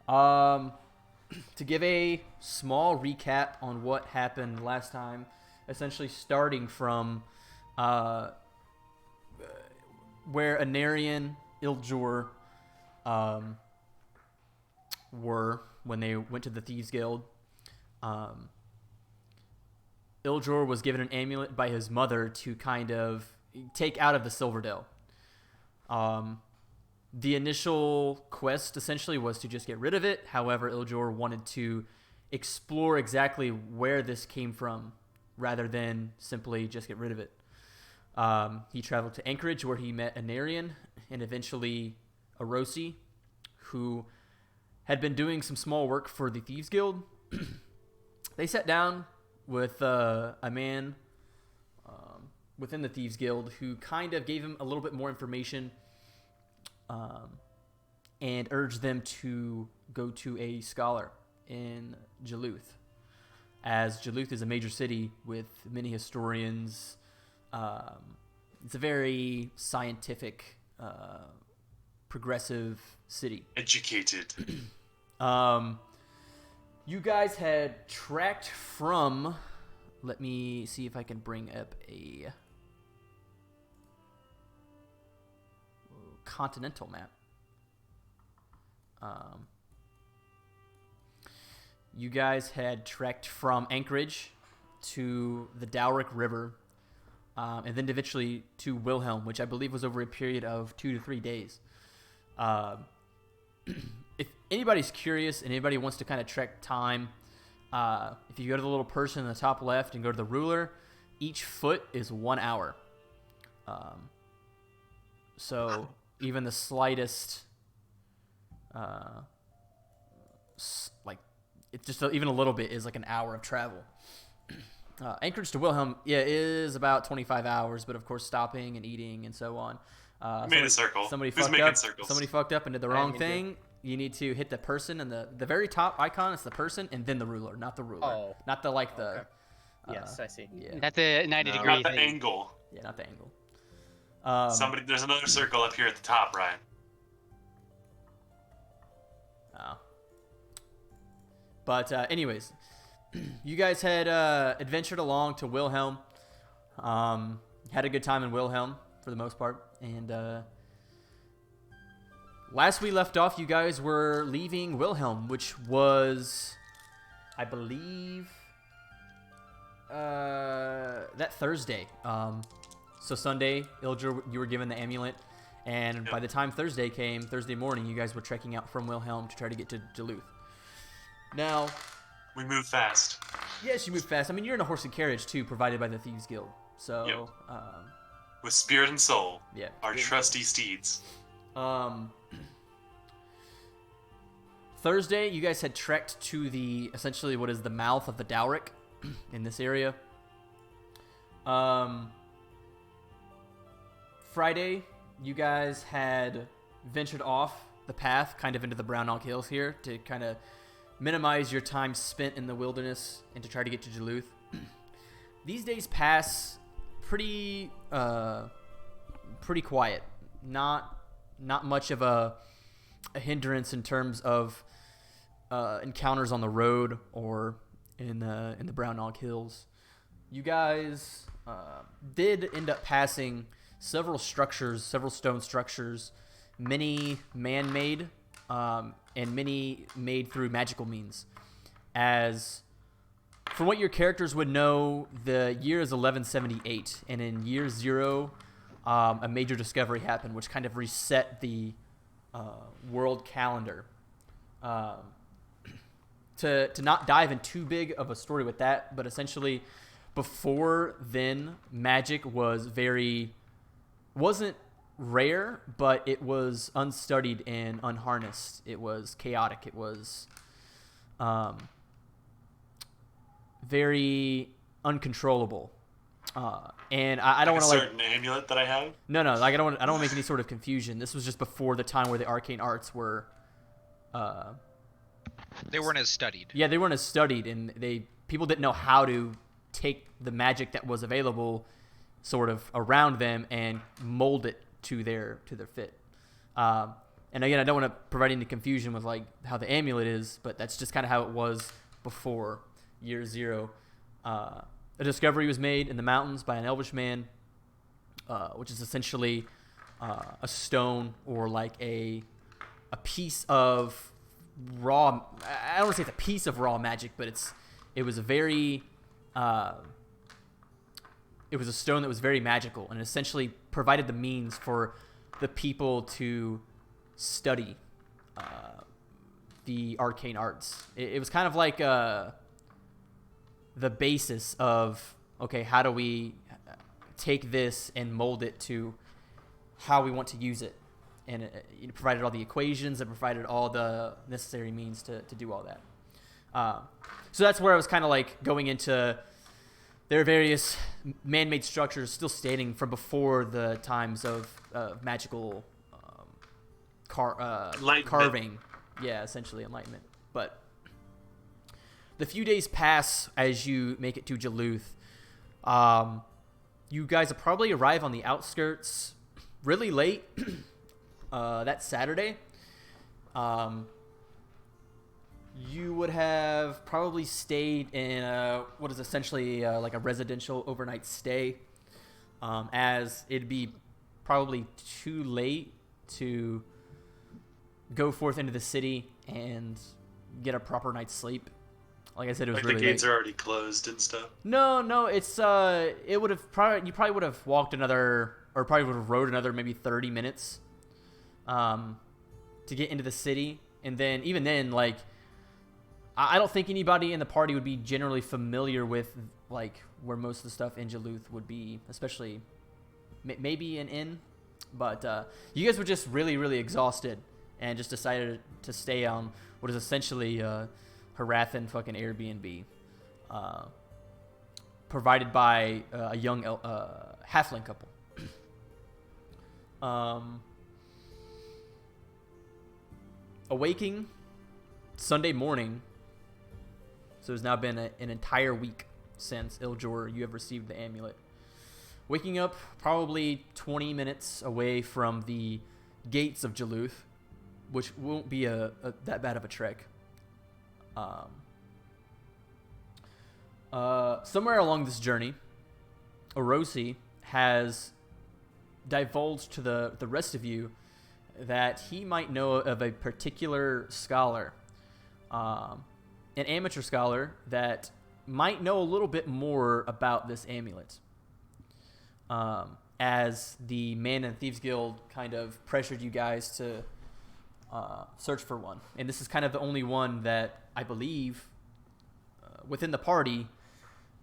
Um, to give a small recap on what happened last time, essentially starting from uh, where Anarian, Iljor um, were when they went to the Thieves Guild. Um, Iljor was given an amulet by his mother to kind of take out of the Silverdale. Um, the initial quest essentially was to just get rid of it. However, Iljor wanted to explore exactly where this came from rather than simply just get rid of it. He traveled to Anchorage where he met Anarian and eventually Arosi, who had been doing some small work for the Thieves Guild. They sat down with a man within the Thieves Guild who kind of gave him a little bit more information and urged them to go to a scholar in Duluth, as Duluth is a major city with many historians. It's a very scientific, progressive city. Educated. You guys had tracked from... Let me see if I can bring up a continental map. You guys had trekked from Anchorage to the Dowrick River, and then eventually to Wilhelm, which I believe was over a period of 2 to 3 days. If anybody's curious and anybody wants to kind of trek time, if you go to the little person in the top left and go to the ruler, each foot is 1 hour. So even the slightest, it's just even a little bit is like an hour of travel. Anchorage to Wilhelm, is about 25 hours, but of course stopping and eating and so on. Made a circle. Somebody Who's fucked making up. circles? Somebody fucked up and did the wrong thing. You need to hit the person, and the very top icon is the person, and then the ruler, not the ruler, not the Okay. Yes, I see. Yeah, Not the 90-degree Not the thing. angle. yeah, not the angle. There's another circle up here at the top, Ryan. Oh. But anyways, you guys had adventured along to Wilhelm. Had a good time in Wilhelm for the most part, and last we left off, you guys were leaving Wilhelm, which was, I believe, that Thursday. So Sunday, Iljor, you were given the amulet, and by the time Thursday came, Thursday morning, you guys were trekking out from Wilhelm to try to get to Duluth. Now, we move fast. yes, you moved fast. I mean, you're in a horse and carriage too, provided by the Thieves Guild. So, With spirit and soul. yeah, Our trusty steeds. Thursday, you guys had trekked to the essentially what is the mouth of the Dowrick in this area. Friday, you guys had ventured off the path, kind of into the Brown Oak Hills here, to kind of minimize your time spent in the wilderness and to try to get to Duluth. These days pass pretty quiet. Not much of a hindrance in terms of encounters on the road or in the Brown Oak Hills. You guys did end up passing several stone structures, many man-made, and many made through magical means. As from what your characters would know, the year is 1178, and in year 0, a major discovery happened, which kind of reset the world calendar. To not dive in too big of a story with that, but essentially, before then, magic wasn't rare, but it was unstudied and unharnessed. It was chaotic. It was very uncontrollable. And I don't want to certain amulet that I have. No, like I don't want to make any sort of confusion. This was just before the time where the arcane arts were. They weren't as studied. Yeah, they weren't as studied, and people didn't know how to take the magic that was available, sort of around them, and mold it to their fit. And And again, I don't want to provide any confusion with like how the amulet is, but that's just kind of how it was before year 0. A discovery was made in the mountains by an elvish man, which is essentially a stone or like a piece of raw. I don't want to say it's a piece of raw magic, but it was a very it was a stone that was very magical and essentially provided the means for the people to study the arcane arts. It was kind of like the basis of, okay, how do we take this and mold it to how we want to use it? And it provided all the equations, it provided all the necessary means to do all that. So that's where I was kind of like going into there are various man-made structures still standing from before the times of magical carving. Yeah, essentially enlightenment. But the few days pass as you make it to Duluth. You guys will probably arrive on the outskirts really late that Saturday. You would have probably stayed in what is essentially like a residential overnight stay, as it'd be probably too late to go forth into the city and get a proper night's sleep. Like I said, it was like really the gates late. are already closed and stuff. No, it's it would have you probably would have walked another, or probably would have rode another maybe 30 minutes, to get into the city, and then even then, like, I don't think anybody in the party would be generally familiar with like where most of the stuff in Duluth would be, especially maybe an inn, but you guys were just really, really exhausted and just decided to stay on what is essentially Hrathen fucking Airbnb, provided by a young halfling couple. Awaking Sunday morning, so it's now been an entire week since Iljor you have received the amulet. Waking up probably 20 minutes away from the gates of Duluth, which won't be that bad of a trek. Somewhere along this journey, Orosi has divulged to the rest of you that he might know of a particular scholar, an amateur scholar that might know a little bit more about this amulet, as the Man and Thieves Guild kind of pressured you guys to search for one. And this is kind of the only one that I believe within the party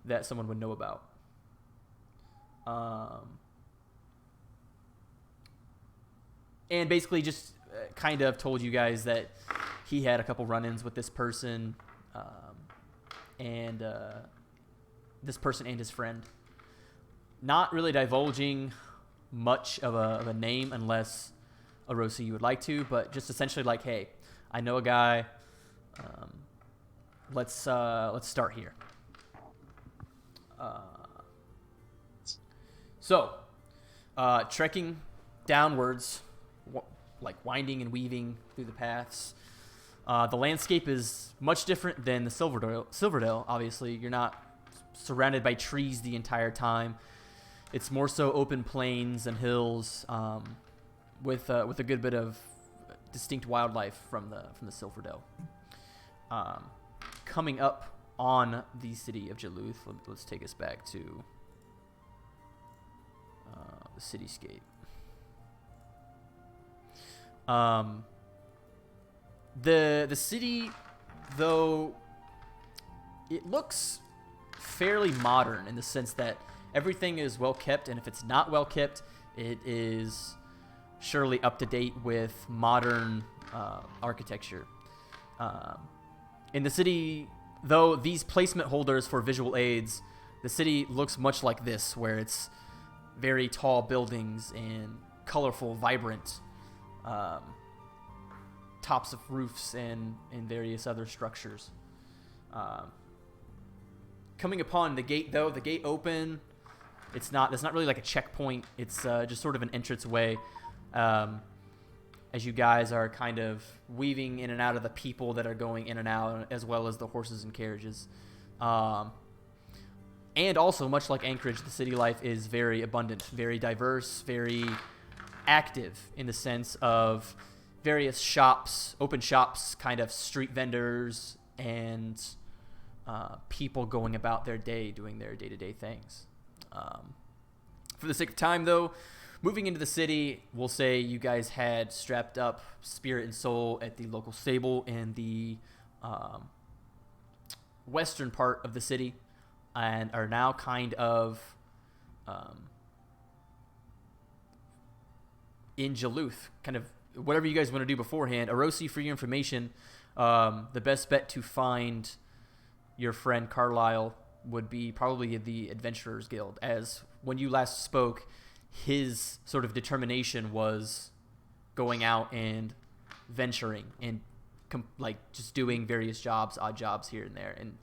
that someone would know about. And basically just kind of told you guys that he had a couple run-ins with this person, and this person and his friend. Not really divulging much of a name unless, Orosi, you would like to, but just essentially like, hey, I know a guy. Let's start here. So, trekking downwards, like winding and weaving through the paths. The landscape is much different than the Silverdale. Obviously, you're not surrounded by trees the entire time. It's more so open plains and hills, with a good bit of distinct wildlife from the Silverdale. Coming up on the city of Duluth, let's take us back to the cityscape. The city, though, it looks fairly modern in the sense that everything is well kept, and if it's not well kept, it is surely up to date with modern architecture. In the city, though, these placement holders for visual aids, the city looks much like this, where it's very tall buildings and colorful, vibrant tops of roofs and various other structures. Coming upon the gate, though, the gate open, it's not really like a checkpoint. It's just sort of an entranceway. as you guys are kind of weaving in and out of the people that are going in and out, as well as the horses and carriages. And also, much like Anchorage, the city life is very abundant, very diverse, very active in the sense of various shops, open shops, kind of street vendors, and people going about their day, doing their day-to-day things. For the sake of time, though, moving into the city, we'll say you guys had strapped up Spirit and Soul at the local stable in the western part of the city, and are now kind of in Duluth, kind of whatever you guys want to do beforehand. Arosi, for your information, the best bet to find your friend Carlisle would be probably the Adventurers Guild, as when you last spoke, his sort of determination was going out and venturing and like just doing various jobs, odd jobs here and there. And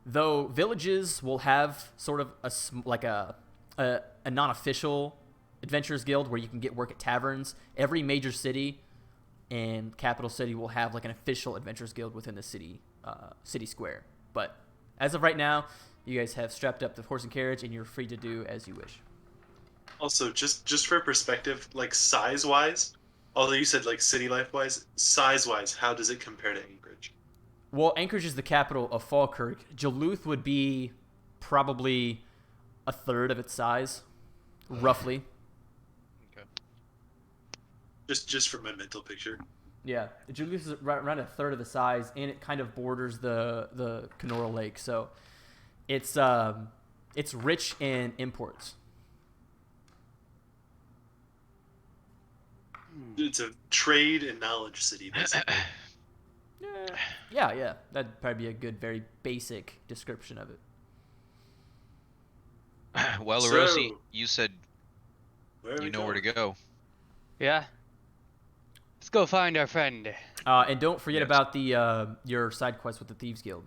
though villages will have sort of a non-official Adventurers Guild where you can get work at taverns, every major city and capital city will have like an official Adventurers Guild within the city square. But as of right now, you guys have strapped up the horse and carriage, and you're free to do as you wish. Also, just for perspective, like size-wise, although you said like city life-wise, size-wise, how does it compare to Anchorage? Well, Anchorage is the capital of Falkirk. Duluth would be probably a third of its size, roughly. Okay. Just for my mental picture. Yeah, Duluth is around a third of the size, and it kind of borders the Kenora Lake, so it's rich in imports. It's a trade and knowledge city, basically. Yeah, that'd probably be a good, very basic description of it. Well, So, Arosi, you said where you know where to go. Yeah. Let's go find our friend. And don't forget Yes. about the your side quest with the Thieves Guild.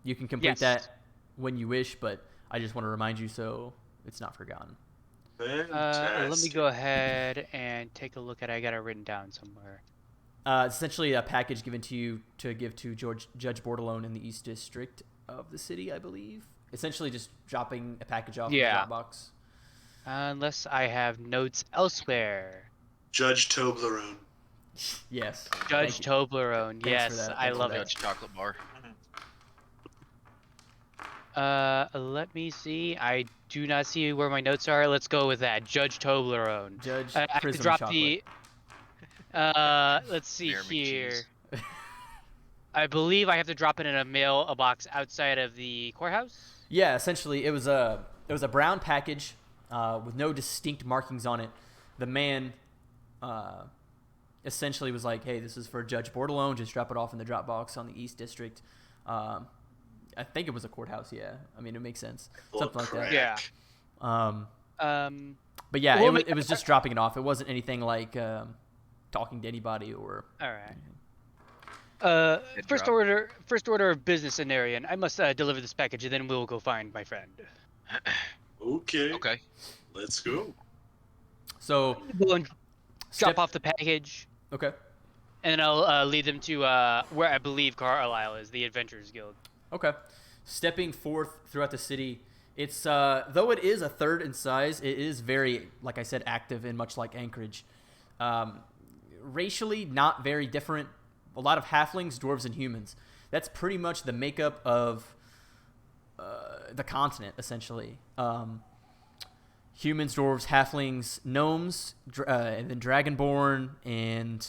You can complete Yes. that when you wish, but I just want to remind you so it's not forgotten. Let me Fantastic. go ahead and take a look at it. I got it written down somewhere. It's essentially a package given to you to give to Judge Bordelone in the East District of the city, I believe. Essentially just dropping a package off Yeah. in the Dropbox. Unless I have notes elsewhere. Judge Toblerone. Yes. Judge Thank you. Toblerone. for Yes, that. I Thanks for love that. it. Dutch chocolate bar. Let me see. I do not see where my notes are. Let's go with that. Judge Toblerone. Judge I could Prism drop Chocolate. let's see Spearmint here. cheese. I believe I have to drop it in a box outside of the courthouse. Yeah, essentially it was a brown package with no distinct markings on it. The man essentially was like, "Hey, this is for Judge Bordelone. Just drop it off in the Dropbox on the East District." I think it was a courthouse. Yeah, I mean it makes sense. Something like that. Yeah. But yeah, Well, it was just dropping it off. It wasn't anything like talking to anybody or. All right. First drop. order of business, Anarian. I must deliver this package, and then we'll go find my friend. Okay. Okay. Let's go. So Go and step drop off the package, Okay. and then I'll lead them to where I believe Carlisle is, the Adventurers Guild. Okay. Stepping forth throughout the city, it's though it is a third in size, it is very, like I said, active and much like Anchorage. Racially, not very different. A lot of halflings, dwarves, and humans. That's pretty much the makeup of the continent, essentially. Humans, dwarves, halflings, gnomes, and then dragonborn, and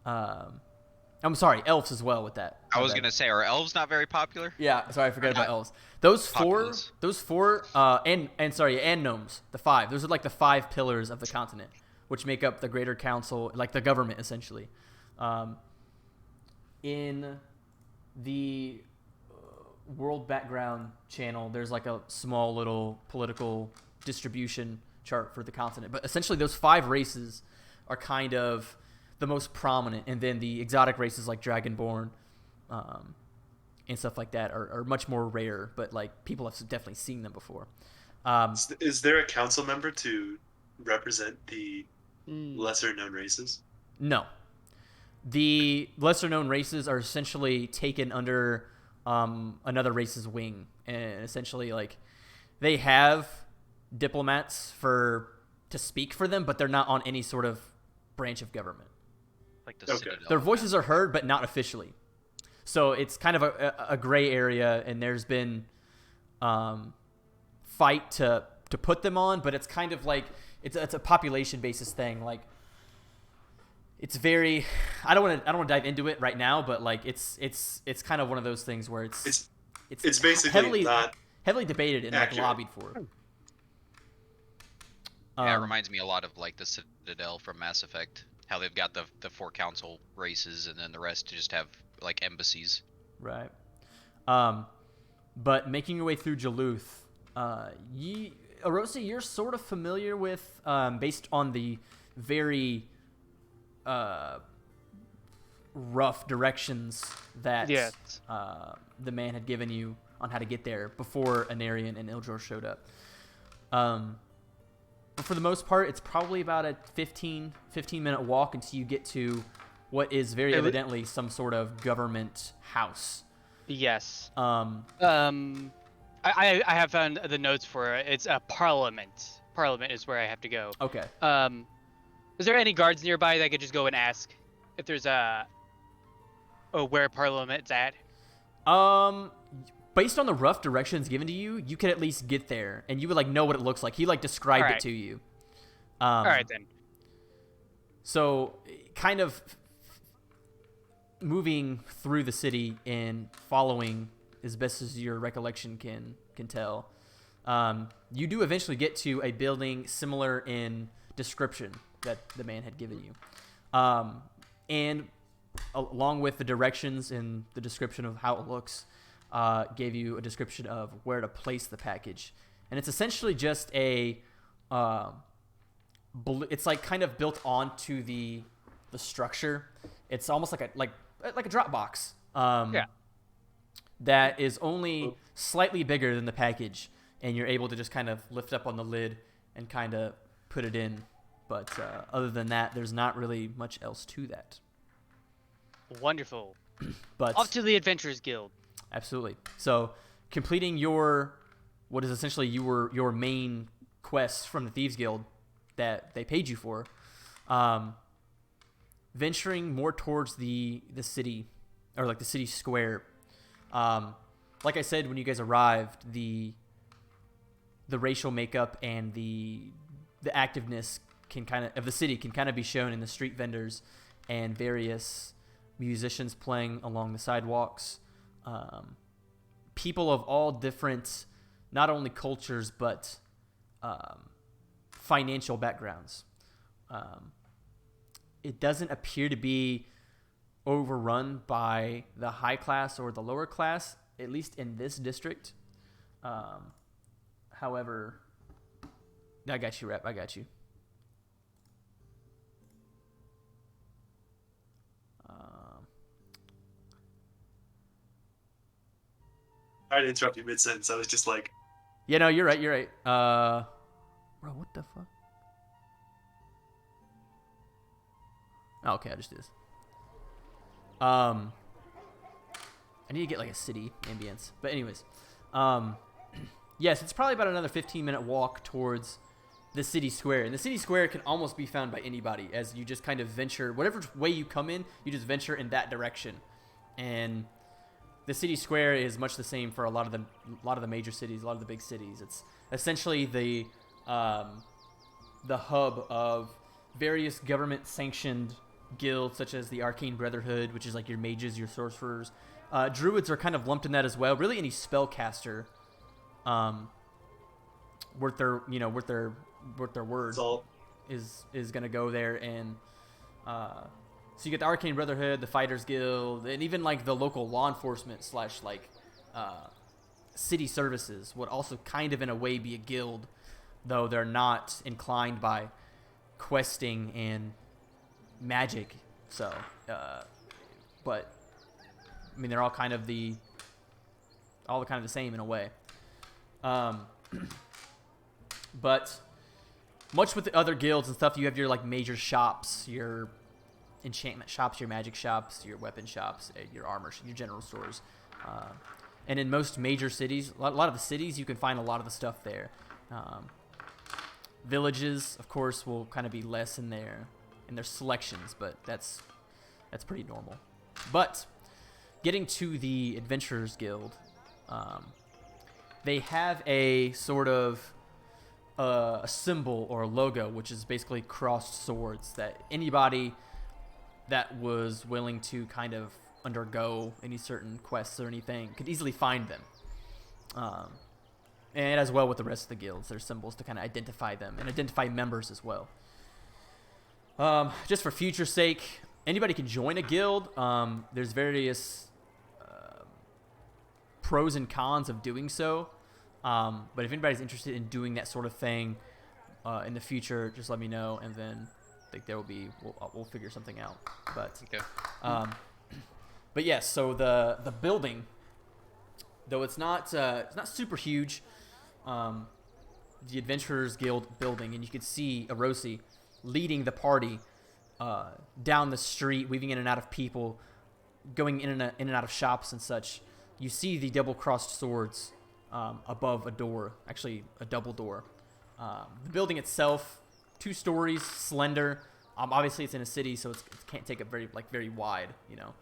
I'm sorry, elves as well with that. I was gonna say, are elves not very popular? Yeah, sorry, I forgot about Not elves. Those populous. four, and gnomes, the five. Those are like the five pillars of the continent, which make up the greater council, like the government, essentially. In the world background channel, there's like a small little political distribution chart for the continent. But essentially, those five races are kind of the most prominent, and then the exotic races like Dragonborn and stuff like that are much more rare, but like people have definitely seen them before. Is there a council member to represent the lesser known races? No. The lesser-known races are essentially taken under another race's wing, and essentially, like, they have diplomats to speak for them, but they're not on any sort of branch of government. Like the Citadel. Their voices are heard, but not officially. So it's kind of a gray area, and there's been fight to put them on, but it's kind of like it's a population basis thing. Like, it's very, I don't want to dive into it right now, but like it's kind of one of those things where it's basically heavily debated and like lobbied for. Yeah, it reminds me a lot of like the Citadel from Mass Effect. How they've got the 4 council races and then the rest to just have like embassies. Right. But making your way through Jaluth, Arosa, you're sort of familiar with, based on the very rough directions that the man had given you on how to get there before Anarian and Ildjor showed up. But for the most part, it's probably about a 15-minute walk until you get to what is very evidently some sort of government house. Yes. I have found the notes for it. It's a parliament. Parliament is where I have to go. Okay. Is there any guards nearby that I could just go and ask if there's where parliament's at? Based on the rough directions given to you, you could at least get there, and you would like know what it looks like. He like described it to you. All right then. So, kind of moving through the city and following as best as your recollection can tell, you do eventually get to a building similar in description that the man had given you, and along with the directions and the description of how it looks, gave you a description of where to place the package. And it's essentially just it's like kind of built onto the structure. It's almost like a drop box. That is only slightly bigger than the package, and you're able to just kind of lift up on the lid and kind of put it in. But other than that, there's not really much else to that. Wonderful. But off to the Adventurers Guild. Absolutely. So, completing what is essentially your main quest from the Thieves Guild that they paid you for, venturing more towards the city, or like the city square. Like I said, when you guys arrived, the racial makeup and the activeness of the city can kind of be shown in the street vendors and various musicians playing along the sidewalks. People of all different, not only cultures, but financial backgrounds. It doesn't appear to be overrun by the high class or the lower class, at least in this district. However, I got you, Rep. I got you. I didn't interrupt you mid-sentence. I was just like... Yeah, no, you're right. You're right. Bro, what the fuck? Oh, okay, I'll just do this. I need to get like a city ambience. But anyways, yes, it's probably about another 15-minute walk towards the city square. And the city square can almost be found by anybody, as you just kind of venture, whatever way you come in, you just venture in that direction. And the city square is much the same for a lot of the major cities, a lot of the big cities. It's essentially the hub of various government-sanctioned guilds, such as the Arcane Brotherhood, which is like your mages, your sorcerers. Druids are kind of lumped in that as well. Really, any spellcaster, worth their word, is gonna go there. And so you get the Arcane Brotherhood, the Fighters Guild, and even like the local law enforcement / like city services would also kind of in a way be a guild, though they're not inclined by questing and magic. So, but I mean, they're all kind of the same in a way. But much with the other guilds and stuff, you have your like major shops, your enchantment shops, your magic shops, your weapon shops, your armor, your general stores. And in most major cities, a lot of the cities, you can find a lot of the stuff there. Villages, of course, will kind of be less in their selections, but that's pretty normal. But getting to the Adventurers Guild, they have a sort of a symbol or a logo, which is basically crossed swords, that anybody that was willing to kind of undergo any certain quests or anything could easily find them. And as well with the rest of the guilds, there's symbols to kind of identify them and identify members as well. Just for future sake, anybody can join a guild. There's various pros and cons of doing so. But if anybody's interested in doing that sort of thing in the future, just let me know, and then I think there will be we'll figure something out. But Okay. But yes, so the building, though it's not super huge, the Adventurers Guild building, and you could see Erosi leading the party down the street, weaving in and out of people, going in and out of shops and such. You see the double-crossed swords above a door, actually a double door. The building itself, 2 stories, slender. Obviously, it's in a city, so it can't take up very wide, you know.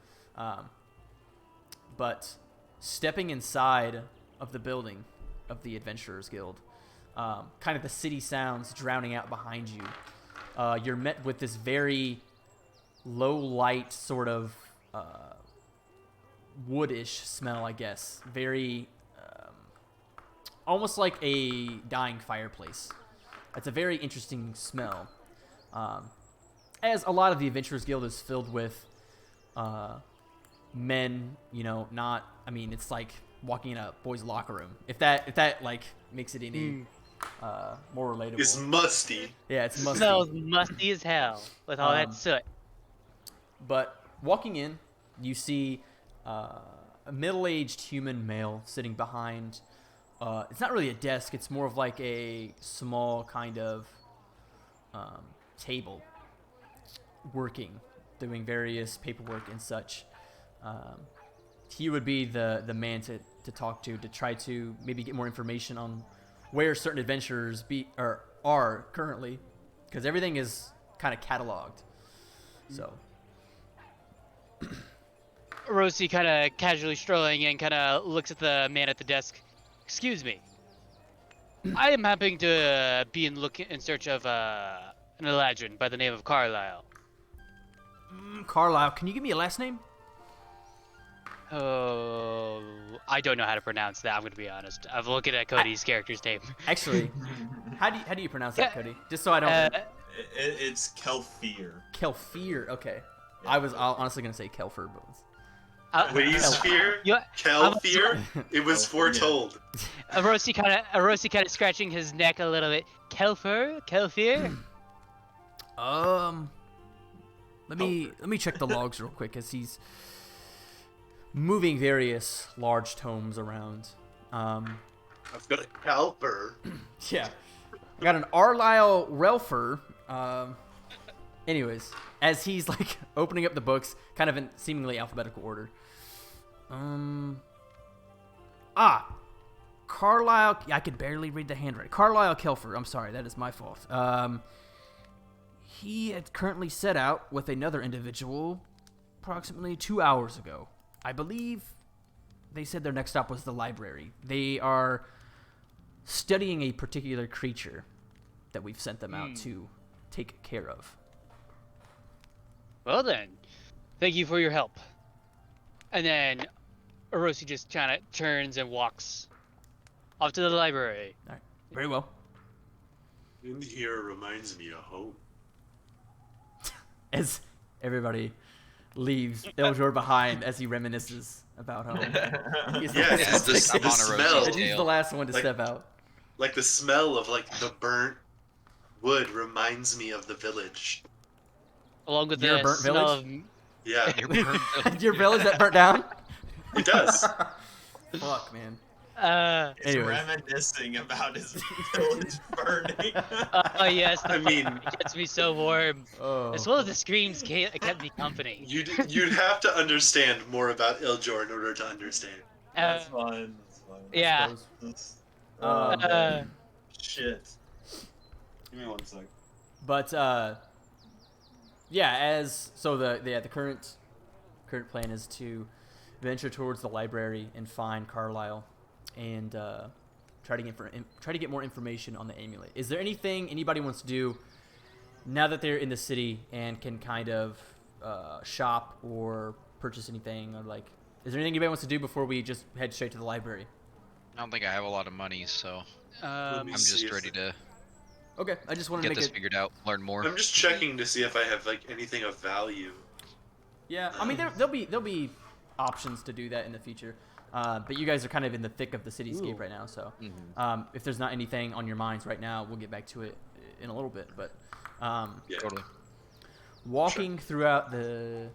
But stepping inside of the building of the Adventurers Guild, kind of the city sounds drowning out behind you. You're met with this very low light sort of woodish smell, I guess. Very almost like a dying fireplace. It's a very interesting smell. As a lot of the Adventurers Guild is filled with men, you know, it's like walking in a boys' locker room. If that like makes it any more relatable. It's musty. Yeah, it's musty. Smells musty as hell with all that soot. But walking in, you see a middle-aged human male sitting behind. It's not really a desk. It's more of like a small kind of table, working, doing various paperwork and such. He would be the man to talk to try to maybe get more information on where certain adventurers are currently, because everything is kind of cataloged. So Rosie kind of casually strolling in, kind of looks at the man at the desk. Excuse me. I am happening to be in search of an Eladrin by the name of Carlisle. Carlisle, can you give me a last name? Oh, I don't know how to pronounce that. I'm gonna be honest. I'm looking at Cody's character's name. Actually, how do you pronounce that, Cody? Just so I don't. It's Kelfir. Kelfir. Okay. Yeah. I was honestly gonna say Kelfer, but Wasphere? Kelfir? It was foretold. Rosie kind of scratching his neck a little bit. Kelfir. Let me check the logs real quick as he's moving various large tomes around. I've got a Calper. Yeah. I got an Arlisle Relfer. Anyways, as he's like opening up the books, kind of in seemingly alphabetical order. Carlisle. I could barely read the handwriting. Carlisle Kelfer. I'm sorry, that is my fault. He had currently set out with another individual approximately 2 hours ago. I believe they said their next stop was the library. They are studying a particular creature that we've sent them out to take care of. Well then, thank you for your help. And then Orosi just kind of turns and walks off to the library. All right. Very well. In here reminds me of home. As everybody leaves Eldor behind as he reminisces about home. He's Yeah, the, it's last the one- smell. he's the last one to step out. Like the smell of like the burnt wood reminds me of the village. Along with Your the burnt smell village? Yeah, Your village that burnt down? it does. Fuck, man. He's Anyways. reminiscing about his village burning. Oh yes, the I mean- fire gets me so warm. Oh. As well as the screams kept me company. You'd have to understand more about Iljor in order to understand. That's fine. That's fine. Yeah. Suppose. That's- Um, man. Shit. Give me 1 sec. But yeah, the current plan is to venture towards the library and find Carlisle, and try to get more information on the amulet. Is there anything anybody wants to do now that they're in the city and can kind of shop or purchase anything, or like, is there anything anybody wants to do before we just head straight to the library? I don't think I have a lot of money, so Let I'm me see just if- ready to Okay, I just wanted get to this make it. figured out, learn more. I'm just checking to see if I have like anything of value. Yeah, I mean there'll be options to do that in the future, but you guys are kind of in the thick of the cityscape right now, so if there's not anything on your minds right now, we'll get back to it in a little bit. But Yeah. Totally. walking throughout the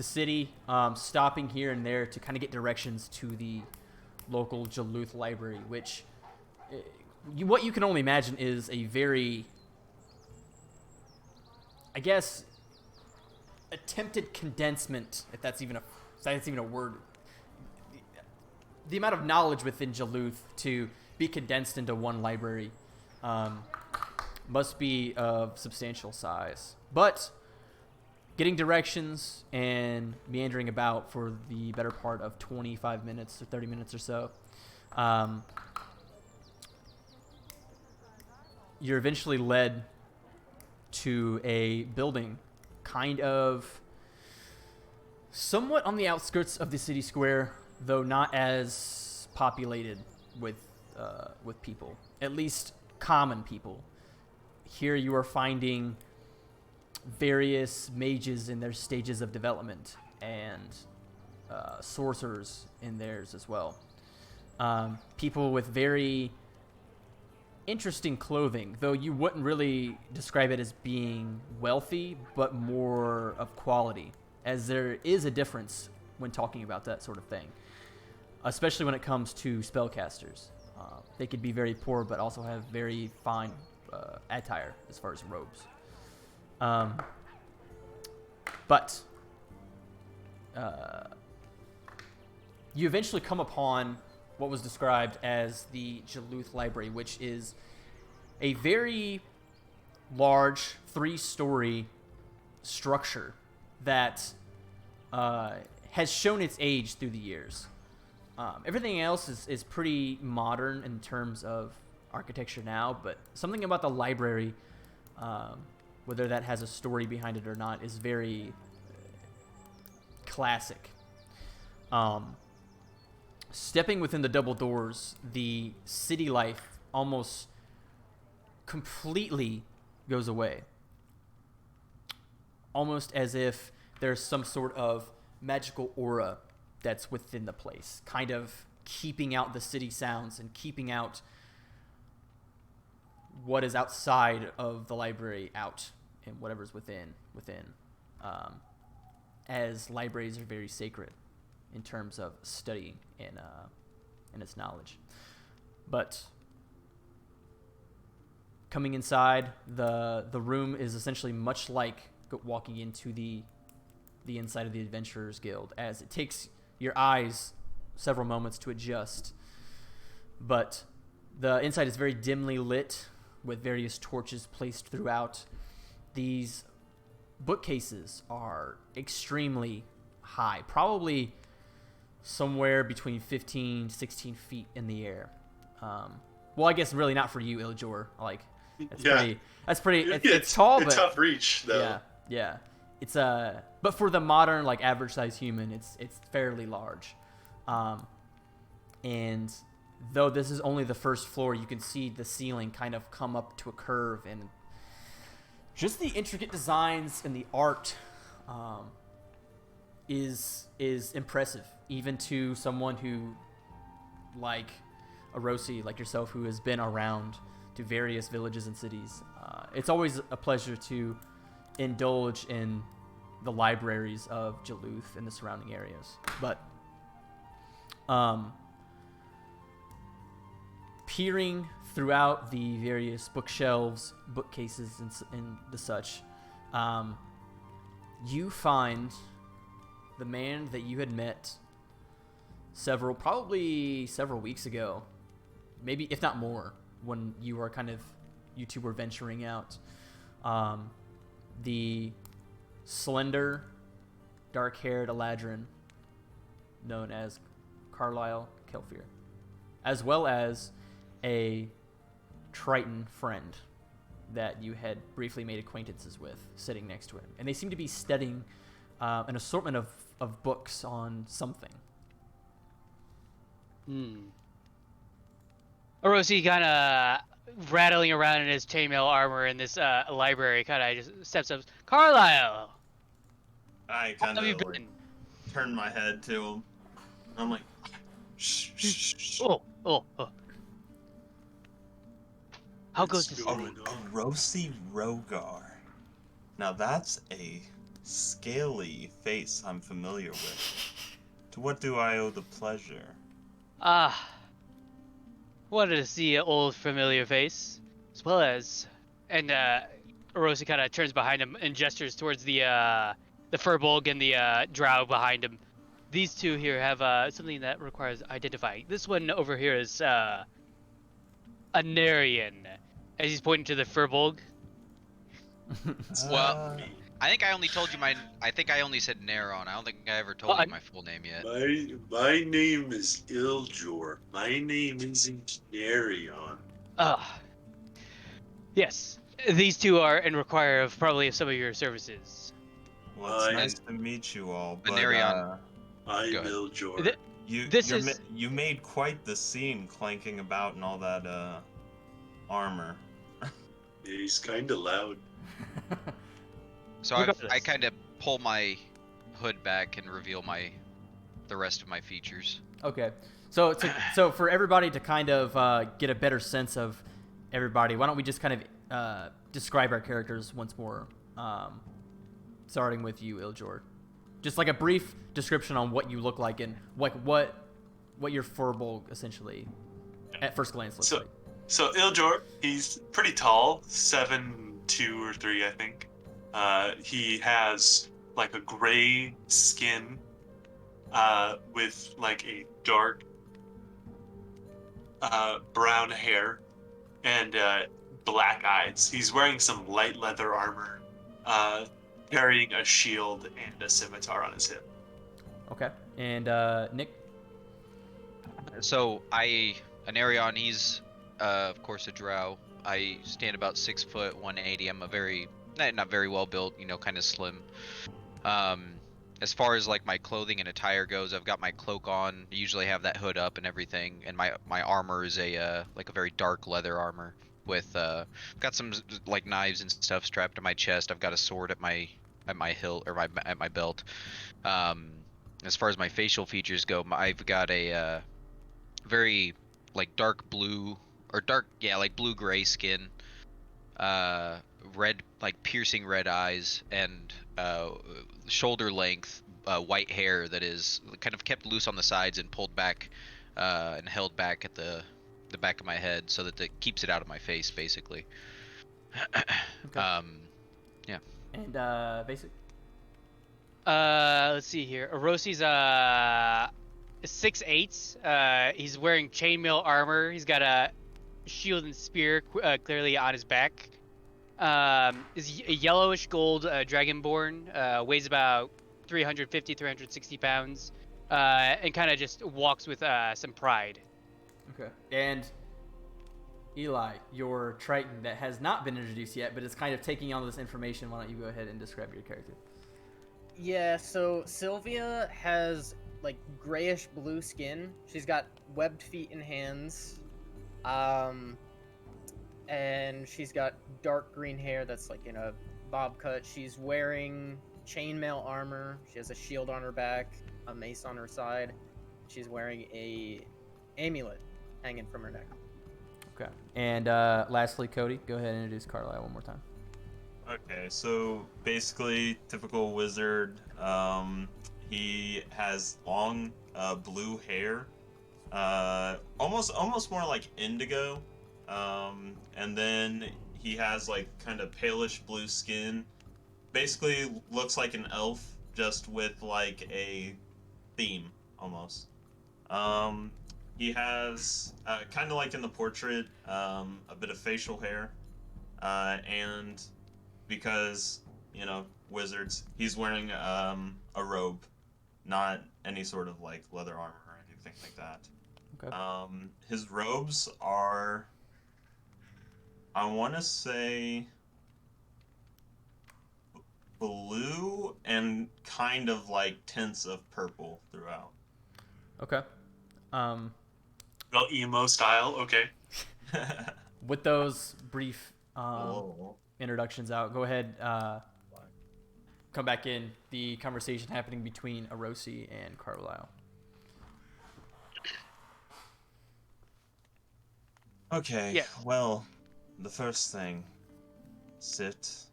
city, stopping here and there to kind of get directions to the local Duluth library, which what you can only imagine is a very, I guess, attempted condensement, if that's even a word. The amount of knowledge within Duluth to be condensed into one library must be of substantial size. But getting directions and meandering about for the better part of 25 minutes or 30 minutes or so, you're eventually led to a building kind of somewhat on the outskirts of the city square, though not as populated with people, at least common people. Here you are finding various mages in their stages of development, and sorcerers in theirs as well. People with very interesting clothing, though you wouldn't really describe it as being wealthy, but more of quality, as there is a difference when talking about that sort of thing, especially when it comes to spellcasters. They could be very poor, but also have very fine attire as far as robes. But you eventually come upon what was described as the Duluth Library, which is a very large 3-story structure that has shown its age through the years. Everything else is pretty modern in terms of architecture now, but something about the library, whether that has a story behind it or not, is very classic. Stepping within the double doors, the city life almost completely goes away. Almost as if there's some sort of magical aura that's within the place, kind of keeping out the city sounds and keeping out what is outside of the library out, and whatever's within. As libraries are very sacred in terms of studying and its knowledge. But coming inside, the room is essentially much like walking into the inside of the Adventurers Guild, as it takes your eyes several moments to adjust. But the inside is very dimly lit, with various torches placed throughout. These bookcases are extremely high, probably somewhere between 15 to 16 feet in the air. Well, I guess really not for you, Iljor. Like, that's pretty. It's tall, but tough reach though. Yeah. It's but for the modern, like, average size human, it's fairly large. And though this is only the first floor, you can see the ceiling kind of come up to a curve, and just the intricate designs and the art is impressive, even to someone who, like Arosi, like yourself, who has been around to various villages and cities. It's always a pleasure to indulge in the libraries of Duluth and the surrounding areas. But peering throughout the various bookshelves, bookcases, and the such, you find the man that you had met probably several weeks ago, maybe if not more, when you two were venturing out. The slender, dark-haired Eladrin, known as Carlisle Kelfier, as well as a Triton friend that you had briefly made acquaintances with, sitting next to him. And they seem to be studying an assortment of books on something. Orosi kind of rattling around in his chainmail armor in this library, kind of just steps up. Carlisle! I How kind have you of like been? turn my head to him. I'm like, shh, shh, shh. Oh. How goes What's this? going on? Orosi Rogar. Now that's a scaly face I'm familiar with. To what do I owe the pleasure? Wanted to see an old familiar face, as well as, and Orosi kind of turns behind him and gestures towards the Furbolg and the drow behind him. These two here have something that requires identifying. This one over here is a Narian, as he's pointing to the Furbolg. Well, I think I only told you I think I only said Neron. I don't think I ever told you my full name yet. My name is Iljor. My name isn't Narion. Yes. These two are and require of probably some of your services. Well, it's nice to meet you all, but Narion. I'm Go ahead. Iljor. You made quite the scene clanking about and all that armor. He's kind of loud. So I kind of pull my hood back and reveal the rest of my features. Okay. So for everybody to kind of get a better sense of everybody, why don't we just kind of describe our characters once more, starting with you, Iljor. Just like a brief description on what you look like and what your Furbolg essentially at first glance looks like. So Iljor, he's pretty tall, 7'2" or 3", I think. He has like a gray skin, with like a dark brown hair and black eyes. He's wearing some light leather armor, carrying a shield and a scimitar on his hip. Okay. And Nick? So Anarion, he's of course a drow. I stand about 6 foot 180. I'm a not very well built, kind of slim. As far as like my clothing and attire goes, I've got my cloak on. I usually have that hood up and everything, and my armor is a very dark leather armor with got some like knives and stuff strapped to my chest. I've got a sword at my hilt or at my belt. As far as my facial features go, I've got a very like dark blue or like blue gray skin, red, like piercing red eyes, and shoulder length white hair that is kind of kept loose on the sides and pulled back and held back at the back of my head so that it keeps it out of my face, basically. Okay. Yeah. And basic. Let's see here. Orosi's 6'8". He's wearing chainmail armor. He's got a shield and spear clearly on his back. Is a yellowish gold dragonborn. Weighs about 360 pounds. And kind of just walks with some pride. Okay. And Eli, your Triton that has not been introduced yet, but is kind of taking on this information. Why don't you go ahead and describe your character? Yeah, so Sylvia has like grayish blue skin. She's got webbed feet and hands. And she's got dark green hair that's like in a bob cut. She's wearing chainmail armor. She has a shield on her back, a mace on her side. She's wearing a amulet hanging from her neck. Okay. And lastly, Cody, go ahead and introduce Carlisle one more time. Okay, so basically, typical wizard. He has long blue hair almost more like indigo. And then he has like kind of palish blue skin. Basically looks like an elf, just with like a theme almost. He has kind of like in the portrait, a bit of facial hair, and because wizards, he's wearing a robe, not any sort of like leather armor or anything like that. Okay. His robes are, I want to say, blue and kind of like tints of purple throughout. Okay. Well, emo style. Okay. With those brief Oh. introductions out, go ahead. Come back in. The conversation happening between Arosi and Carlisle. Okay, Yes. well, the first thing, sit.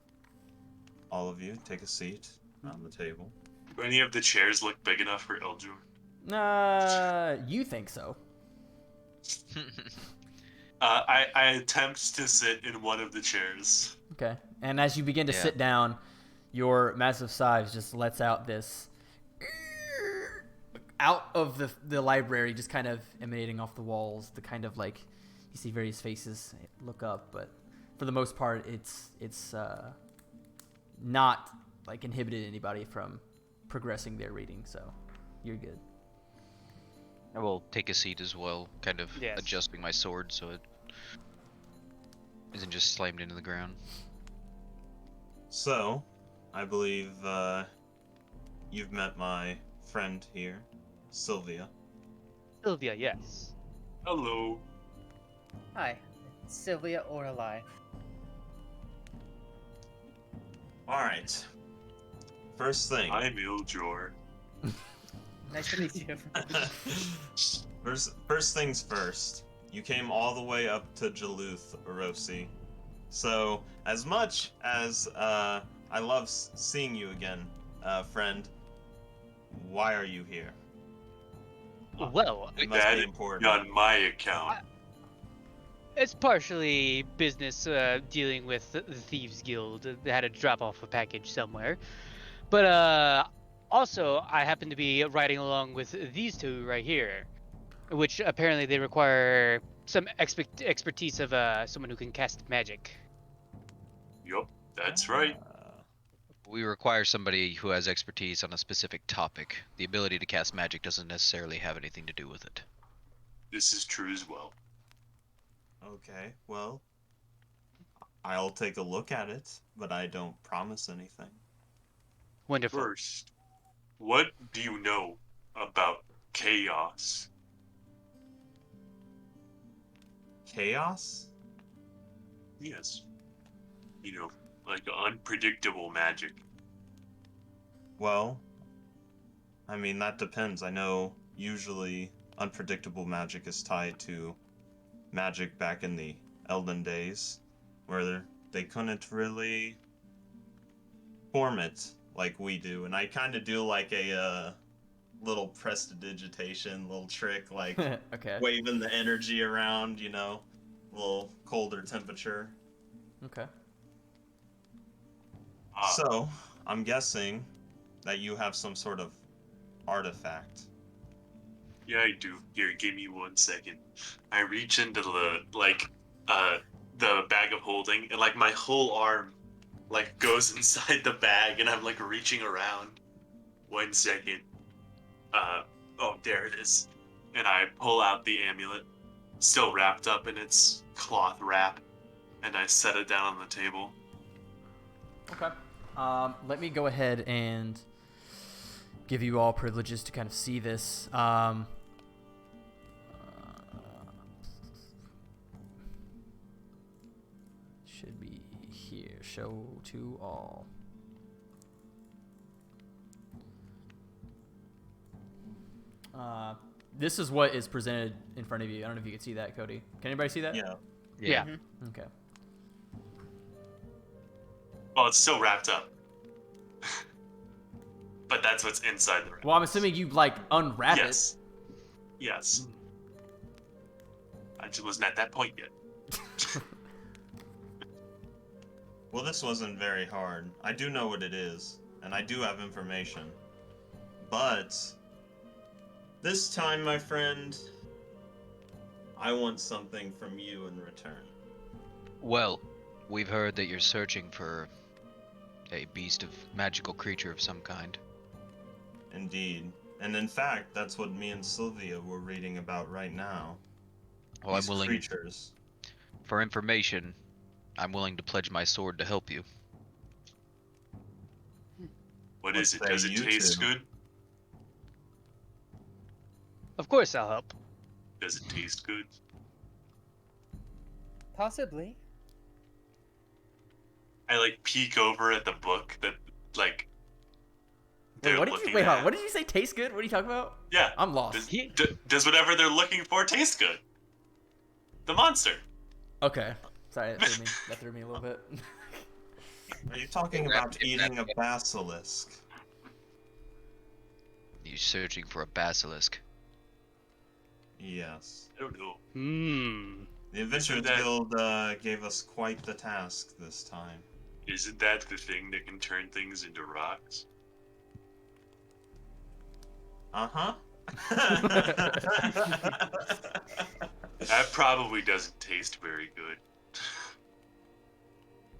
All of you, take a seat on the table. Do any of the chairs look big enough for Eldjur? You think so? I attempt to sit in one of the chairs. Okay. And as you begin to Yeah. sit down, your massive size just lets out this out of the library, just kind of emanating off the walls. The kind of like you see various faces look up, but for the most part, it's not like inhibited anybody from progressing their reading. So you're good. I will take a seat as well, kind of Yes. adjusting my sword so it isn't just slammed into the ground. So, I believe you've met my friend here, Sylvia. Sylvia, yes. Hello. Hi, Sylvia Orlai. All right. First thing. I'm Eldjur. Nice to meet you. First things first. You came all the way up to Jaluth, Orosi. So, as much as I love seeing you again, friend, why are you here? Well, It must That be is important. on my account. it's partially business dealing with the Thieves Guild. They had to drop off a package somewhere. But also, I happen to be riding along with these two right here, which apparently they require some expertise of someone who can cast magic. Yup, that's right. We require somebody who has expertise on a specific topic. The ability to cast magic doesn't necessarily have anything to do with it. This is true as well. Okay, well, I'll take a look at it, but I don't promise anything. Wonderful. First, what do you know about chaos? Chaos? Yes. Like unpredictable magic. Well, I mean, that depends. I know usually unpredictable magic is tied to magic back in the Elden days, where they couldn't really form it like we do. And I kind of do like a little prestidigitation, little trick, like Okay. waving the energy around, a little colder temperature. Okay. So, I'm guessing that you have some sort of artifact. Yeah, I do. Here, give me 1 second. I reach into the bag of holding, and like my whole arm like goes inside the bag, and I'm like reaching around. 1 second. Oh, there it is. And I pull out the amulet, still wrapped up in its cloth wrap, and I set it down on the table. Okay. Let me go ahead and give you all privileges to kind of see this. Should be here. Show to all. This is what is presented in front of you. I don't know if you can see that, Cody. Can anybody see that? Yeah. Yeah. Okay. Well, it's still wrapped up. But that's what's inside the wrap. Well, I'm assuming you like unwrap Yes. Yes. I just wasn't at that point yet. Well, this wasn't very hard. I do know what it is, and I do have information. But this time, my friend, I want something from you in return. Well, we've heard that you're searching for a beast of magical creature of some kind. Indeed. And in fact, that's what me and Sylvia were reading about right now. Well, These I'm willing, creatures. for information, I'm willing to pledge my sword to help you. What What is it? say Does it you taste two? good? Of course, I'll help. Does it taste good? Possibly. I like peek over at the book that like Wait, they're what did you looking wait? at. What did you say? Tastes good? What are you talking about? Yeah. I'm lost. Does, He- does whatever they're looking for taste good? The monster. Okay. Sorry, that threw me a little bit. Are you talking about eating a basilisk? You're searching for a basilisk. Yes. I don't know. The Adventurers that- Guild gave us quite the task this time. Isn't that the thing that can turn things into rocks? Uh-huh. That probably doesn't taste very good.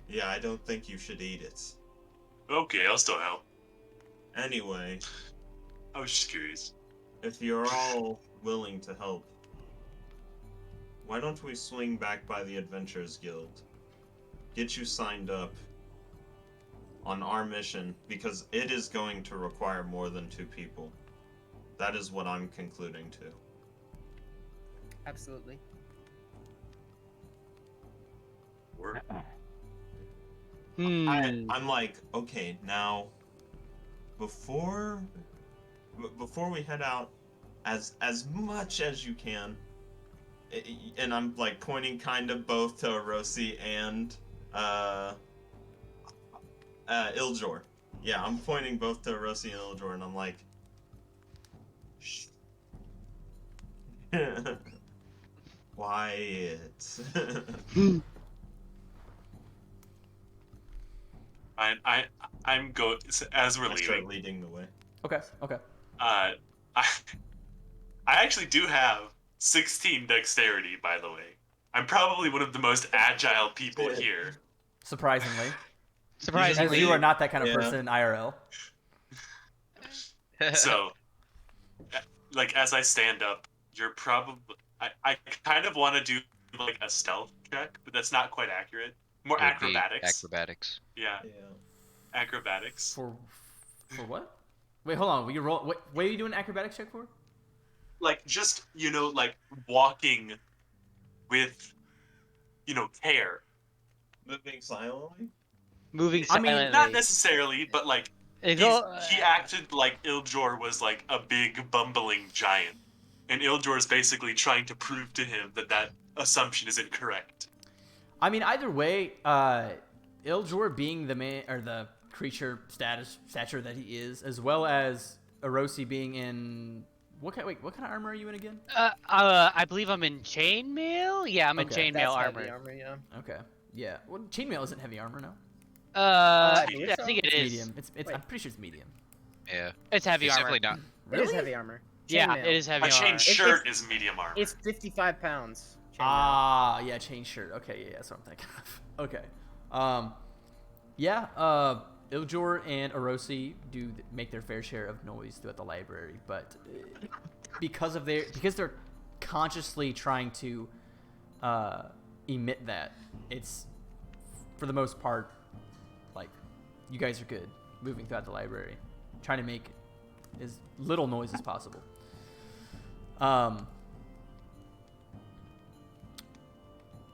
Yeah, I don't think you should eat it. Okay, I'll still help. Anyway, I was just curious. if you're all willing to help, why don't we swing back by the Adventurers Guild? Get you signed up on our mission, because it is going to require more than 2 people. That is what I'm concluding to. Absolutely. Or I'm like, okay, now, before we head out, as much as you can, and I'm like pointing kind of both to Rosi and Iljor. Yeah, I'm pointing both to Rosi and Iljor, and I'm like, shh. Quiet. I'm go as we're I start leaving. leading the way. Okay. Okay. I actually do have 16 dexterity, by the way. I'm probably one of the most agile people here. Surprisingly, as Surprisingly, you are not that kind of Yeah. person in IRL. So, like, as I stand up, you're probably... I kind of want to do, like, a stealth check, but that's not quite accurate. More It would be acrobatics. Acrobatics. Yeah, Yeah. acrobatics. For what? Wait, hold on. Will you roll? What are you doing an acrobatics check for? Like, just, like, walking with, care. Moving silently? moving I mean, silently. Not necessarily, but, like, It he go- acted like Iljor was, like, a big, bumbling giant. And Iljor is basically trying to prove to him that assumption is incorrect. I mean, either way, Iljor being the man or the creature stature that he is, as well as Erosi being in what kind of armor are you in again? I believe I'm in chainmail. Yeah, I'm in Okay. chainmail That's armor. heavy armor, yeah. Okay, yeah. Well, chainmail isn't heavy armor, no. I believe so. think it It's is. medium. It's Wait. I'm pretty sure it's medium. Yeah. It's heavy It's armor. definitely not. It is heavy armor. Yeah, Chainmail. it is heavy A chain armor. shirt is medium armor. It's 55 pounds. Chainmail. Ah, yeah, chain shirt. Okay, yeah, that's what I'm thinking of. Okay. Yeah, Iljor and Erosi do make their fair share of noise throughout the library, but because they're consciously trying to emit that, it's for the most part like you guys are good moving throughout the library, trying to make as little noise as possible.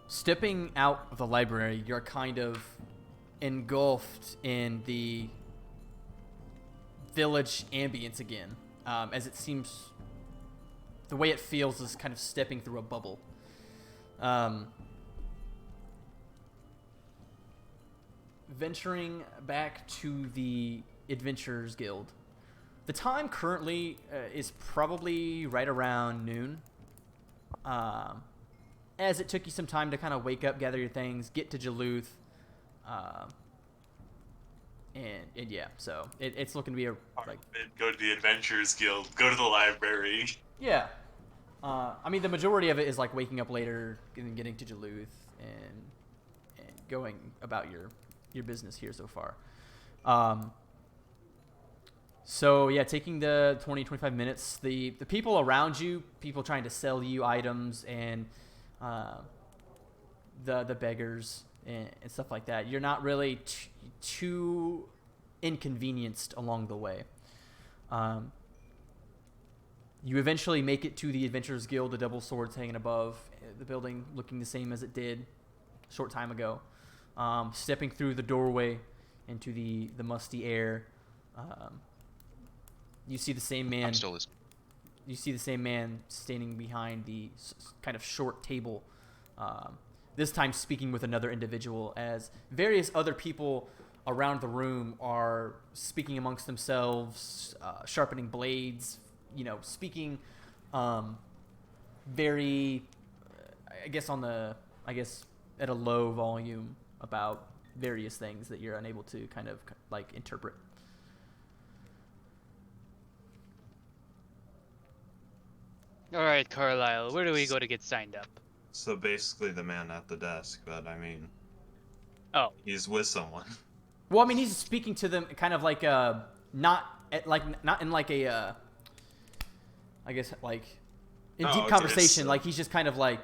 Stepping out of the library, you're kind of engulfed in the village ambience again, as it seems the way it feels is kind of stepping through a bubble. Venturing back to the Adventurers Guild. The time currently is probably right around noon. as it took you some time to kind of wake up, gather your things, get to Duluth, and yeah, so it's looking to be Go to the Adventurers Guild. Go to the library. yeah. I mean, the majority of it is like waking up later and getting to Duluth and going about your business here so far. So yeah, taking the 20-25 minutes, the people around you, people trying to sell you items and the beggars and stuff like that, you're not really too inconvenienced along the way. You eventually make it to the Adventurers Guild, the double swords hanging above the building, looking the same as it did a short time ago. Stepping through the doorway into the musty air, you see the same man. I'm still listening. You see the same man standing behind the kind of short table, this time speaking with another individual, as various other people around the room are speaking amongst themselves, sharpening blades, speaking very, I guess at a low volume about various things that you're unable to kind of like interpret. All right, Carlisle, where do we go to get signed up? So basically the man at the desk, but I mean, Oh, he's with someone. Well, I mean, he's speaking to them kind of like not in like a I guess like in deep okay, conversation. so- Like he's just kind of like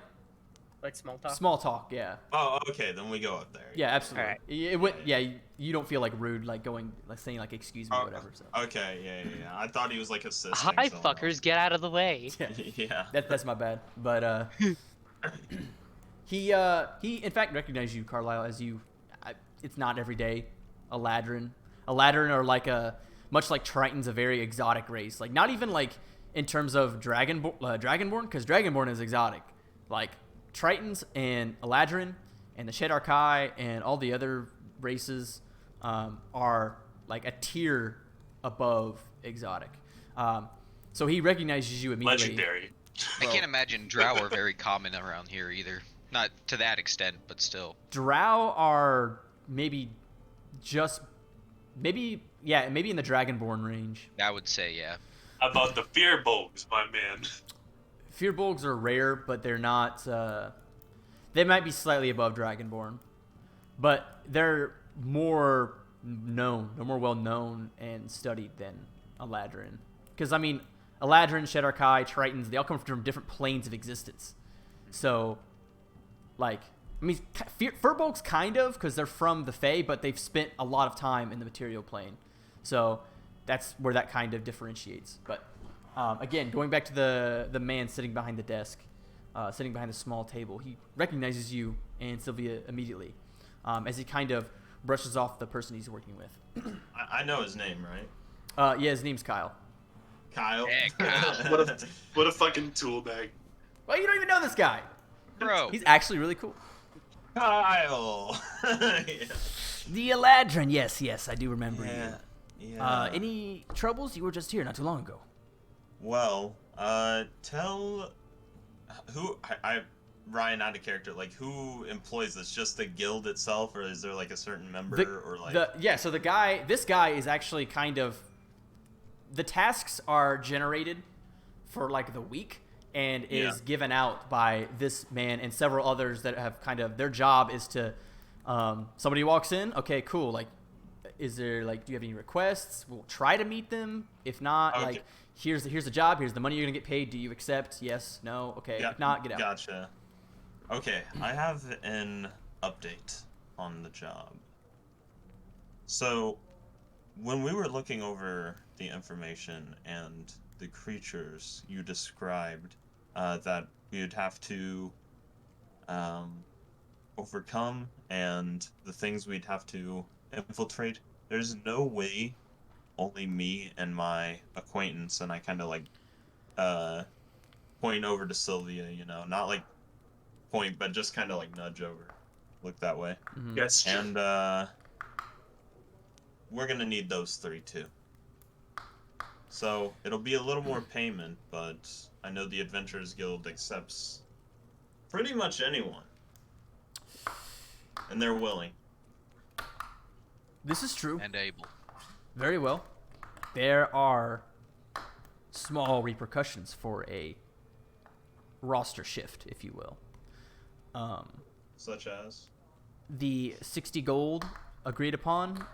small talk. small talk. Yeah. Oh, okay, then we go up there. Yeah, absolutely. Alright. It would. Yeah, you don't feel like rude, like going, like saying like excuse me or whatever. So Okay, yeah. I thought he was like assisting. hi, someone. fuckers, get out of the way. yeah, Yeah. that's my bad. But he in fact recognized you, Carlisle, as you. It's not every day. Eladrin are like much like Triton's a very exotic race. Like not even like in terms of Dragonborn, because Dragonborn is exotic. Like Tritons and Eladrin and the Sheddarkai and all the other races are like a tier above exotic. So he recognizes you immediately. Legendary. I can't imagine drow are very common around here either. Not to that extent, but still. Drow are maybe in the Dragonborn range. I would say, yeah. How about the Fearbolgs, my man? Fearbolgs are rare, but they're not. They might be slightly above Dragonborn, but they're more known, they're more well known and studied than Eladrin. Because I mean, Eladrin, Sheddarkai, Tritons, they all come from different planes of existence. So, like, I mean, Furbolgs kind of, because they're from the Fae, but they've spent a lot of time in the material plane. So that's where that kind of differentiates. But again, going back to the man sitting behind the desk, sitting behind the small table, he recognizes you and Sylvia immediately as he kind of brushes off the person he's working with. I know his name, right? Yeah, his name's Kyle. Kyle. Hey, Kyle. What a fucking tool bag. Well, you don't even know this guy. Bro. He's actually really cool. Kyle. Yeah. The Eladrin, yes, I do remember Yeah. you. Yeah. Any troubles? You were just here not too long ago. Well, tell who Ryan out of character. Like, who employs this? Just the guild itself, or is there like a certain member, or like? So this guy is actually kind of. The tasks are generated for like the week and is given out by this man and several others that have kind of their job is to. Somebody walks in. Okay, cool. Like, is there like, do you have any requests? We'll try to meet them. If not, Okay. like, here's the job. Here's the money you're gonna get paid. Do you accept? Yes. No. Okay. Yeah, If not, get out. Gotcha. Okay, I have an update on the job. So, when we were looking over the information and the creatures you described that we would have to overcome and the things we'd have to infiltrate, there's no way only me and my acquaintance, and I kind of like point over to Sylvia, not like point, but just kind of like nudge over, look that way. Mhm. Yes. And we're gonna need those three too. So it'll be a little more payment, but I know the Adventurers Guild accepts Pretty much anyone. And they're willing. This is true. And able. Very well. There are small repercussions for a roster shift, if you will. Such as? The 60 gold agreed upon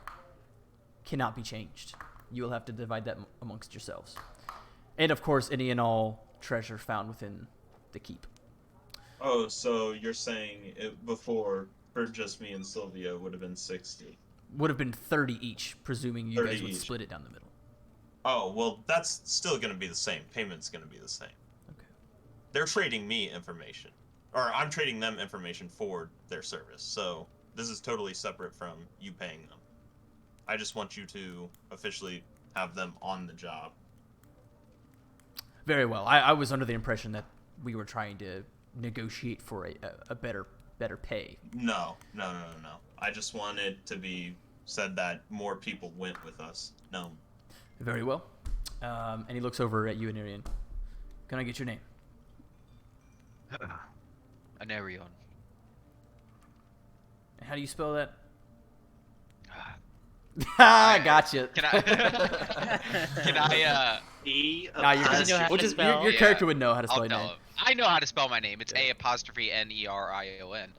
cannot be changed. You will have to divide that amongst yourselves. And of course, any and all treasure found within the keep. Oh, so you're saying it before, for just me and Sylvia, would have been 60. Would have been 30 each, presuming you 30 guys would each. split it down the middle. Oh, well, that's still going to be the same. Payment's going to be the same. Okay. They're trading me information. Or I'm trading them information for their service. So this is totally separate from you paying them. I just want you to officially have them on the job. Very well. I was under the impression that we were trying to negotiate for a better pay. No. I just wanted to be said that more people went with us. No. Very well. And he looks over at you and Arian. Can I get your name? Anarion. How do you spell that? Ah, gotcha. Can I? Can I? E Nah, you're Does he know how we'll to just, spell? your Yeah. character would know how to spell I'll your tell name. him. I know how to spell my name. It's A''Nerion. All right.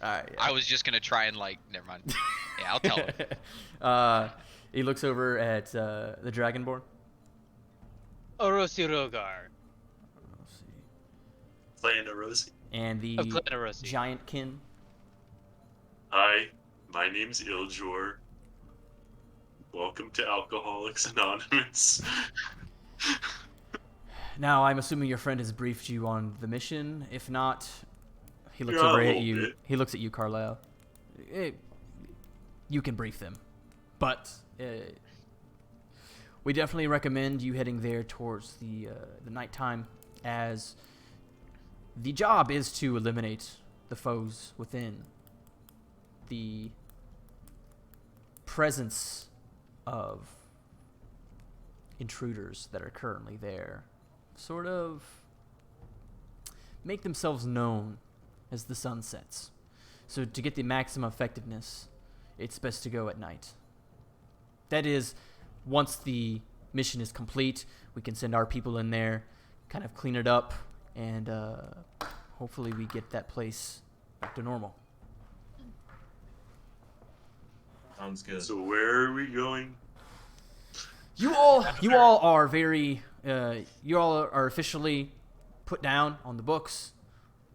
Yeah. I was just gonna try and never mind. Yeah, I'll tell him. He looks over at the Dragonborn. Orosi Rogar. Let's see. playing a Rosie. And the Of Clan Orosi. giant kin. Hi, my name's Iljor. Welcome to Alcoholics Anonymous. Now, I'm assuming your friend has briefed you on the mission. If not, he looks Yeah, over a at little you. bit. He looks at you, Carlisle. You can brief them, but we definitely recommend you heading there towards the nighttime, as the job is to eliminate the foes within. The presence of intruders that are currently there sort of make themselves known as the sun sets. So to get the maximum effectiveness, it's best to go at night. That is, once the mission is complete, we can send our people in there, kind of clean it up, and hopefully we get that place back to normal. Sounds good. So where are we going? You all are very, you all are officially put down on the books,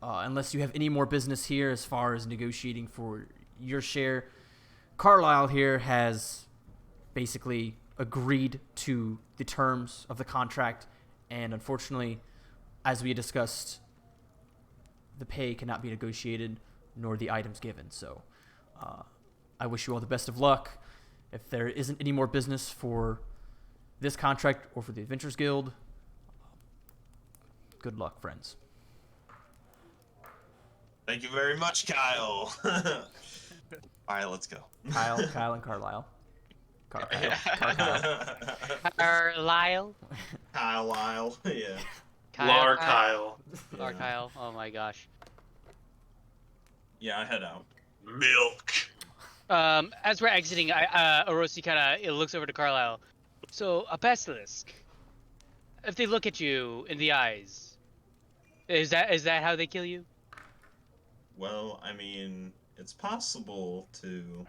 unless you have any more business here as far as negotiating for your share. Carlisle here has basically agreed to the terms of the contract, and unfortunately, as we discussed, the pay cannot be negotiated, nor the items given. So, I wish you all the best of luck. If there isn't any more business for this contract or for the Adventurers Guild, good luck, friends. Thank you very much, Kyle. All right, let's go. Kyle and Carlisle. Carlisle. Carlisle. Carlisle, yeah. Lar Kyle. Lar Kyle. Oh my gosh. Yeah, I head out. Milk. As we're exiting, Orosi kind of looks over to Carlisle. So, a basilisk. If they look at you in the eyes, is that how they kill you? Well, I mean, it's possible to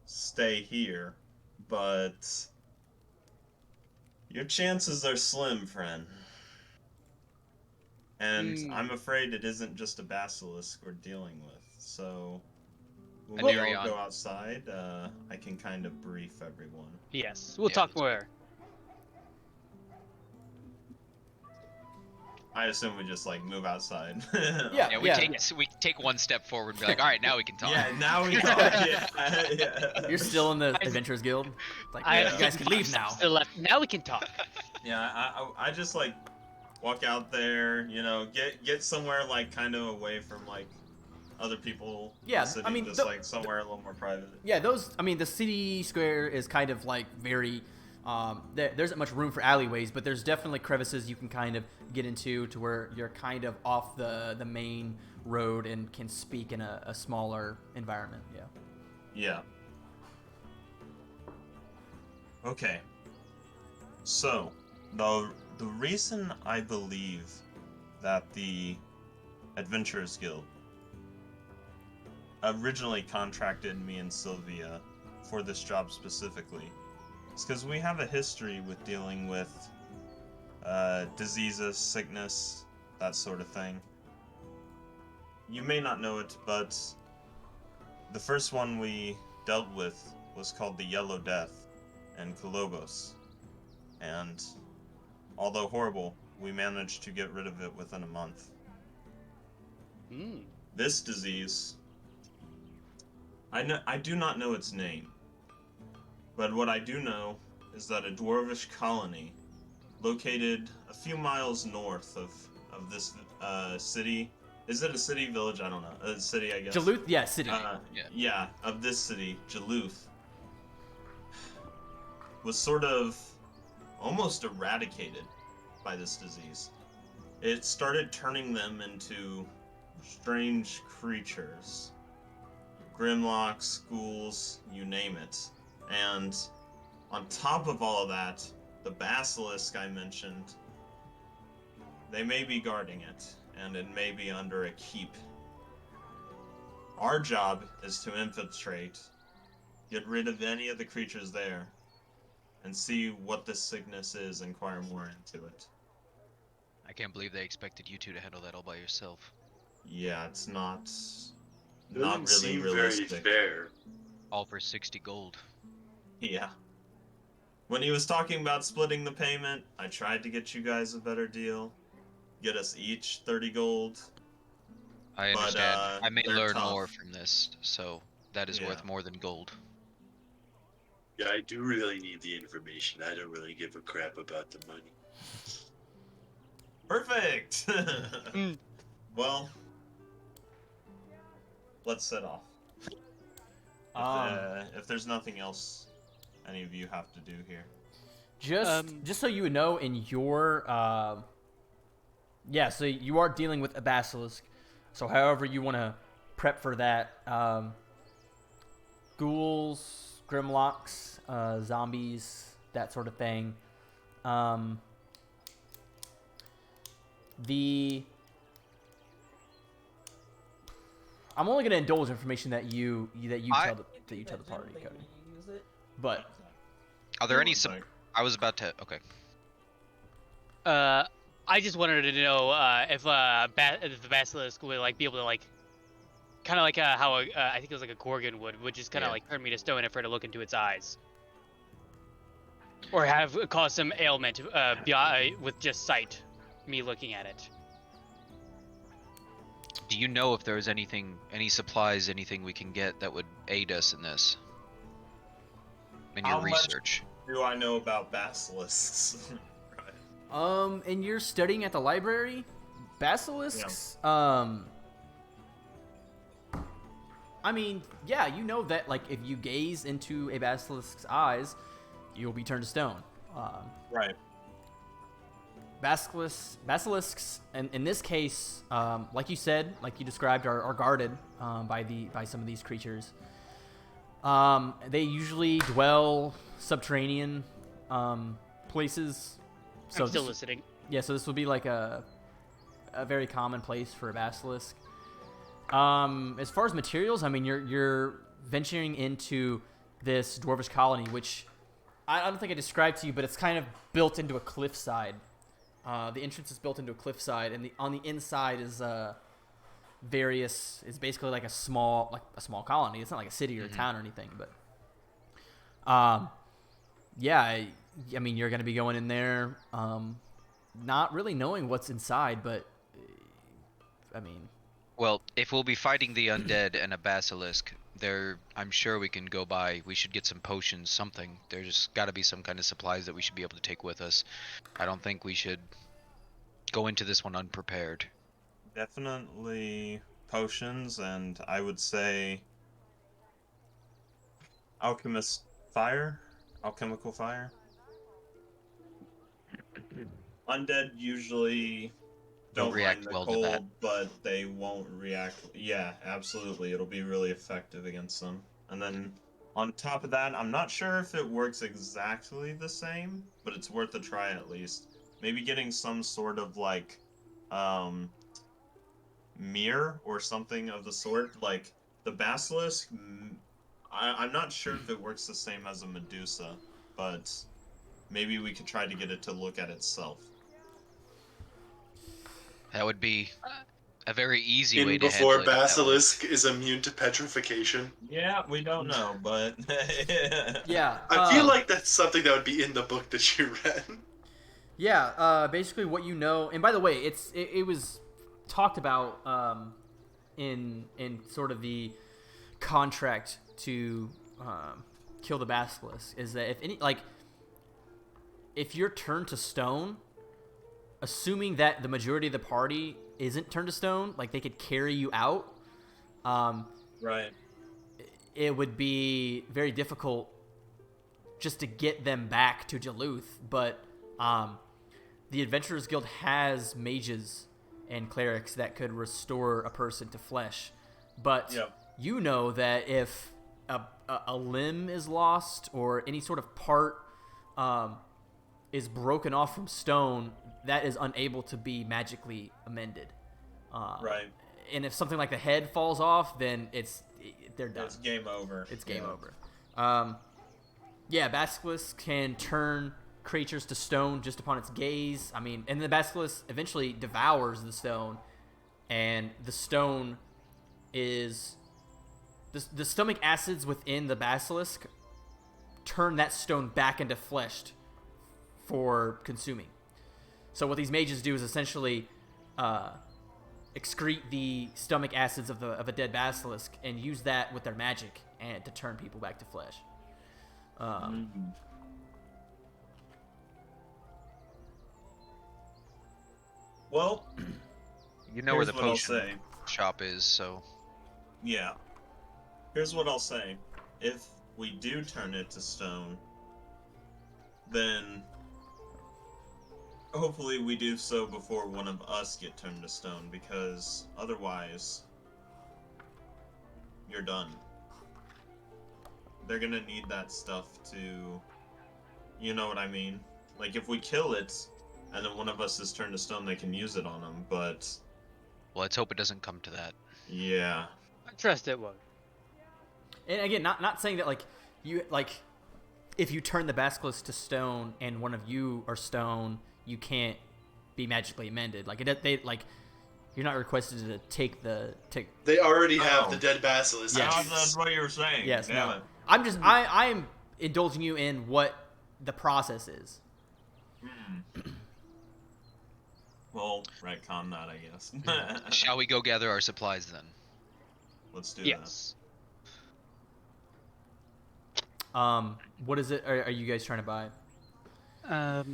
stay here, but your chances are slim, friend. And I'm afraid it isn't just a basilisk we're dealing with, so when we all Anarion. go outside, I can kind of brief everyone. Yes. We'll Yeah, talk that's more. I assume we just like move outside. Yeah. Yeah, we take one step forward and be like, all right, now we can talk. Yeah, now we talk. Yeah. You're still in the Adventurers Guild? Like, I- you guys can leave now. Still left. Now we can talk. Yeah, I just like walk out there, you know, get somewhere like kind of away from like other people. in the Yeah, city, I mean, just the- like somewhere a little more private. Yeah, the city square is kind of like very There isn't much room for alleyways, but there's definitely crevices you can kind of get into to where you're kind of off the main road and can speak in a smaller environment. Yeah. Yeah. Okay. So, the reason I believe that the Adventurers Guild originally contracted me and Sylvia for this job specifically is because we have a history with dealing with diseases, sickness, that sort of thing. You may not know it, but the first one we dealt with was called the Yellow Death in Kolobos. And although horrible, we managed to get rid of it within a month. This disease, I do not know its name, but what I do know is that a dwarvish colony located a few miles north of this city. Is it a city, village? I don't know. A city, I guess. Duluth, yeah, city. Yeah, of this city, Duluth, was sort of almost eradicated by this disease. It started turning them into strange creatures. Grimlocks, ghouls, you name it. And on top of all of that, the basilisk I mentioned, they may be guarding it, and it may be under a keep. Our job is to infiltrate, get rid of any of the creatures there, and see what this sickness is, inquire more into it. I can't believe they expected you two to handle that all by yourself. Yeah, it's not Doesn't really seem realistic. very fair. All for 60 gold. Yeah. When he was talking about splitting the payment, I tried to get you guys a better deal. Get us each 30 gold. I But, understand. I may they're learn tough. more from this, so that is Yeah. worth more than gold. Yeah, I do really need the information. I don't really give a crap about the money. Perfect! Well, let's set off. If there's nothing else any of you have to do here. Just so you would know, in your so you are dealing with a basilisk. So however you want to prep for that, ghouls, grimlocks, zombies, that sort of thing. I'm only going to indulge information that you tell the party, Cody. But Are there any Sorry. I was about to... Okay. I just wanted to know if the basilisk would like be able to like, kind of like how I think it was like a gorgon would just kind of Yeah. like turn me to stone if I were to look into its eyes, or have caused some ailment with just sight, me looking at it. Do you know if there's anything, any supplies, anything we can get that would aid us in this? In your How much- research? Do I know about basilisks? and you're studying at the library, basilisks. I mean, yeah, you know that like if you gaze into a basilisk's eyes, you'll be turned to stone. Right. Basilisks, and in this case, like you said, like you described, are guarded by some of these creatures. They usually dwell subterranean places. So I'm still listening. Yeah, so this would be like a very common place for a basilisk. As far as materials, I mean, you're venturing into this dwarvish colony, which I don't think I described to you, but it's kind of built into a cliffside. The entrance is built into a cliffside, and on the inside is it's basically like a small colony. It's not like a city or a town or anything, but I mean, you're gonna be going in there, not really knowing what's inside, but I mean, Well, if we'll be fighting the undead and a basilisk, I'm sure we can go by. We should get some potions, something. There's got to be some kind of supplies that we should be able to take with us. I don't think we should go into this one unprepared. Definitely potions, and I would say alchemical fire. undead usually don't react mind the well to cold, that. but they won't react. Yeah, absolutely. It'll be really effective against them. And then on top of that, I'm not sure if it works exactly the same, but it's worth a try at least. Maybe getting some sort of like mirror or something of the sort. Like the basilisk, I'm not sure if it works the same as a Medusa, but maybe we could try to get it to look at itself. That would be a very easy In way to handle before it. if that Basilisk works. is immune to petrification. Yeah, we don't know, but Yeah. I feel like that's something that would be in the book that you read. Yeah. Basically, what you know, and by the way, it was talked about in sort of the contract to kill the basilisk is that if you're turned to stone, assuming that the majority of the party isn't turned to stone, like they could carry you out, right. it would be very difficult just to get them back to Duluth. But the Adventurers Guild has mages and clerics that could restore a person to flesh. But you know that if a limb is lost or any sort of part is broken off from stone, that is unable to be magically amended. Right. And if something like the head falls off, then they're done. It's game over. It's game over. Basilisk can turn creatures to stone just upon its gaze. I mean, and the basilisk eventually devours the stone, and the stone is the stomach acids within the basilisk turn that stone back into flesh for consuming. So what these mages do is essentially excrete the stomach acids of a dead basilisk and use that with their magic and to turn people back to flesh. Well, You know where here's the what I'll potion say. shop is, so Yeah. Here's what I'll say. If we do turn it to stone, then hopefully we do so before one of us get turned to stone, because otherwise you're done. They're gonna need that stuff to, you know what I mean? Like if we kill it and then one of us is turned to stone, they can use it on them, but well, let's hope it doesn't come to that. yeah. I trust it won't. And again, not saying that if you turn the basilisk to stone and one of you are stone, you can't be magically amended. You're not requested to take. They already have the dead basilisk. Yeah. Oh, that's what you were saying. Yes, Damn no. it. I'm just I am indulging you in what the process is. Well, retcon that, I guess. Shall we go gather our supplies then? Let's do Yes. What is it? Are you guys trying to buy? that.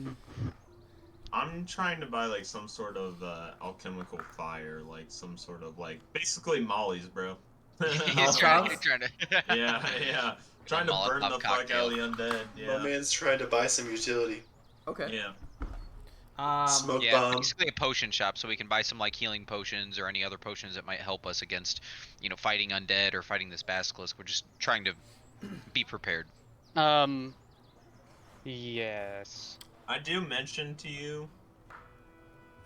I'm trying to buy like some sort of alchemical fire, like some sort of basically mollies, bro. He's trying to yeah. Trying to burn the Molotov fuck out cocktail. of the undead. Yeah. My man's trying to buy some utility. Okay. Yeah. Smoke Yeah, bomb. basically a potion shop, so we can buy some healing potions or any other potions that might help us against, fighting undead or fighting this basilisk. We're just trying to be prepared. Yes. I do mention to you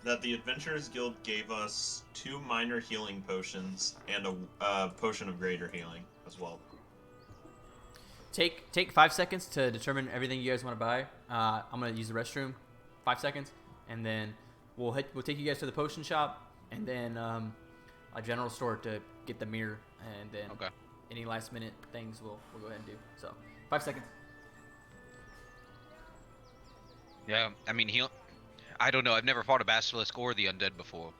that the Adventurers Guild gave us 2 minor healing potions and a potion of greater healing as well. Take 5 seconds to determine everything you guys want to buy. I'm gonna use the restroom. 5 seconds, and then we'll take you guys to the potion shop, and then a general store to get the mirror, and then any last minute things we'll go ahead and do. So 5 seconds. Yeah, I mean, I don't know. I've never fought a basilisk or the undead before,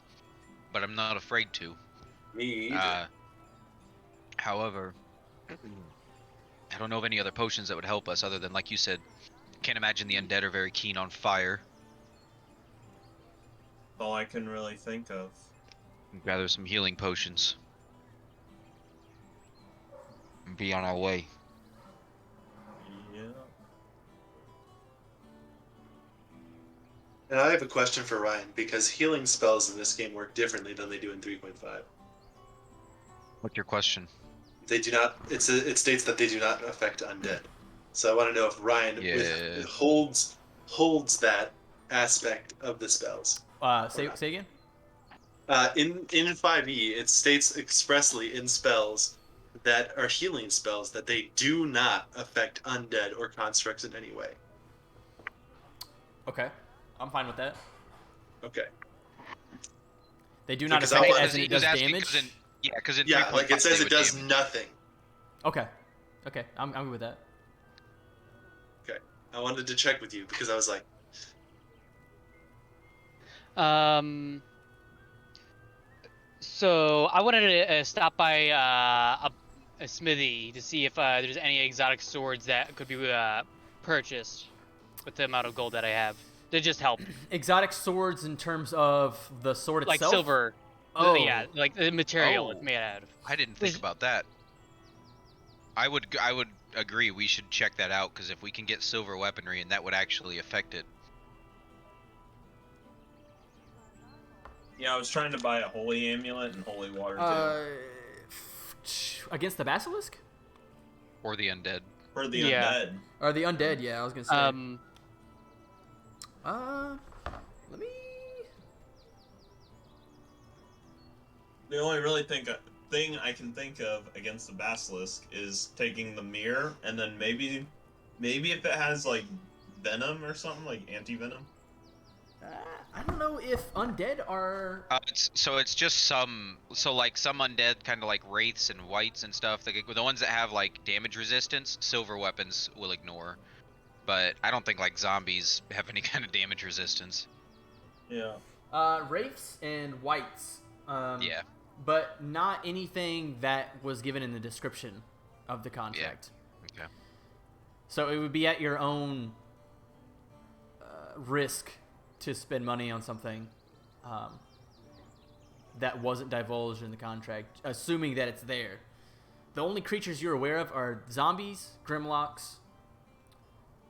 but I'm not afraid to. Me either. However, I don't know of any other potions that would help us other than, like you said, can't imagine the undead are very keen on fire. All I can really think of. Gather some healing potions. And be on our way. Yeah. And I have a question for Ryan, because healing spells in this game work differently than they do in 3.5. What's your question? They do not. It states that they do not affect undead. So I want to know if Ryan Yeah. holds that aspect of the spells. Say again. In 5e, it states expressly in spells that are healing spells that they do not affect undead or constructs in any way. Okay, I'm fine with that. Okay. They do So, not 'cause affect I it wanted- as in it He was does asking damage. because in Yeah, 3.5 like it says they it would does damage. nothing. Okay, I'm good with that. Okay. I wanted to check with you because I was like, So I wanted to stop by a smithy to see if there's any exotic swords that could be purchased with the amount of gold that I have. To just help, Exotic swords in terms of the sword like itself. silver. Oh, Yeah, like the material Oh. it's made out of. I didn't think There's- about that. I would agree. We should check that out because if we can get silver weaponry, and that would actually affect it. Yeah, I was trying to buy a holy amulet and holy water too. Against the basilisk Or the undead. For the Yeah. undead. or the undead? Yeah, I was gonna say. Let me. The only really thing I can think of against the basilisk is taking the mirror and then maybe if it has like venom or something, like anti-venom. I don't know if undead are. It's just some undead kind of like wraiths and wights and stuff. The ones that have like damage resistance, silver weapons will ignore. But I don't think like zombies have any kind of damage resistance. Yeah. Wraiths and whites. Yeah. But not anything that was given in the description of the contract. Okay. So it would be at your own risk to spend money on something that wasn't divulged in the contract, assuming that it's there. The only creatures you're aware of are zombies, grimlocks,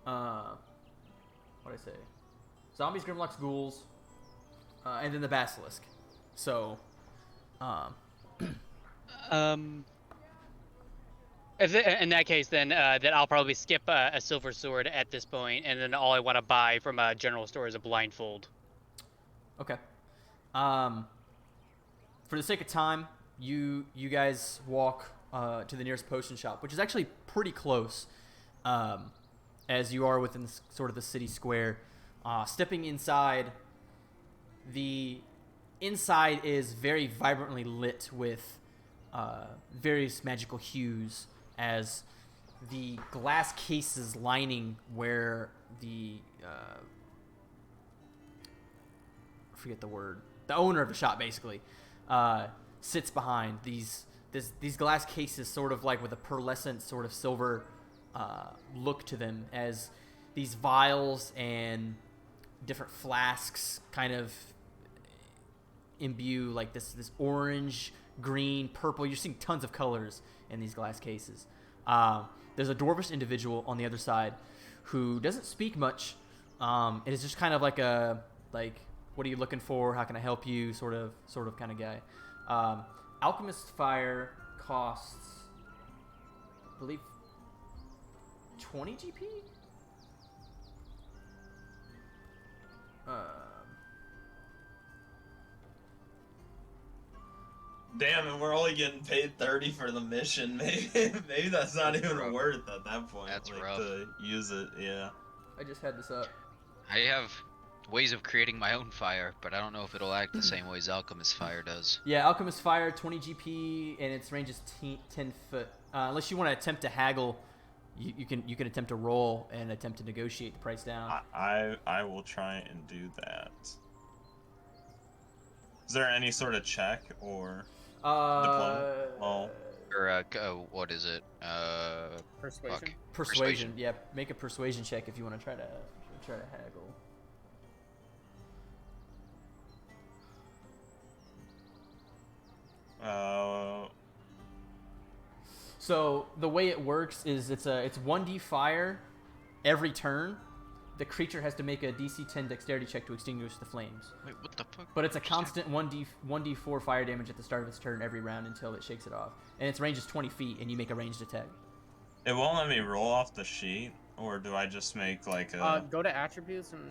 what did I say? Zombies, grimlocks, ghouls, and then the basilisk. So, in that case, then I'll probably skip a silver sword at this point, and then all I want to buy from a general store is a blindfold. okay. For the sake of time, you guys walk to the nearest potion shop, which is actually pretty close, as you are within sort of the city square. Stepping inside, the inside is very vibrantly lit with various magical hues, as the glass cases lining where the I forget the word, the owner of the shop basically sits behind these glass cases, sort of like with a pearlescent sort of silver look to them, as these vials and different flasks kind of imbue like this orange, green, purple. You're seeing tons of colors in these glass cases. There's a dwarvish individual on the other side who doesn't speak much. It is just kind of like what are you looking for? How can I help you? Sort of kind of guy. Alchemist Fire costs, I believe, 20 GP. Damn, and we're only getting paid 30 for the mission. Maybe that's not even rough. worth at that point. That's like, rough. to use it. Yeah. I just had this up. I have ways of creating my own fire, but I don't know if it'll act the same way as Alchemist Fire does. Yeah, Alchemist Fire, 20 GP, and its range is 10 foot. Unless you want to attempt to haggle, you can attempt to roll and attempt to negotiate the price down. I will try and do that. Is there any sort of check or diploma? Well, Or what is it? Persuasion. Fuck. Persuasion. Yeah, make a persuasion check if you want to try to haggle. So the way it works is it's 1d fire every turn. the creature has to make a DC 10 dexterity check to extinguish the flames. Wait, what the fuck? But it's a constant 1d4 fire damage at the start of its turn every round until it shakes it off. And its range is 20 feet, and you make a ranged attack. It won't let me roll off the sheet, or do I just make like a... Go to attributes, and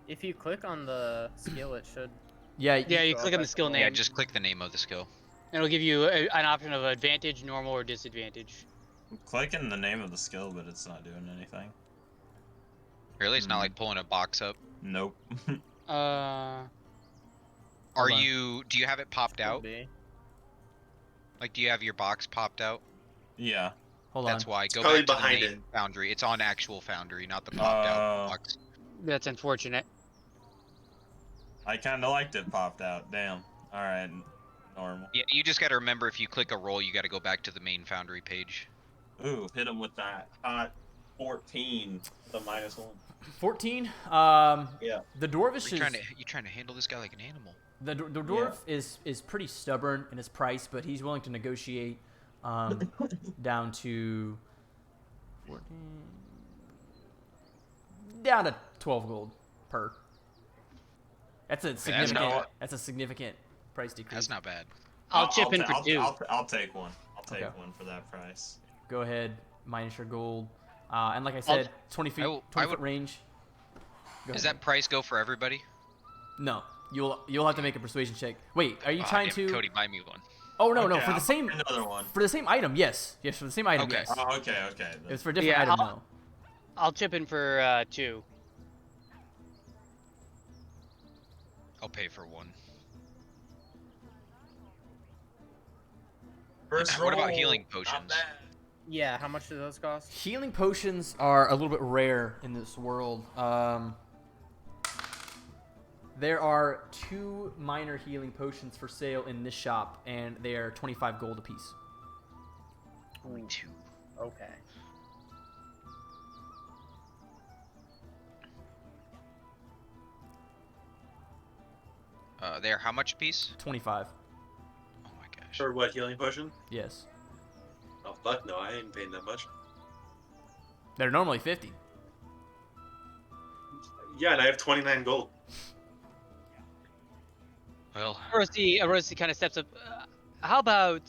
if you click on the skill, it should. Yeah, You click on the skill name. Yeah, just click the name of the skill. And it'll give you an option of advantage, normal, or disadvantage. I'm clicking the name of the skill, but it's not doing anything. Really? It's not like pulling a box up. Nope. Uh, Are on. you? Do you have it popped Could out? be. Like, do you have your box popped out? Yeah. hold That's on. why. Go probably back to the behind main it. foundry. It's on actual foundry, not the popped out box. that's unfortunate. I kind of liked it popped out. Damn. All right. Normal. Yeah, you just gotta remember if you click a roll, you gotta go back to the main foundry page. Ooh, hit him with that hot 14. The -1. 14. Yeah. The dwarvish You is trying to handle this guy like an animal. the dwarf is pretty stubborn in his price, but he's willing to negotiate down to 14, down to 12 gold per. That's a significant. not- That's a significant price decrease. That's not bad. I'll chip in for I'll, 2. I'll take one. I'll take Okay. one for that price. Go ahead, minus your gold, and like I said, 20 feet, I will- 20 I foot would- range. Go Does ahead. that price go for everybody? No, you'll have to make a persuasion check. Wait, are you Aw, trying damn it, to? Cody, buy me one. Oh no, Okay, for the I'll same find another one. for the same item. Yes, for the same item. Okay. Yes. Oh, okay, okay. It was for a different Yeah, item I'll- though. I'll chip in for 2. I'll pay for one. First What about roll, healing not potions? bad. Yeah, how much do those cost? Healing potions are a little bit rare in this world. There are 2 minor healing potions for sale in this shop, and they are 25 gold apiece. Only 2. Okay. They're how much a piece? 25. Oh my gosh. For what, healing potion? Yes. Oh, fuck no, I ain't paying that much. They're normally 50. Yeah, and I have 29 gold. Well, Rosie kind of steps up. How about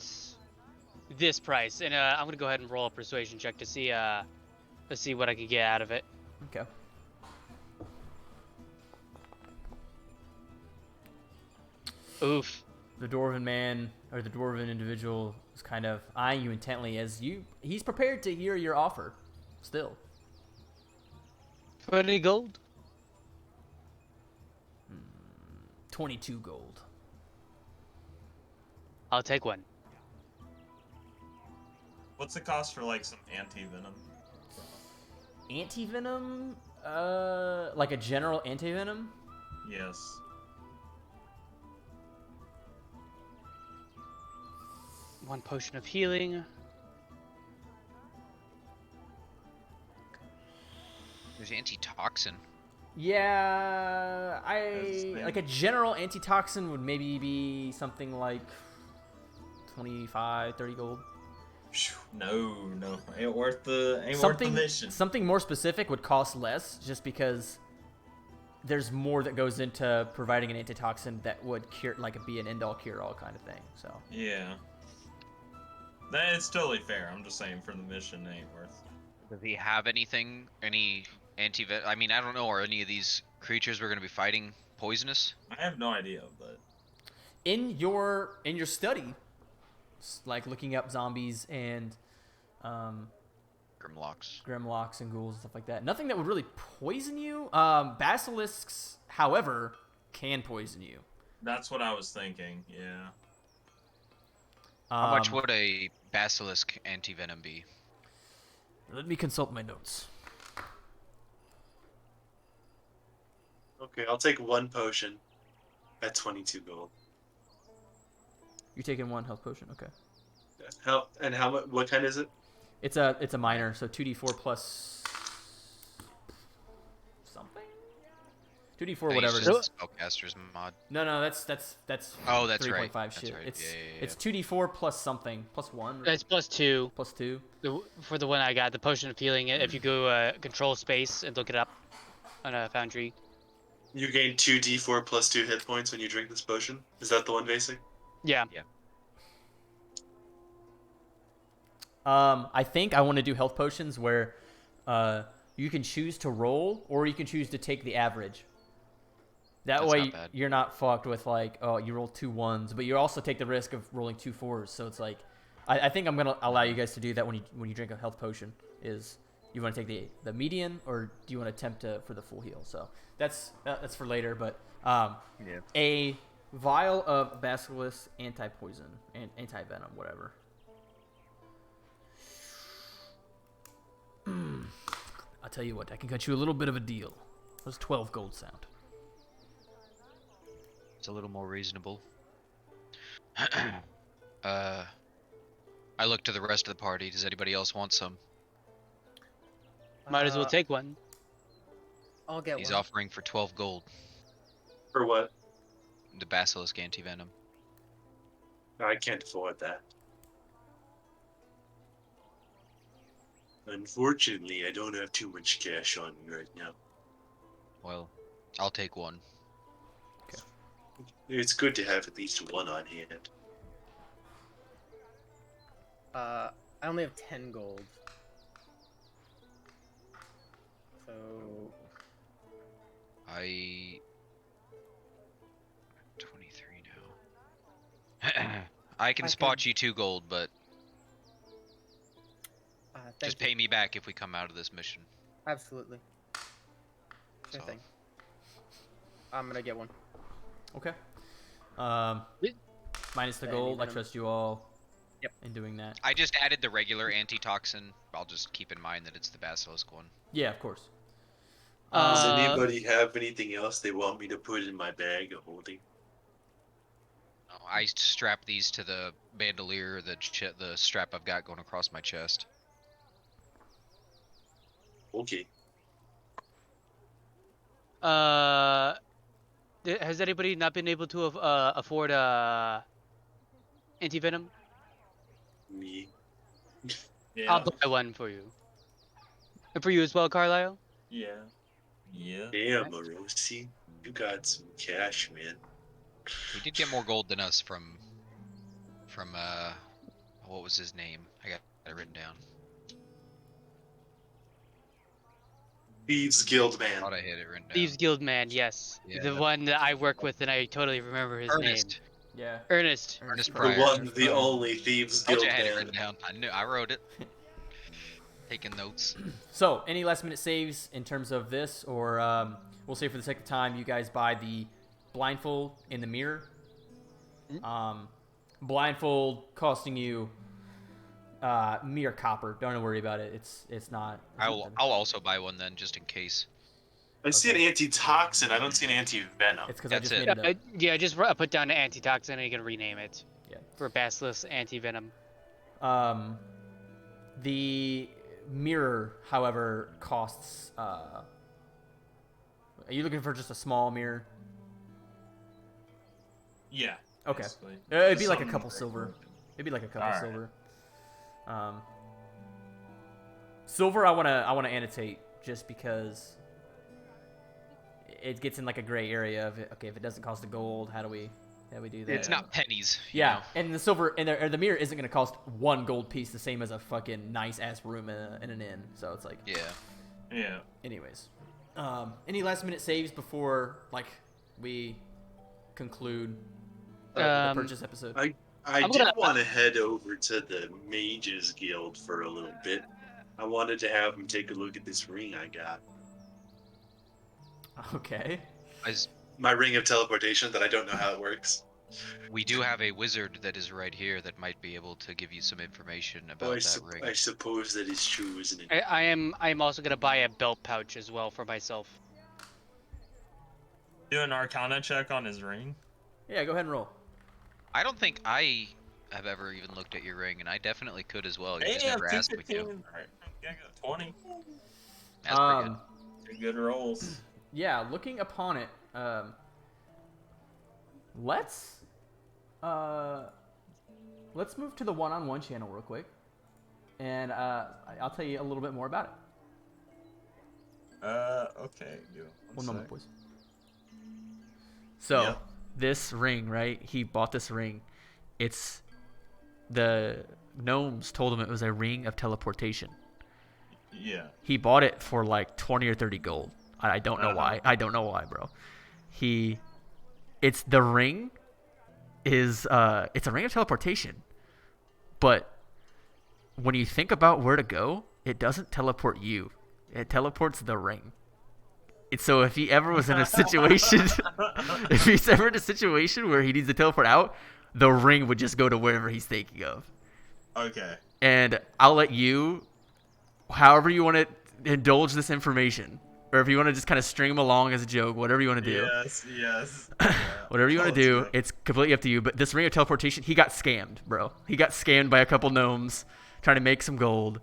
this price? And I'm gonna go ahead and roll a persuasion check to see let's see what I can get out of it. Okay. Oof. The dwarven man or the dwarven individual is kind of eyeing you intently as he's prepared to hear your offer. Still. 20 gold. 22 gold. I'll take one. What's the cost for like some anti-venom? Anti-venom? Like a general anti-venom? Yes. One potion of healing. there's antitoxin. Yeah, That's like a general antitoxin would maybe be something like 25, 30 gold. Phew, no, ain't worth the mission. Something more specific would cost less, just because there's more that goes into providing an antitoxin that would cure, like be an end-all cure-all kind of thing. So Yeah. It's totally fair. I'm just saying for the mission, it ain't worth. Does he have anything? Any anti-vet? I mean, I don't know. Are any of these creatures we're gonna be fighting poisonous? I have no idea, but in your study, like looking up zombies and Grimlocks. grimlocks and ghouls and stuff like that, nothing that would really poison you. Basilisks, however, can poison you. that's what I was thinking. Yeah. How much would a basilisk anti-venom be? Let me consult my notes. Okay, I'll take one potion at 22 gold. You're taking one health potion, okay? How much? What kind is it? It's a minor, so 2d4 plus something. 2d4 whatever it is. Spellcaster's mod. No, that's Oh, that's 3.5 right. shit. That's right. It's Yeah. it's 2d4 plus something, plus 1 or That's +2. plus 2. For the one I got, the potion of healing. If you go control space and look it up. on a foundry. You gain 2d4 plus 2 hit points when you drink this potion. Is that the one basic? Yeah. I think I want to do health potions where you can choose to roll or you can choose to take the average. That That's way not bad. you're not fucked with like, oh, you roll 2 1s, but you also take the risk of rolling 2 4s. So it's like, I think I'm gonna allow you guys to do that when you drink a health potion. Is you want to take the median or do you want to attempt for the full heal? So that's for later. But a vial of basilisk anti-poison and anti-venom, whatever. I'll tell you what, I can cut you a little bit of a deal. What's 12 gold sound? It's a little more reasonable. I look to the rest of the party. Does anybody else want some? Might as well take one. I'll get He's one. offering for 12 gold. For what? The basilisk anti-venom. I can't afford that. Unfortunately, I don't have too much cash on me right now. Well, I'll take one. It's good to have at least one on hand. I only have 10 gold. So I 23 now. I can spot you 2 gold, but thank just you. pay me back if we come out of this mission. Absolutely. Sure So- thing. I'm gonna get one. Okay. Minus the Yeah, gold, I venom. trust you all Yep. in doing that. I just added the regular antitoxin. I'll just keep in mind that it's the basilisk one. Yeah, of course. Does Uh, anybody have anything else they want me to put in my bag of holding? I strap these to the bandolier, the strap I've got going across my chest. Okay. Has anybody not been able to afford anti-venom? Me. Yeah. I'll buy one for you. And for you as well, Carlisle? Yeah. Yeah. Damn, Orosi. You got some cash, man. He did get more gold than us from what was his name? I got it written down. Thieves Guild man. Thought I had it written down. Thieves Guild man, yes. Yeah. The one that I work with, and I totally remember his Ernest. name. Yeah. Ernest. Ernest The Pryor. one, the only Thieves Told Guild you I had it man. written down. I knew. I wrote it. Taking notes. So, any last minute saves in terms of this, or we'll say for the sake of time, you guys buy the blindfold in the mirror. Blindfold costing you mere copper. Don't worry about it. It's not. I'll also buy one then, just in case. I see an antitoxin. I don't see an anti-venom. It's because I That's just it. made it up. Yeah, just put down an antitoxin and you can rename it. Yeah. For Basilisk anti-venom. The mirror, however, costs. Are you looking for just a small mirror? Yeah. Okay. basically. It'd be Just like a something couple very silver. quick. It'd be like a couple Alright. silver. Silver, I wanna annotate just because it gets in like a gray area of it. Okay, if it doesn't cost a gold, how do we do that? It's not pennies. you Yeah, know. and the silver and the mirror isn't gonna cost 1 gold piece, the same as a fucking nice ass room in an inn. So it's like, Yeah. Yeah. anyways, any last minute saves before like we conclude the purchase episode? I I'm did gonna- want to head over to the Mages Guild for a little bit. I wanted to have them take a look at this ring I got. Okay. As My ring of teleportation that I don't know how it works. we do have a wizard that is right here that might be able to give you some information about Oh, I, that ring. I suppose that is true, isn't it? I am also gonna buy a belt pouch as well for myself. Do an Arcana check on his ring. Yeah, go ahead and roll. I don't think I have ever even looked at your ring, and I definitely could as well. You just Damn, never asked me to. 215. Alright, yeah, I got 20. That's pretty good. Two good rolls. Yeah, looking upon it, let's move to the one-on-one channel real quick, and I'll tell you a little bit more about it. Okay. One moment, boys. So, Yep. this ring, right? He bought this ring. It's the gnomes told him it was a ring of teleportation. Yeah. He bought it for like 20 or 30 gold. I don't know why. I don't know why, bro. It's the ring is it's a ring of teleportation. But when you think about where to go, it doesn't teleport you. It teleports the ring. So if he ever was in a situation, if he's ever in a situation where he needs to teleport out, the ring would just go to wherever he's thinking of. Okay. And I'll let you, however you want to indulge this information, or if you want to just kind of string him along as a joke, whatever you want to do. Yes. Yeah. Whatever you want to do, it's completely up to you. But this ring of teleportation, he got scammed, bro. He got scammed by a couple gnomes trying to make some gold.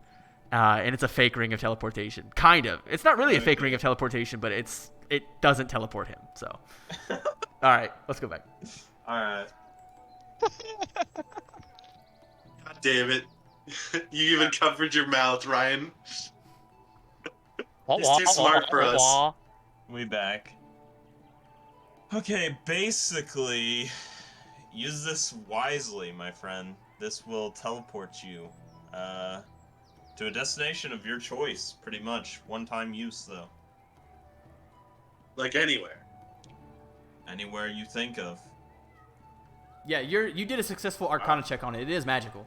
And it's a fake ring of teleportation. Kind of. It's not really a fake ring of teleportation, but it doesn't teleport him. So, all right, let's go back. All right. God damn it! You even covered your mouth, Ryan. He's too smart for us. We back. Okay, basically, use this wisely, my friend. This will teleport you, to a destination of your choice, pretty much. One-time use, though. Like anywhere. Anywhere you think of. Yeah, you did a successful Arcana check on it. It is magical.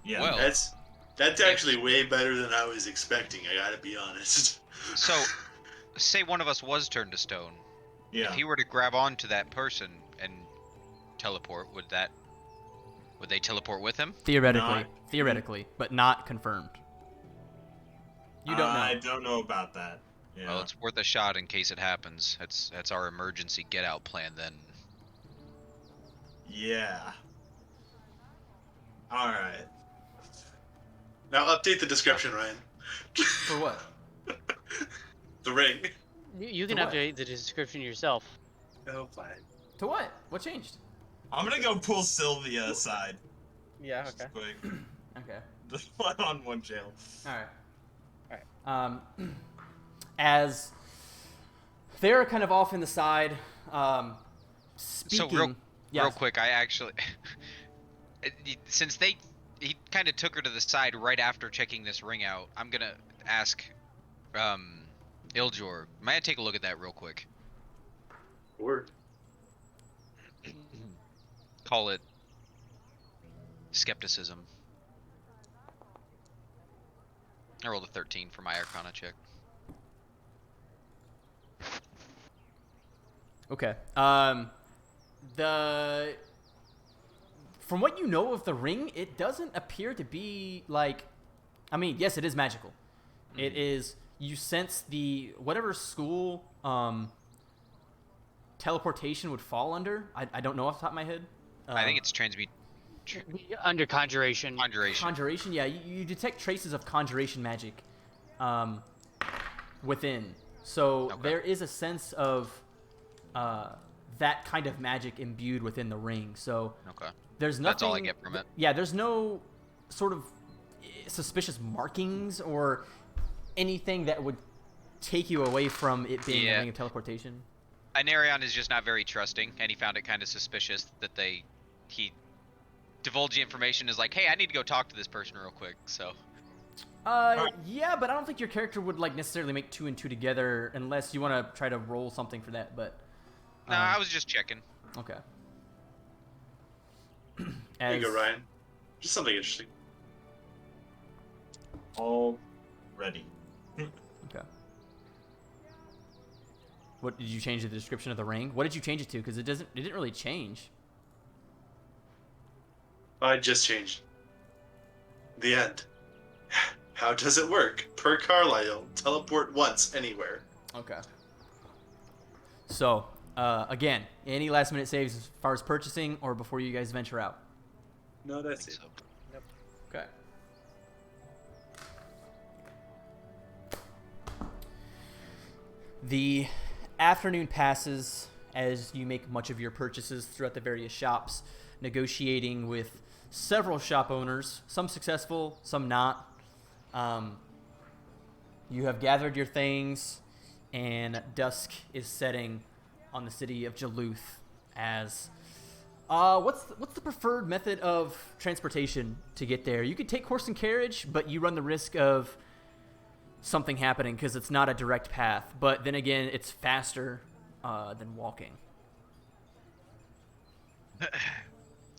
Yeah. Well, That's actually way better than I was expecting. I gotta be honest. So, say one of us was turned to stone. yeah. If he were to grab onto that person and teleport, would they teleport with him? Theoretically, but not confirmed. You don't know. I don't know about that. Yeah. Well, it's worth a shot in case it happens. That's our emergency get-out plan then. Yeah. All right. Now update the description, Ryan. For what? The ring. You can To what? update the description yourself. Oh, fine. To what? What changed? I'm gonna go pull Sylvia aside. Yeah, Just okay. quick. Okay. Just one-on-one channel. All right. As they're kind of off in the side, speaking. So Yes. real quick, I actually, since he kind of took her to the side right after checking this ring out, I'm gonna ask, Iljor, may I take a look at that real quick? Word. Call it skepticism. I rolled a 13 for my Arcana check. Okay. From what you know of the ring, it doesn't appear to be like, I mean, yes, it is magical. Mm-hmm. It is, you sense the, whatever school teleportation would fall under. I don't know off the top of my head. I think it's Under conjuration. Conjuration, yeah. You detect traces of conjuration magic within. So Okay. there is a sense of that kind of magic imbued within the ring. So Okay. there's nothing. That's all I get from it. Yeah, there's no sort of suspicious markings or anything that would take you away from it being a ring of teleportation. Inarion is just not very trusting, and he found it kind of suspicious that he divulged the information, is like, hey, I need to go talk to this person real quick, so. Yeah, but I don't think your character would like necessarily make 2 and 2 together unless you want to try to roll something for that, but. No, I was just checking. Okay. There you go, Ryan. Just something interesting. All ready. Okay. What did you change the description of the ring? What did you change it to? Because it didn't really change. I just changed. The end. How does it work? Per Carlisle, teleport once anywhere. Okay. So, again, any last minute saves as far as purchasing or before you guys venture out? No, that's it. So. Okay. The afternoon passes as you make much of your purchases throughout the various shops, negotiating with several shop owners, some successful, some not. You have gathered your things. and dusk is setting on the city of Duluth as what's the preferred method of transportation to get there? You could take horse and carriage, but you run the risk of something happening because it's not a direct path. But then again, it's faster than walking.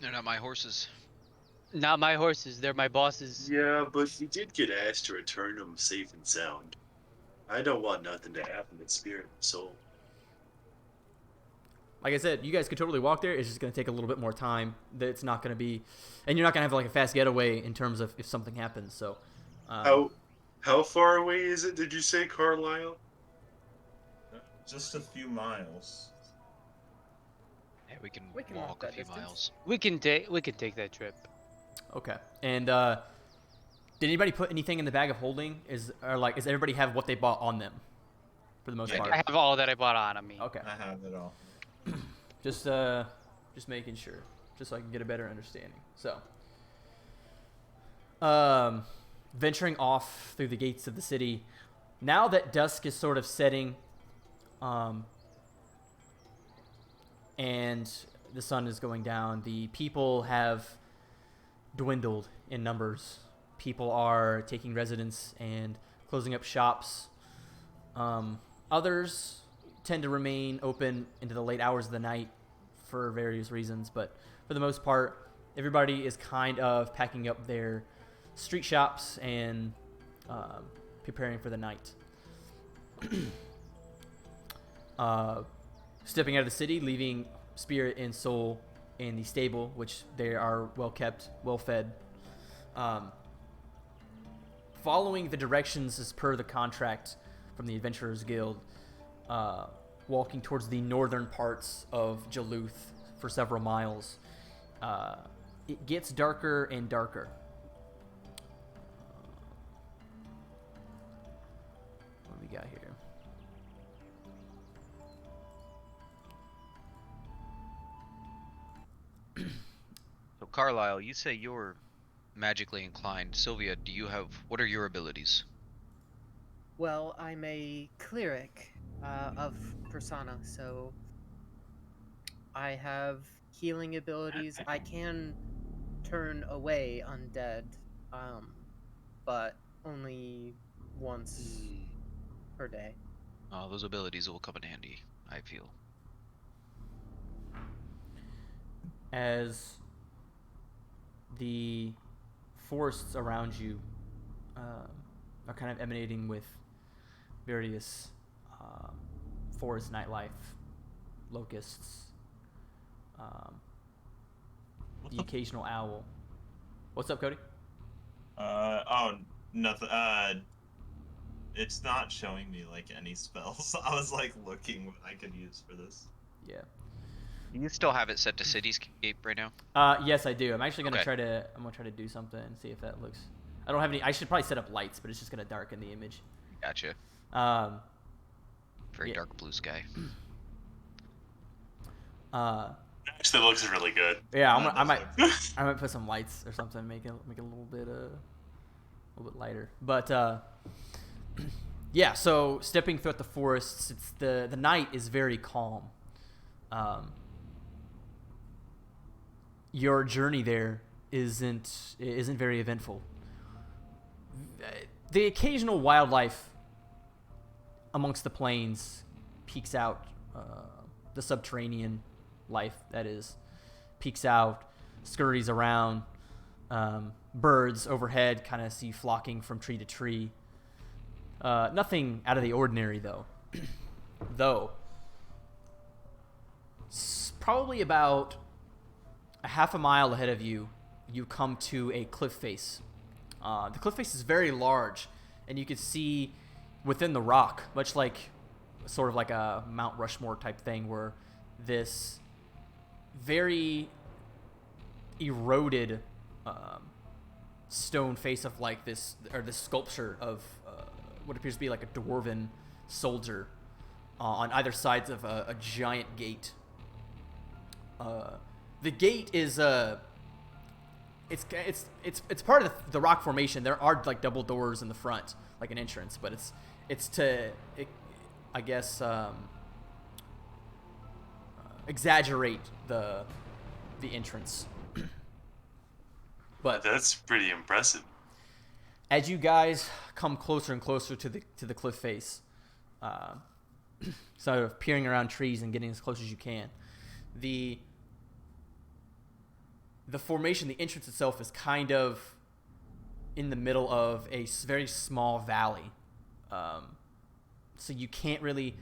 They're not my horses. Not my horses. They're my bosses. Yeah, but you did get asked to return them safe and sound. I don't want nothing to happen to spirit and soul. Like I said, you guys could totally walk there. It's just going to take a little bit more time. That it's not going to be, and you're not going to have like a fast getaway in terms of if something happens. So, How far away is it? Did you say, Carlisle? Just a few miles. Yeah, we can We can walk walk a that few distance. miles. We can take that trip. okay. And did anybody put anything in the bag of holding? Does everybody have what they bought on them, for the most Yeah, part? I have all that I bought on me. Okay. I have it all. Just making sure, just so I can get a better understanding. So, venturing off through the gates of the city, now that dusk is sort of setting, and the sun is going down, the people have dwindled in numbers. People are taking residence and closing up shops. Others tend to remain open into the late hours of the night for various reasons, but for the most part, everybody is kind of packing up their street shops and preparing for the night. Stepping out of the city, leaving Spirit and Soul in the stable, which they are well kept, well fed. Following the directions as per the contract from the Adventurers Guild, walking towards the northern parts of Duluth for several miles. It gets darker and darker. What do we got here? So Carlisle, you say you're magically inclined. Sylvia, what are your abilities? Well, I'm a cleric of persona, so I have healing abilities. I can turn away undead, but only once per day. Oh, those abilities will come in handy, I feel. As the forests around you are kind of emanating with various forest nightlife, locusts, the occasional owl. What's up, Cody? Nothing. It's not showing me like any spells. I was like looking what I could use for this. Yeah. You still have it set to Cityscape right now? Yes, I do. I'm actually gonna Okay. I'm gonna try to do something and see if that looks. I don't have any. I should probably set up lights, but it's just gonna darken the image. Gotcha. Very Yeah. dark blue sky. Actually, looks really good. Yeah, That I does might look- I might put some lights or something, make it a little bit lighter. But yeah. So stepping throughout the forests, it's the night is very calm. Your journey there isn't very eventful. The occasional wildlife amongst the plains peeks out. The subterranean life, that is, peeks out, scurries around. Birds overhead kind of see flocking from tree to tree. Nothing out of the ordinary, though. Probably about a half a mile ahead of you, you come to a cliff face. The cliff face is very large, and you can see within the rock, much like sort of like a Mount Rushmore type thing, where this very eroded stone face of like this, or this sculpture of what appears to be like a dwarven soldier on either sides of a giant gate. The gate is it's part of the rock formation. There are like double doors in the front, like an entrance, but I guess, exaggerate the entrance. But That's pretty impressive. as you guys come closer and closer to the cliff face, sort of peering around trees and getting as close as you can, the formation, the entrance itself, is kind of in the middle of a very small valley, so you can't really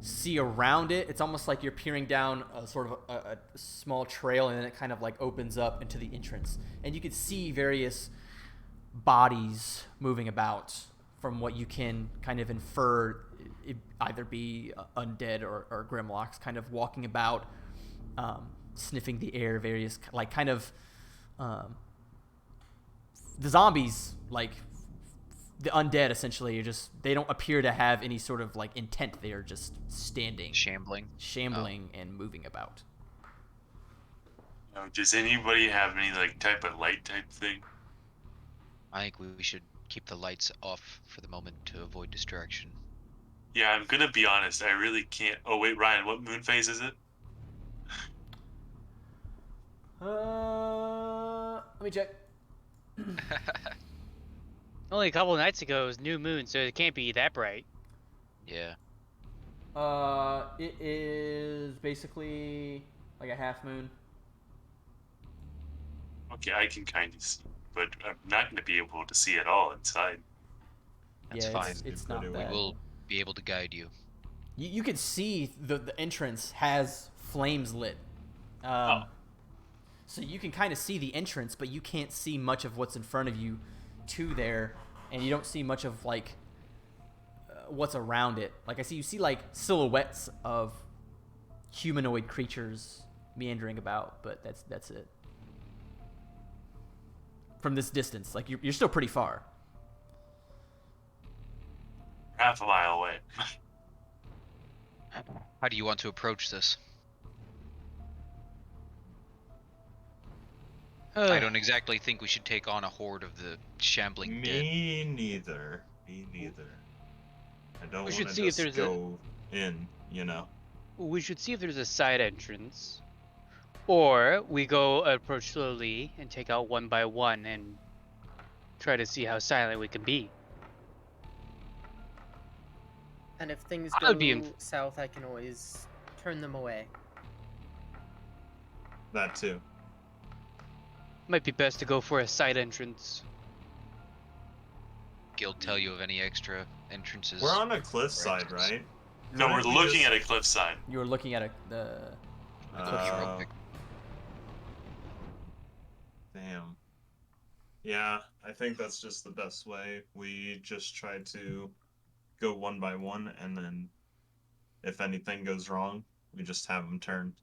see around it. It's almost like you're peering down a sort of a small trail, and then it kind of like opens up into the entrance, and you can see various bodies moving about. From what you can kind of infer, it either be undead or grimlocks kind of walking about, sniffing the air, various like kind of the zombies, like the undead essentially, are just, they don't appear to have any sort of like intent. They are just standing, Shambling. and moving about. Does anybody have any like type of light type thing? I think we should keep the lights off for the moment to avoid distraction. Yeah, I'm gonna be honest. I really can't. Oh wait, Ryan, what moon phase is it? Let me check. Only a couple of nights ago it was new moon, so it can't be that bright. Yeah. It is basically like a half moon. Okay, I can kind of see, but I'm not gonna be able to see at all inside. That's Yeah, fine. It's Pretty not well. bad. We'll be able to guide you. You can see the entrance has flames lit. So you can kind of see the entrance, but you can't see much of what's in front of you to there, and you don't see much of like what's around it. Like you see like silhouettes of humanoid creatures meandering about, but that's it. From this distance, like you're still pretty far. Half a mile away. How do you want to approach this? I don't exactly think we should take on a horde of the shambling dead. Me neither. Me neither. I don't We want should to see if just there's go in, you know. We should see if there's a side entrance, or we go approach slowly and take out one by one and try to see how silent we can be. And if things I go would be south, I can always turn them away. That too. Might be best to go for a side entrance. Guild tell you of any extra entrances? We're on a cliff or side, exits? right? No, we're Couldn't we looking just- at a cliffside. You were looking at the Uh, Damn. Yeah, I think that's just the best way. We just try to go one by one, and then if anything goes wrong, we just have them turned.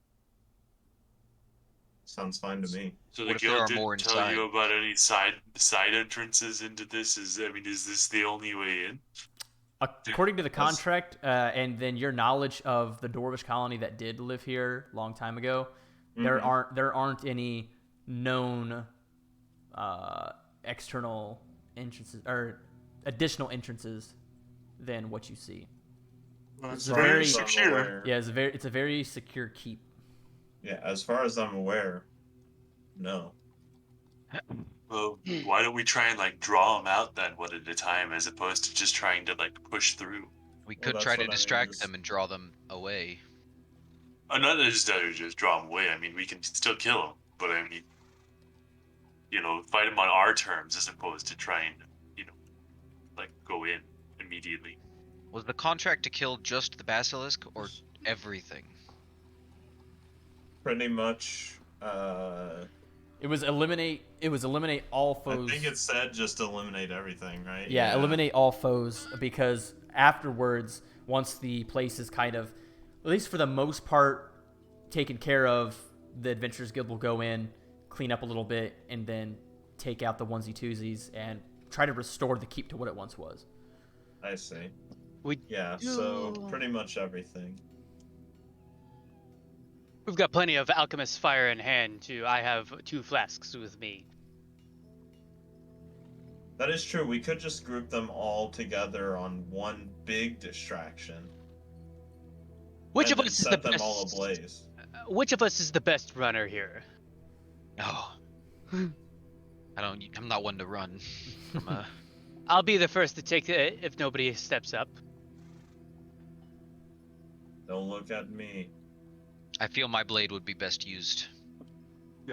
Sounds fine to me. So the What if there guild are didn't more tell inside? you about any side entrances into this? Is this the only way in? according to the That's- contract, and then your knowledge of the Dorvish colony that did live here a long time ago, there aren't any known external entrances or additional entrances than what you see. Well, It's it's very very as I'm secure. aware- Yeah, it's a very secure keep. Yeah, as far as I'm aware, no. Well, why don't we try and like draw them out then, one at a time, as opposed to just trying to like push through? We Well, could that's try to what I mean, distract just- them and draw them away. Not necessarily just draw them away. I mean, we can still kill them, but I mean, fight them on our terms as opposed to trying to, like go in immediately. Was the contract to kill just the basilisk or everything? Pretty much, It was eliminate all I foes. think it said just eliminate everything, right? Yeah, eliminate all foes, because afterwards, once the place is kind of, at least for the most part, taken care of, the Adventurers Guild will go in, clean up a little bit, and then take out the onesie-twosies and try to restore the keep to what it once was. I see. We Yeah, so pretty much everything. We've got plenty of alchemist fire in hand too. I have 2 flasks with me. That is true. We could just group them all together on one big distraction. Which and of then us is the set them best? all ablaze. Which of us is the best runner here? Oh. I'm not one to run. I'll be the first to take it if nobody steps up. Don't look at me. I feel my blade would be best used.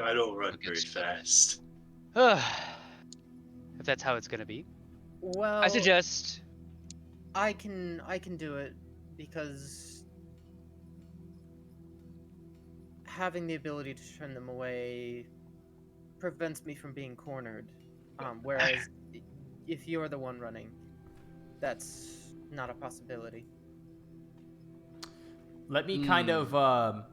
I don't run very Against them. fast. If that's how it's gonna be. Well, I suggest I can do it because having the ability to turn them away prevents me from being cornered. Whereas if you're the one running, that's not a possibility. Let me kind of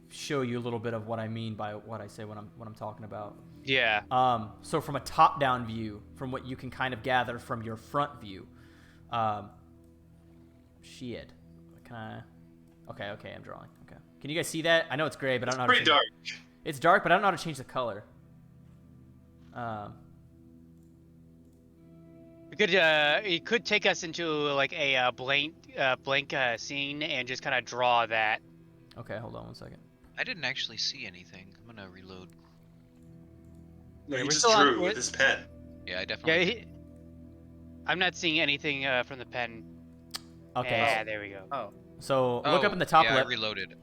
show you a little bit of what I mean by what I say when I'm talking about. yeah. So from a top-down view, from what you can kind of gather from your front view, shit. Can I? Okay, I'm drawing. Okay, can you guys see that? I know it's gray, but I don't know how to Pretty change dark. It's dark, but I don't know how to change the color. You could take us into like a blank scene and just kind of draw that. Okay, hold on one second. I didn't actually see anything. I'm gonna reload. No, he we're just still on- drew with his pen. Yeah, I definitely. I'm not seeing anything from the pen. Okay, Yeah, there we go. Oh, so look up in the top yeah, left. I reloaded.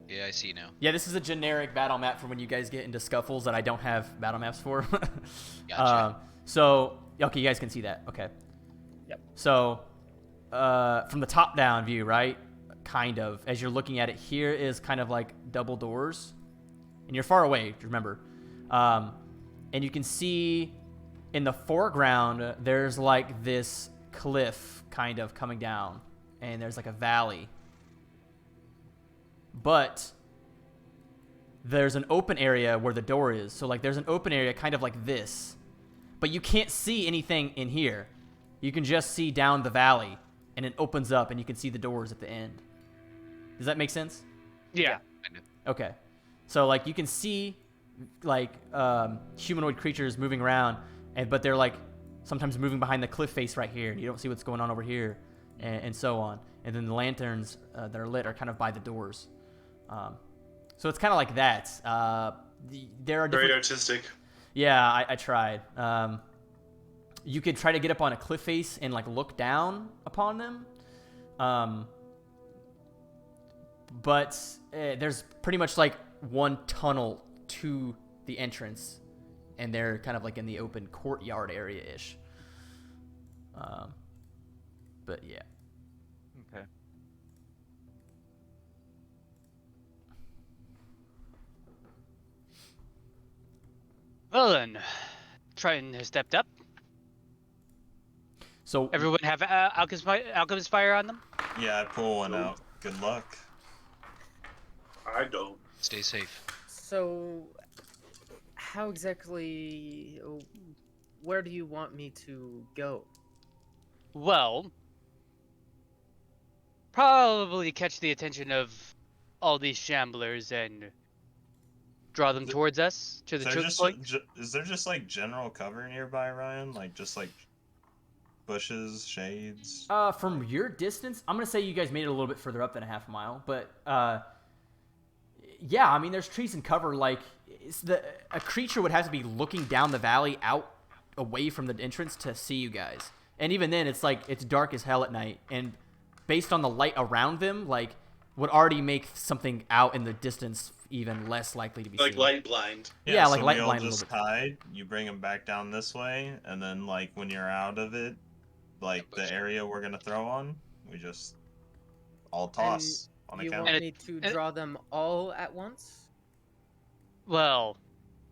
Yeah, I see now. Yeah, this is a generic battle map for when you guys get into scuffles that I don't have battle maps for. Gotcha. So, okay, you guys can see that. Okay. Yep. So, from the top-down view, right? Kind of. As you're looking at it, here is kind of like double doors. And you're far away, remember. And you can see in the foreground, there's like this cliff kind of coming down. And there's like a valley. But there's an open area where the door is. So like there's an open area kind of like this. But you can't see anything in here. You can just see down the valley. And it opens up and you can see the doors at the end. Does that make sense? Yeah. Okay. So like you can see like humanoid creatures moving around. But they're like sometimes moving behind the cliff face right here. And you don't see what's going on over here. And so on. And then the lanterns that are lit are kind of by the doors. So it's kind of like that. There are different... Very artistic. Yeah, I tried. You could try to get up on a cliff face and like look down upon them. But there's pretty much like one tunnel to the entrance. And they're kind of like in the open courtyard area-ish. But yeah. Okay. Well then, Triton has stepped up. So Everyone have alchemist fire on them? Yeah, I pull one out. Good luck. I don't. Stay safe. so how exactly? Where do you want me to go? Well, probably catch the attention of all these shamblers and draw them towards us to the choke point. Is there just like general cover nearby, Ryan? Like just like bushes, shades? from your distance, I'm gonna say you guys made it a little bit further up than a half mile, but yeah, I mean, there's trees and cover. Like, a creature would have to be looking down the valley out away from the entrance to see you guys. And even then, it's like it's dark as hell at night, and based on the light around them, like, would already make something out in the distance even less likely to be Like seen. light blind. Yeah, like so light we all blind a just little bit. hide. You bring them back down this way, and then like when you're out of it, like the area we're gonna throw on, we just all toss on You account. want me to draw them all at once? Well,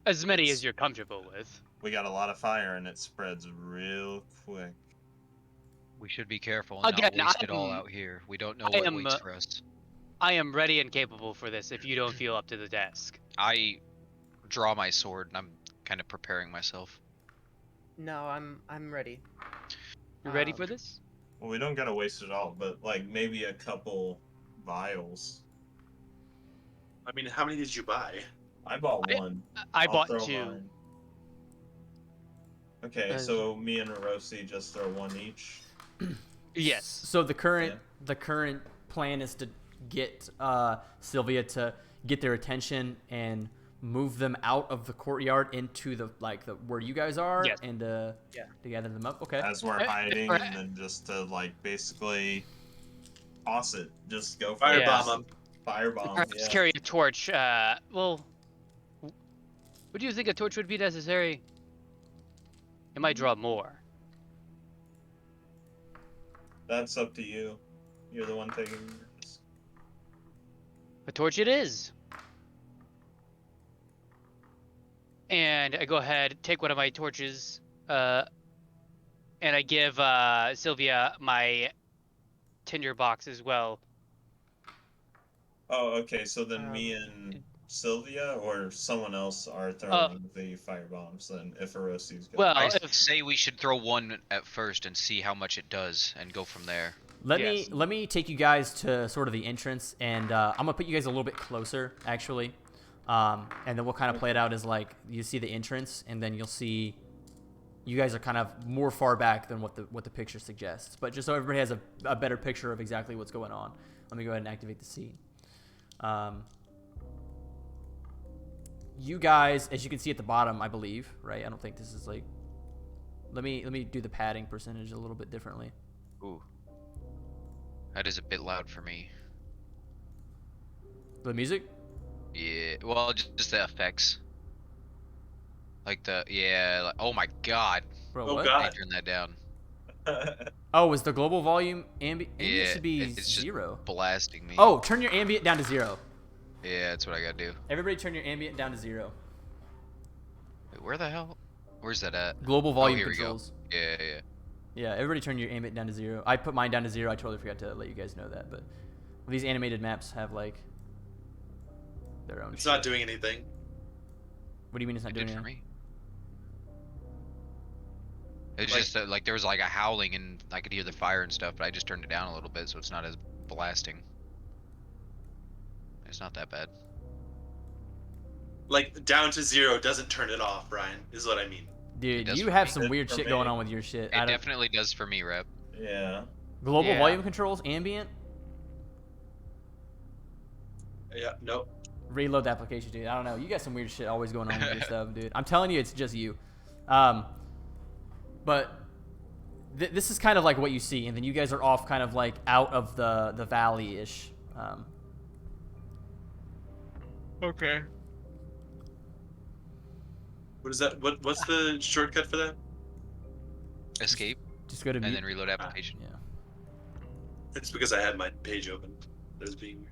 as many as you're comfortable with. We got a lot of fire, and it spreads real quick. We should be careful and Again, not waste it all I'm- out here. We don't know I what am, waits for us. I am ready and capable for this if you don't feel up to the task. I draw my sword and I'm kind of preparing myself. No, I'm ready. You ready for this? Well, we don't gotta waste it all, but like maybe a couple vials. I mean, how many did you buy? I bought I- one. I I'll bought throw 2. mine. Okay, Uh, so me and Rosie just throw one each. Yes. So the current plan is to get Sylvia to get their attention and move them out of the courtyard into the where you guys are, Yes. and to gather them up. Okay. As we're hiding, and then just to basically toss it. Just go for Firebomb Yeah. them. Firebomb. Perhaps Yeah. carry a torch. Well, would you think a torch would be necessary? It might draw more. That's up to you. You're the one taking this. A torch it is. And I go ahead, take one of my torches, and I give Sylvia my tinder box as well. Oh, okay. So then me and Sylvia or someone else are throwing the firebombs. Then if Erosi's going. Well, I if say we should throw one at first and see how much it does, and go from there. Yes. Let me take you guys to sort of the entrance, and I'm gonna put you guys a little bit closer, actually, and then we'll kind of play it out as you see the entrance, and then you'll see you guys are kind of more far back than what the picture suggests. But just so everybody has a better picture of exactly what's going on, let me go ahead and activate the scene. You guys, as you can see at the bottom, I believe, right? I don't think this is let me do the padding percentage a little bit differently. Ooh. That is a bit loud for me. The music? Yeah, well, just the effects. Oh my god. Bro, Oh, what? God. I turn that down. Oh, is the global volume ambient Yeah, should be it's just 0. blasting me. Oh, turn your ambient down to 0. Yeah, that's what I gotta do. Everybody turn your ambient down to 0. Wait, where the hell? Where's that at? Global volume here we go. controls. Yeah. Yeah, everybody turn your ambient down to 0. I put mine down to 0. I totally forgot to let you guys know that, but these animated maps have their own It's shit. not doing anything. What do you mean it's not It doing did for anything? me. It's Like- just that there was a howling and I could hear the fire and stuff, but I just turned it down a little bit so it's not as blasting. It's not that bad. Down to 0 doesn't turn it off, Ryan, is what I mean. Dude, does you for have me. some It weird for shit me. going on with your shit. It definitely does for me, Rep. Yeah. Global Yeah. volume controls, ambient, Yeah, nope. reload the application, dude. I don't know. You got some weird shit always going on with your stuff, dude. I'm telling you, it's just you. But this is kind of what you see, and then you guys are off kind of out of the valley-ish. Okay. What is that? What's the shortcut for that? Escape Just go to and mute. then reload application. Yeah. It's because I had my page open. That was being weird.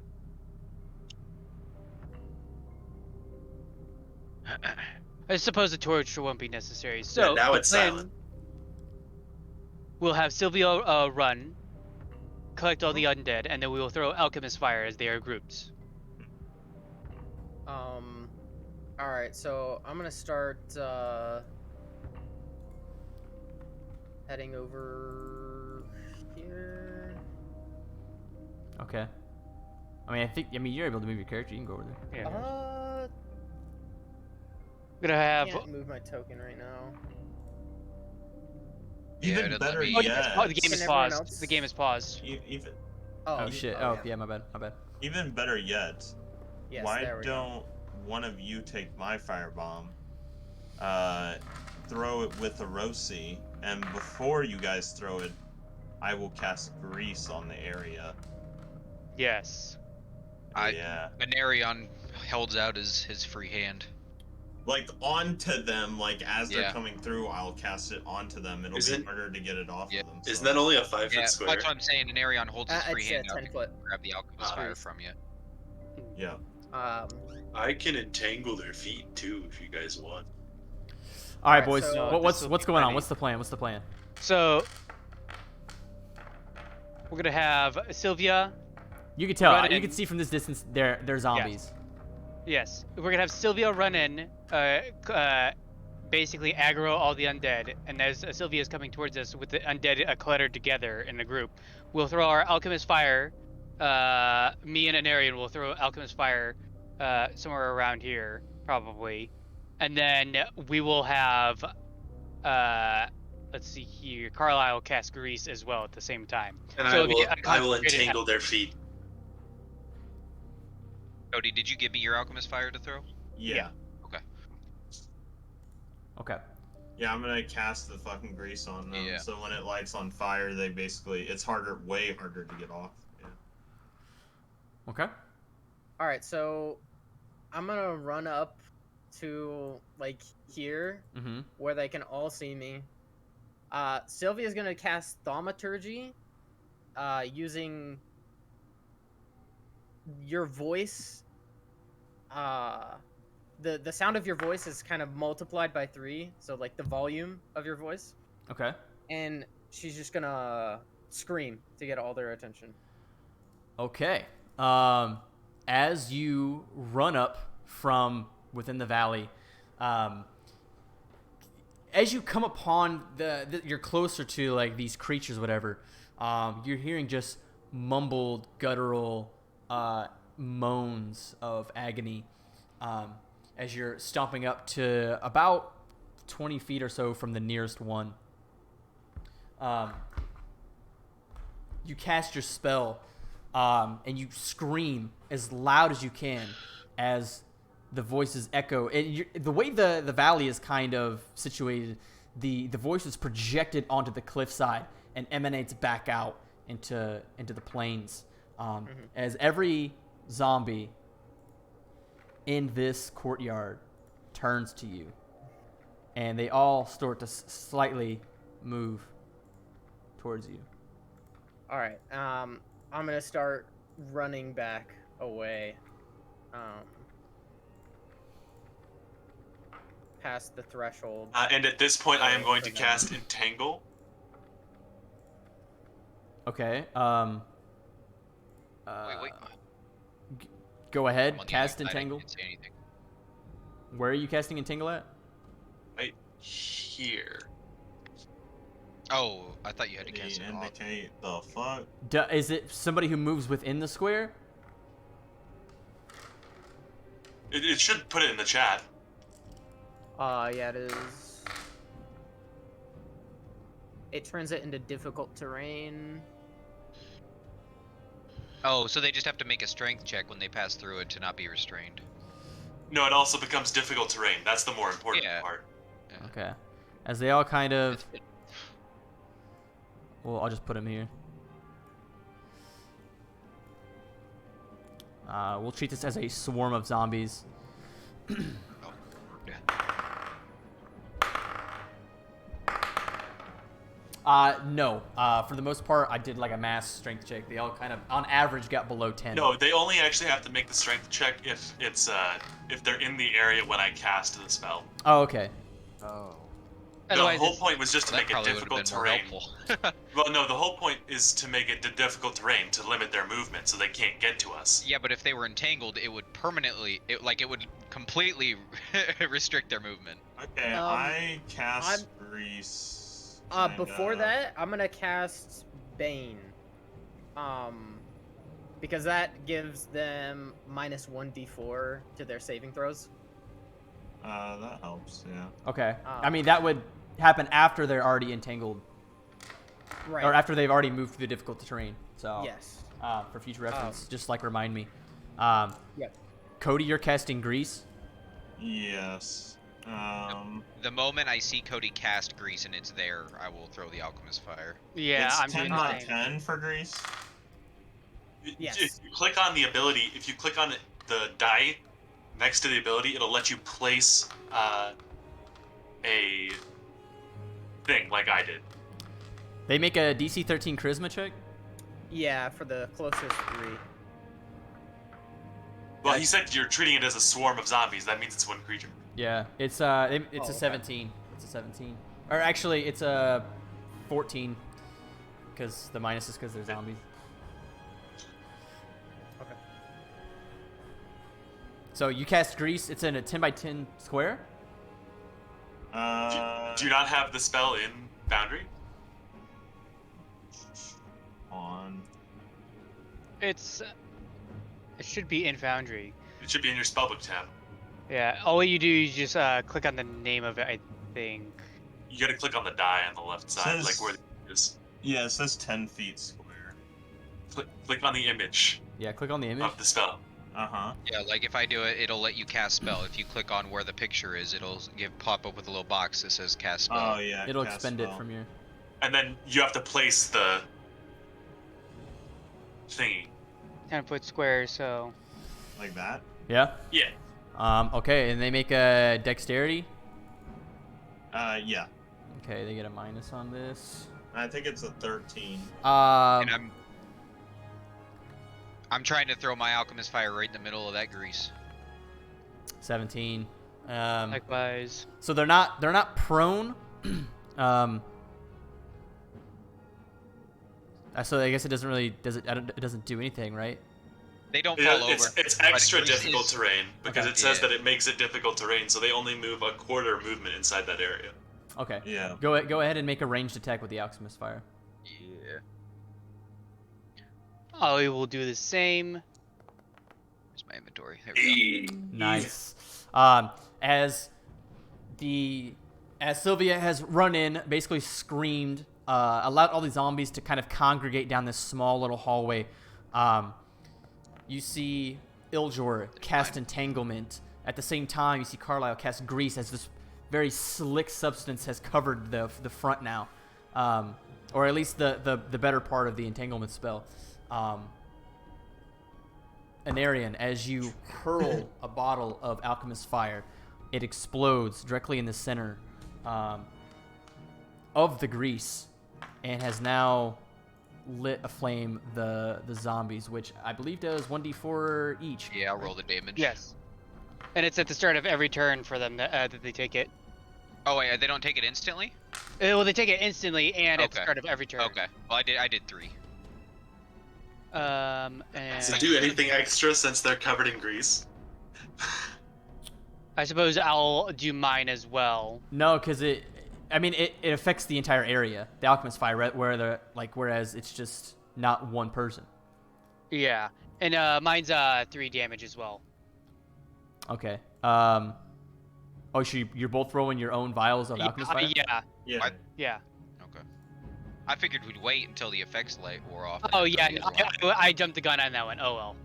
I suppose a torch won't be necessary. So Yeah, now the it's plan- silent. We'll have Sylvia run, collect all the undead, and then we will throw alchemist fire as they are grouped. All right, so I'm gonna start heading over here. Okay. I mean, you're able to move your character. You can go over there. Yeah. I'm Gonna have. can't move my token right now. Yeah, Even it doesn't better let me- Oh, yet. oh, the game Can is everyone paused. else- The game is paused. Even Oh, shit. Oh, yeah, my bad. even better yet. Yes, Why there we go. don't one of you take my firebomb, throw it with Erosi, and before you guys throw it, I will cast grease on the area. Yes. Yeah. Venerion holds out his free hand. Onto them, as they're Yeah. coming through, I'll cast it onto them. It'll be Isn't- harder to get it off Yeah. of them. Isn't so- that only a 5 Yeah, foot square? that's what I'm saying. Venerion holds his free It's a hand out 10 to foot. grab the alchemist Ah. fire from you. Yeah. I can entangle their feet too if you guys want. All right, Alright, boys. so what's this will what's be going on? funny. What's the plan? What's the plan? So we're gonna have Sylvia. You can tell. Run You in. can see from this distance they're zombies. Yes, we're gonna have Sylvia run in, basically aggro all the undead, and as Sylvia's coming towards us with the undead cluttered together in a group, we'll throw our alchemist fire. Me and Anarian will throw alchemist fire somewhere around here, probably, and then we will have let's see here. Carlisle will cast grease as well at the same time. And So I it'll be will a I will concentrated entangle their feet. Cody, did you give me your alchemist fire to throw? Yeah. Okay. Yeah, I'm gonna cast the fucking grease on them. Yeah. So when it lights on fire, they basically it's way harder to get off. Yeah. Okay. All right, so I'm gonna run up to like here Mm-hmm. where they can all see me. Sylvia's gonna cast thaumaturgy, using your voice. The sound of your voice is kind of multiplied by 3, so like the volume of your voice, Okay. and she's just gonna scream to get all their attention. Okay. As you run up from within the valley, as you come upon you're closer to like these creatures, whatever. You're hearing just mumbled, guttural moans of agony. As you're stomping up to about 20 feet or so from the nearest one. You cast your spell, and you scream as loud as you can as the voices echo. And the way the valley is kind of situated, the voice is projected onto the cliffside and emanates back out into the plains. As every zombie in this courtyard turns to you, and they all start to slightly move towards you. All right. I'm gonna start running back away, past the threshold. And at this point, I am going to cast Entangle. Okay. Wait. Go ahead. I'm on the Cast other side, I Entangle. can't see anything. Where are you casting Entangle at? Right here. Oh, I thought you had to cast it off. Indicate the fuck. Is it somebody who moves within the square? It should put it in the chat. Yeah, it is. It turns it into difficult terrain. Oh, so they just have to make a strength check when they pass through it to not be restrained. No, it also becomes difficult terrain. That's the more important Yeah. part. Yeah. Okay. As they all kind of... Well, I'll just put him here. We'll treat this as a swarm of zombies. No. For the most part, I did like a mass strength check. They all kind of, on average, got below 10. No, they only actually have to make the strength check if it's if they're in the area when I cast the spell. Oh, okay. Oh. The Otherwise, whole it's- point was just to That make it probably would have difficult been more terrain. helpful. Well, no, the whole point is to make it difficult terrain to limit their movement so they can't get to us. Yeah, but if they were entangled, it would permanently, it would completely restrict their movement. Okay, I cast grease. Before that, I'm gonna cast Bane. Because that gives them minus 1d4 to their saving throws. That helps. Yeah. Okay. I mean, that would happen after they're already entangled. Right. Or after they've already moved through the difficult terrain. So, Yes. For future reference, just like remind me. Yep. Cody, you're casting grease. Yes. The moment I see Cody cast grease and it's there, I will throw the alchemist fire. Yeah, it's I'm 10 doing by the same. 10 for grease. Yes. If you click on the ability, if you click on the die next to the ability, it'll let you place a thing like I did. They make a DC 13 charisma check. Yeah, for the closest 3. Well, he said you're treating it as a swarm of zombies. That means it's one creature. Yeah, it's okay. a 17. It's a 17. Or actually, it's a 14. Because the minus is because they're zombies. Okay. So you cast grease. It's in a 10 by 10 square. Do you not have the spell in Boundary? On. It should be in Foundry. It should be in your spellbook tab. Yeah, all you do is just click on the name of it, I think. you gotta click on the die on the left side, Says- like where it is. Yeah, it says 10 feet square. Click on the image Yeah, click on the image. of the spell. Uh-huh. Yeah, like if I do it, it'll let you cast spell. If you click on where the picture is, it'll pop up with a little box that says cast spell. Oh, yeah. It'll cast expend it spell. from your. And then you have to place the thingy. 10-foot square, so Like that? Yeah. Yeah. Okay, and they make a dexterity. Yeah. Okay, they get a minus on this. I think it's a 13. And I'm trying to throw my alchemist fire right in the middle of that grease. 17. likewise. So they're not prone. So I guess it doesn't really it doesn't do anything, right? They don't fall over. It's but extra grease difficult is- terrain because Okay. it says Yeah. that it makes it difficult terrain, so they only move a quarter movement inside that area. Okay. Yeah. Go ahead and make a ranged attack with the alchemist fire. Yeah. I will do the same. Where's my inventory? There we go. Nice. As Sylvia has run in, basically screamed, allowed all these zombies to kind of congregate down this small little hallway. You see Iljor cast Entanglement. At the same time, you see Carlisle cast Grease as this very slick substance has covered the front now, or at least the better part of the Entanglement spell. Anarian, as you hurl a bottle of alchemist fire, it explodes directly in the center of the grease and has now lit aflame the zombies, which I believe does 1d4 each. Yeah, I'll roll the damage. Yes. And it's at the start of every turn for them that they take it. Oh wait, they don't take it instantly? Well, they take it instantly and at the Okay. start of every turn. Okay. Well, I did 3. And Does it do anything extra since they're covered in grease? I suppose I'll do mine as well. No, because it affects the entire area. The alchemist fire, right, whereas it's just not one person. Yeah. And mine's 3 damage as well. Okay. Oh, so you're both throwing your own vials of alchemist fire? Yeah. Yeah. Yeah. Okay. I figured we'd wait until the effects light wore off. and Oh then yeah, throw these as well. I jumped the gun on that one. Oh well.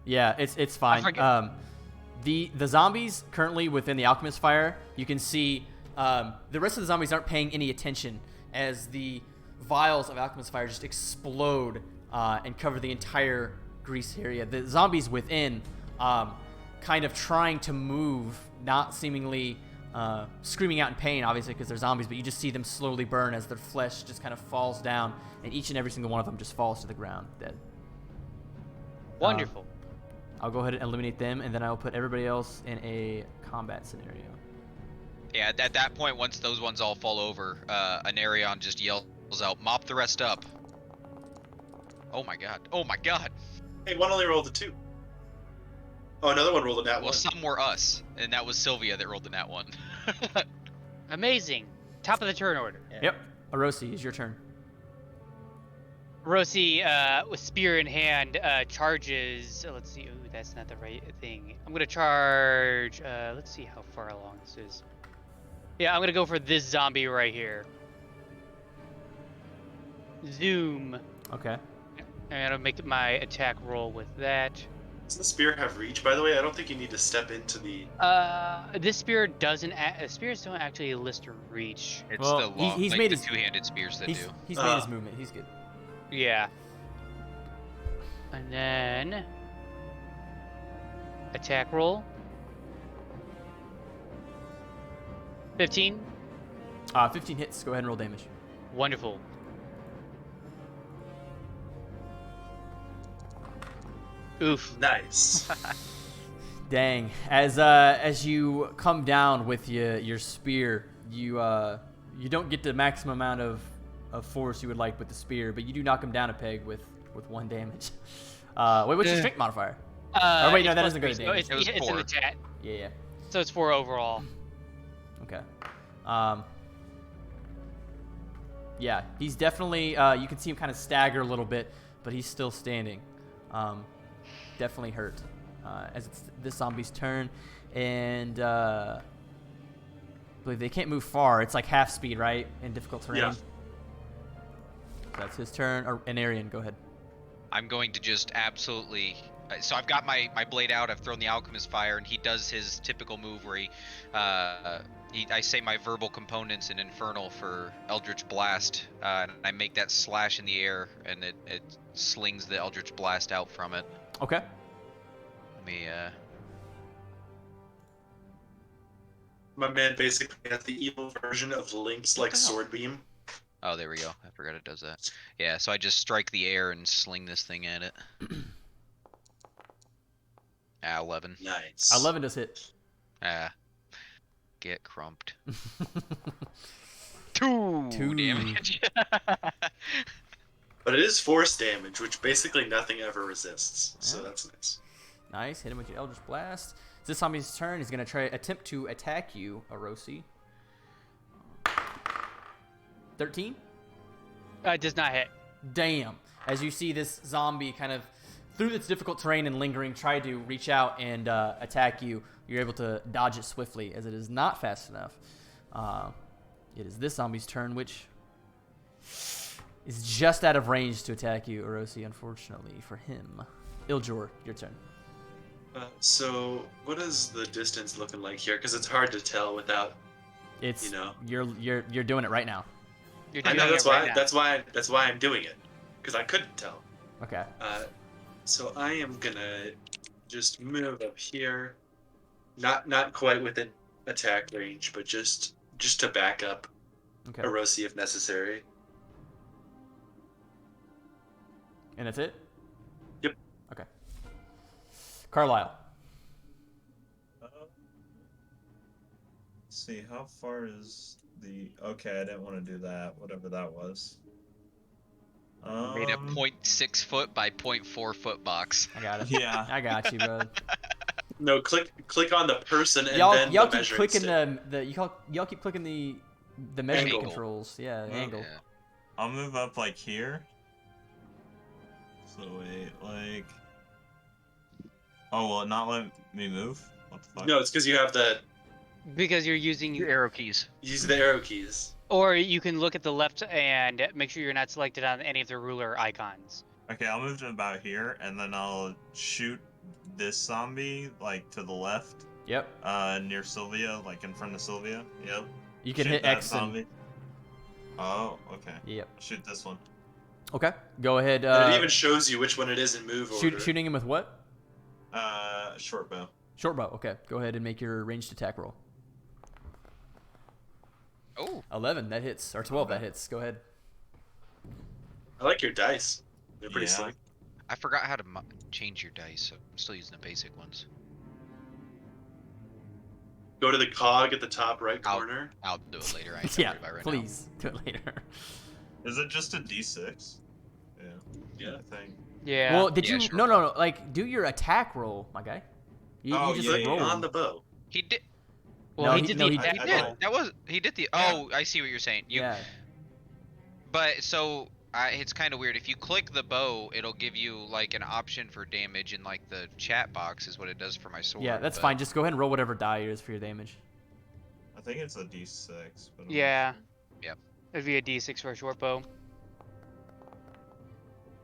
Yeah, it's fine. forget- The zombies currently within the alchemist fire, you can see the rest of the zombies aren't paying any attention as the vials of alchemist fire just explode and cover the entire grease area. The zombies within, kind of trying to move, not seemingly screaming out in pain, obviously, because they're zombies, but you just see them slowly burn as their flesh just kind of falls down, and each and every single one of them just falls to the ground dead. Wonderful. I'll go ahead and eliminate them, and then I'll put everybody else in a combat scenario. Yeah, at that point, once those ones all fall over, Anarion just yells out, "Mop the rest up!" Oh my god! Oh my god! Hey, one only rolled a 2. Oh, another one rolled a nat Well, 1. some were us, and that was Sylvia that rolled the nat 1. Amazing. Top of the turn order. Yep. Arosi, is your turn. Rossi, with spear in hand, charges. Let's see. Ooh, that's not the right thing. I'm gonna charge. Let's see how far along this is. Yeah, I'm gonna go for this zombie right here. Zoom. Okay. And I'm gonna make my attack roll with that. Does the spear have reach, by the way? I don't think you need to step into the... This spear doesn't. Spears don't actually list a reach. It's Well, the long, he's like made the his- two-handed spears that He's do. made his movement. He's good. Yeah. And then attack roll. 15. 15 hits. Go ahead and roll damage. Wonderful. Oof. Nice. Dang. As you come down with your spear, you don't get the maximum amount of force you would like with the spear, but you do knock him down a peg with 1 damage. What's your strength modifier? Oh, wait, no, that it's doesn't go to plus damage. three, so It was it's in 4. the chat. Yeah. So it's 4 overall. Okay. Yeah, he's definitely. You can see him kind of stagger a little bit, but he's still standing. Definitely hurt. As it's this zombie's turn, and believe they can't move far. It's like half speed, right? In difficult terrain. Yeah. So that's his turn. And Arian, go ahead. I'm going to just absolutely. So I've got my blade out. I've thrown the alchemist fire, and he does his typical move where I say my verbal components in infernal for Eldritch Blast, and I make that slash in the air, and it slings the Eldritch Blast out from it. Okay. Let me. My man basically has the evil version of Link's like sword beam. Oh, there we go. I forgot it does that. Yeah, so I just strike the air and sling this thing at it. 11. Nice. 11 does hit. Get crumped. 2 2 damage. But it is force damage, which basically nothing ever resists. So Yeah. that's nice. Nice. Hit him with your Eldritch Blast. It's this zombie's turn. He's going to attempt to attack you, Orosi. 13? Does not hit. Damn. As you see this zombie kind of, through its difficult terrain and lingering, try to reach out and attack you, you're able to dodge it swiftly, as it is not fast enough. It is this zombie's turn, which is just out of range to attack you, Orosi, unfortunately for him. Iljor, your turn. So what is the distance looking like here? Because it's hard to tell without. It's You know. you're doing it right now. You're I doing know it right now. that's why I'm doing it, because I couldn't tell. Okay. So I am gonna just move up here, not quite within attack range, but just to back up Okay. Orosi if necessary. And that's it? Yep. Okay. Carlisle. See, how far is the... Okay, I didn't want to do that, whatever that was. Made a 0.6 foot by 0.4 foot box. I got it. Yeah. I got you, bro. No, click on the person and Y'all then keep the measuring clicking stick. y'all keep clicking the measurement Angle. controls. Yeah, Oh, angle. Yeah. I'll move up, like, here. So, wait, like... Oh, will it not let me move? What the fuck? No, it's because you have the Because you're using Your arrow keys. use the arrow keys. Or you can look at the left and make sure you're not selected on any of the ruler icons. Okay, I'll move to about here, and then I'll shoot this zombie, like, to the left, Yep. near Sylvia, like, in front of Sylvia. Yep. You can Shoot hit that X and zombie. Oh, okay. yep. Shoot this one. Okay. Go ahead. And it even shows you which one it is in move order. Shooting him with what? Short bow. Short bow. Okay. Go ahead and make your ranged attack roll. Oh, 11. That hits. Or 12. That hits. Go ahead. I like your dice. They're pretty Yeah. slick. I forgot how to change your dice, so I'm still using the basic ones. Go to the cog at the top right corner. I'll do it later. I ain't Yeah. worried about it right Please do it later. Is it just a D6? Yeah. Yeah. I think. Yeah. Well, did Yeah, you? sure. No. Like, do your attack roll, my guy. You Oh, just yeah, like yeah, roll. yeah. On the bow. now. He did. well, no, he he- did no, the he- attack He roll. did. That was. He did the. Yeah. Oh, I see what you're saying. Yeah. But so it's kind of weird. If you click the bow, it'll give you like an option for damage in like the chat box is what it does for my sword. Yeah, that's but- fine. Just go ahead and roll whatever die it is for your damage. I think it's a D6. But I'm not Yeah. sure. It'd be a D6 for a short bow.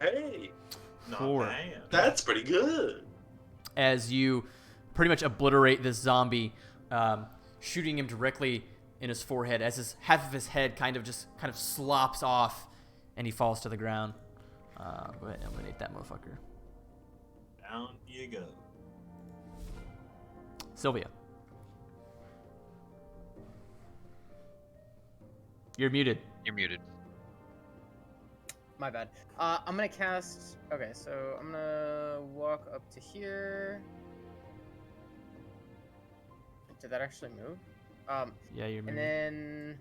Hey, Not 4. bad. that's pretty good. As you pretty much obliterate this zombie, shooting him directly in his forehead, as half of his head kind of slops off, and he falls to the ground. Go ahead and eliminate that motherfucker. Down you go. Sylvia. You're muted. You're muted. My bad. I'm gonna cast. Okay, so I'm gonna walk up to here. Did that actually move? Yeah, you're And muted. then.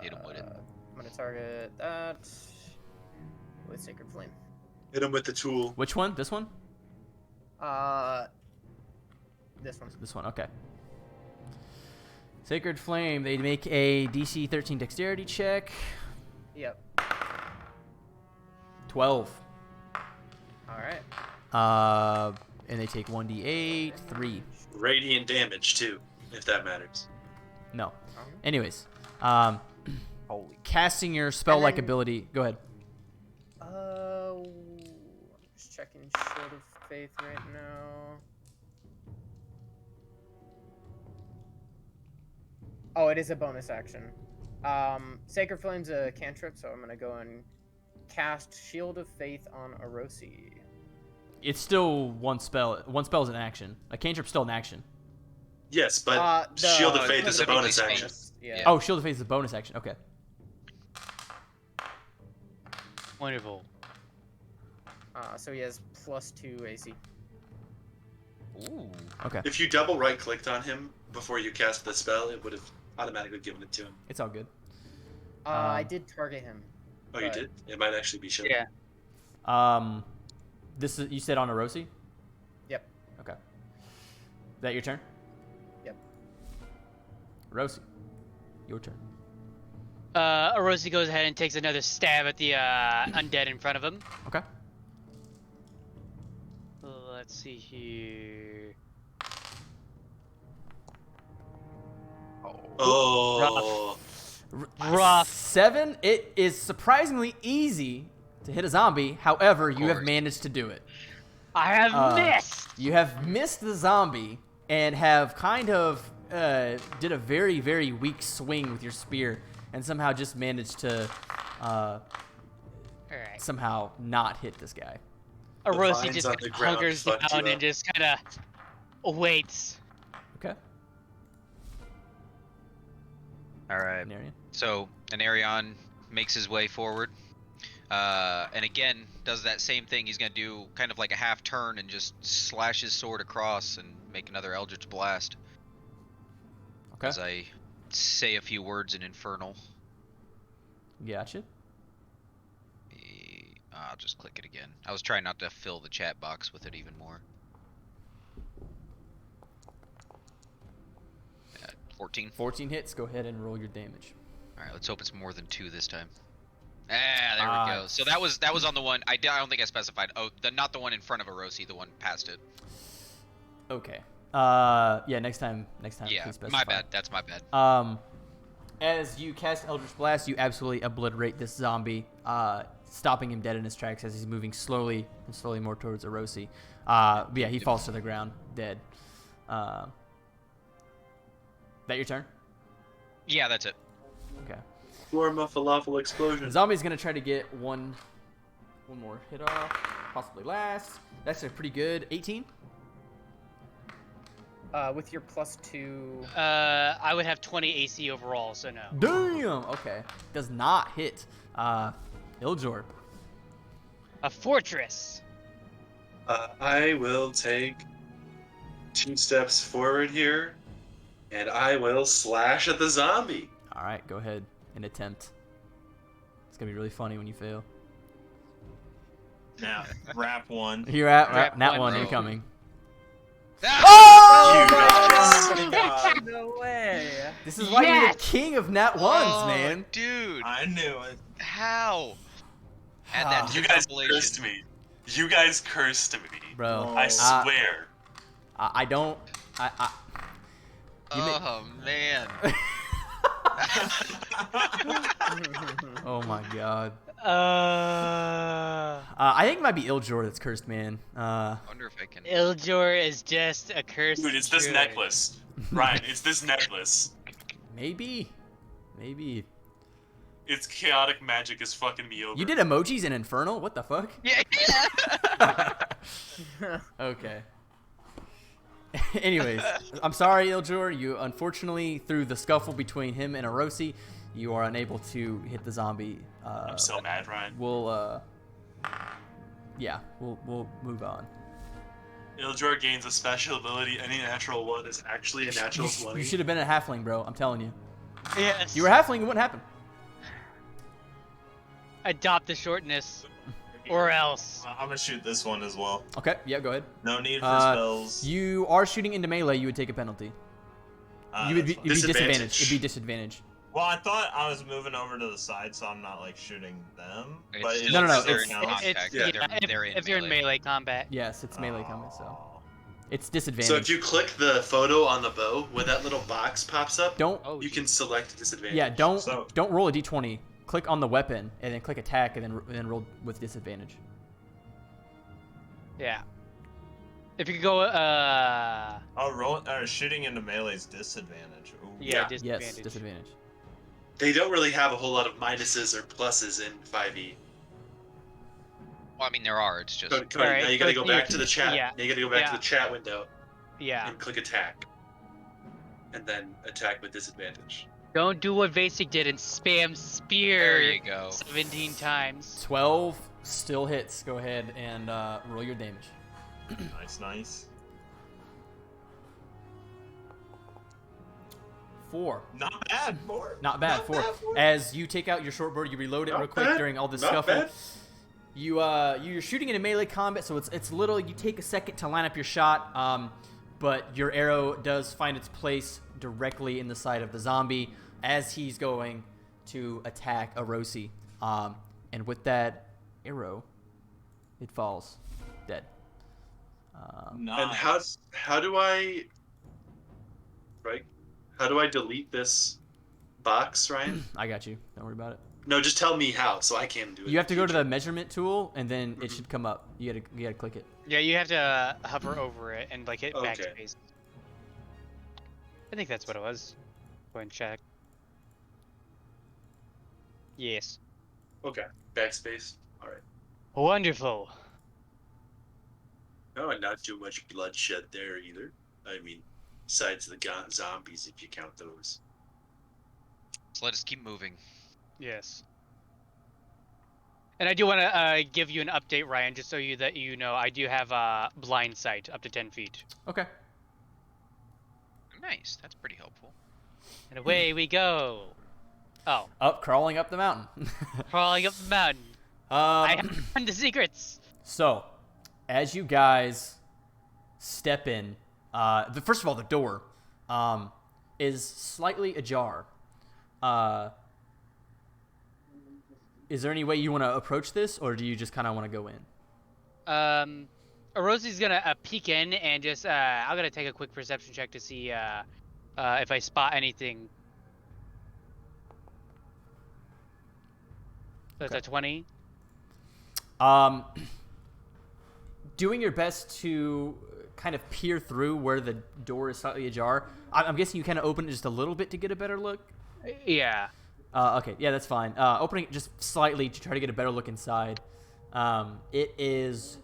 Hit him with it. I'm gonna target that with Sacred Flame. Hit him with the tool. Which one? This one? This one. This one, okay. Sacred Flame, they make a DC 13 dexterity check. Yep. 12. All right. And they take 1d8, 3. Radiant damage too, if that matters. No. Oh. Anyways, Holy. casting your spell-like then- ability. Go ahead. I'm just checking Shield of Faith right now. Oh, it is a bonus action. Sacred Flame's a cantrip, so I'm gonna go and cast Shield of Faith on Orosi. It's still one spell. One spell is an action. A cantrip's still an action. Yes, but Shield of Faith is a bonus action. Yeah. Yeah. Oh, Shield of Faith is a bonus action. Okay. Wonderful. So he has +2 AC. Ooh. Okay. If you double right clicked on him before you cast the spell, it would have automatically given it to him. It's all good. I did target him. Oh, you But- did? It might actually be shown. Yeah. This is, you said on Orosi? Yep. Okay. That your turn? Yep. Orosi, your turn. Orosi goes ahead and takes another stab at the undead in front of him. Okay. Let's see here. Oh. Rough. 7. It is surprisingly easy to hit a zombie. However, you have course. managed to do it. I have missed. You have missed the zombie and have kind of did a very, very weak swing with your spear and somehow just managed to All right. somehow not hit this guy. Orosi vines just on kinda the ground hunkers fucked you down and up. just kind of waits. Okay. All right. Narian. So Anarion makes his way forward, and again does that same thing. He's gonna do kind of like a half turn and just slash his sword across and make another Eldritch Blast. Okay. As I say a few words in Infernal. Gotcha. I'll just click it again. I was trying not to fill the chat box with it even more. 14. 14 hits. Go ahead and roll your damage. All right, let's hope it's more than 2 this time. There we go. So that was on the one. I don't think I specified. Oh, not the one in front of Orosi, the one past it. Okay. Yeah. Next time. Yeah, Please specify. my bad. That's my bad. As you cast Eldritch Blast, you absolutely obliterate this zombie, stopping him dead in his tracks as he's moving slowly more towards Orosi. But yeah, he falls to the ground, dead. That your turn? Yeah, that's it. Okay. Form a falafel The explosion. zombie's gonna try to get one more hit off, possibly last. That's a pretty good 18. With your +2. I would have 20 AC overall, so no. Damn. Okay. Does not hit. Iljor. A fortress. I will take 2 steps forward here, and I will slash at the zombie. All right, go ahead and attempt. It's gonna be really funny when you fail. Now, wrap one. You're at Wrap that one, one bro. incoming. You guys. God, No way. This is why you're Yes! the king of nat ones, Oh, man. dude. I knew it. How? Add that to You the guys compilation. cursed me. You guys cursed me. Bro, I swear. I don't. You make- Oh man. Oh my god. Uh, I think it might be Iljor that's cursed, man. Wonder if I can. Iljor is just a curse. Dude, it's this druid. necklace. Ryan, it's this necklace. Maybe. It's chaotic magic is fucking me over. You did emojis in Infernal? What the fuck? Yeah. Okay. Anyways, I'm sorry, Iljor. You unfortunately, through the scuffle between him and Orosi, you are unable to hit the zombie. I'm so mad, Ryan. We'll move on. Iljor gains a special ability. Any natural one is actually a natural 20. You should have been a halfling, bro. I'm telling you. Yes. You were a halfling, it wouldn't happen. Adopt the shortness, or else. I'm gonna shoot this one as well. Okay, yeah, go ahead. No need for spells. You are shooting into melee, you would take a penalty. You would be, That's you'd be fine. disadvantaged. It'd be disadvantage. Well, I thought I was moving over to the side, so I'm not like shooting them. But It's it's No, no, just no, they're it's- in contact. yeah, They're in if you're in melee combat. Yes, it's melee combat, so. It's disadvantage. So if you click the photo on the bow, when that little box pops up, don't. Oh, you can select disadvantage. Yeah, don't So- don't roll a d20. Click on the weapon and then click attack and then roll with disadvantage. Yeah. If you could go, Shooting into melee is disadvantage. Ooh. yeah, Yeah. disadvantage. Yes, disadvantage. They don't really have a whole lot of minuses or pluses in 5e. Well, I mean, there are. It's just. Cody, Alright, now you gotta so go you back to the chat. yeah, Now you gotta go back yeah. to the chat window Yeah. and click attack. And then attack with disadvantage. Don't do what Vasek did and spam spear There you go. 17 times. 12 still hits. Go ahead and roll your damage. Nice. 4. Not bad, four. Not bad. Not 4. bad, four. As you take out your short bow, you reload it Not real quick bad. during all this Not scuffle. bad. You're shooting in a melee combat, so it's little. You take a second to line up your shot, but your arrow does find its place directly in the side of the zombie as he's going to attack Arosi. And with that arrow, it falls dead. Nice. And how do I delete this box, Ryan? I got you. Don't worry about it. No, just tell me how, so I can do it. You have to go to the measurement tool, and then it Mhm. should come up. You gotta click it. Yeah, you have to hover over it and like hit Okay. backspace. I think that's what it was. Go ahead and check. Yes. Okay, backspace. All right. Wonderful. No, and not too much bloodshed there either. I mean, besides the zombies, if you count those. So let us keep moving. Yes. And I do want to give you an update, Ryan, just so that you know, I do have blind sight up to 10 feet. Okay. Nice. That's pretty helpful. And away we go. Oh, Crawling up the mountain. crawling up the mountain. I um, have found the secrets. so, as you guys step in, first of all, the door is slightly ajar. Is there any way you want to approach this, or do you just kind of want to go in? Rosie's gonna peek in and just I'm gonna take a quick perception check to see if I spot anything. So Okay. it's a 20. Doing your best to kind of peer through where the door is slightly ajar. I'm guessing you kind of open it just a little bit to get a better look. Yeah. Okay, yeah, that's fine. Opening it just slightly to try to get a better look inside. It is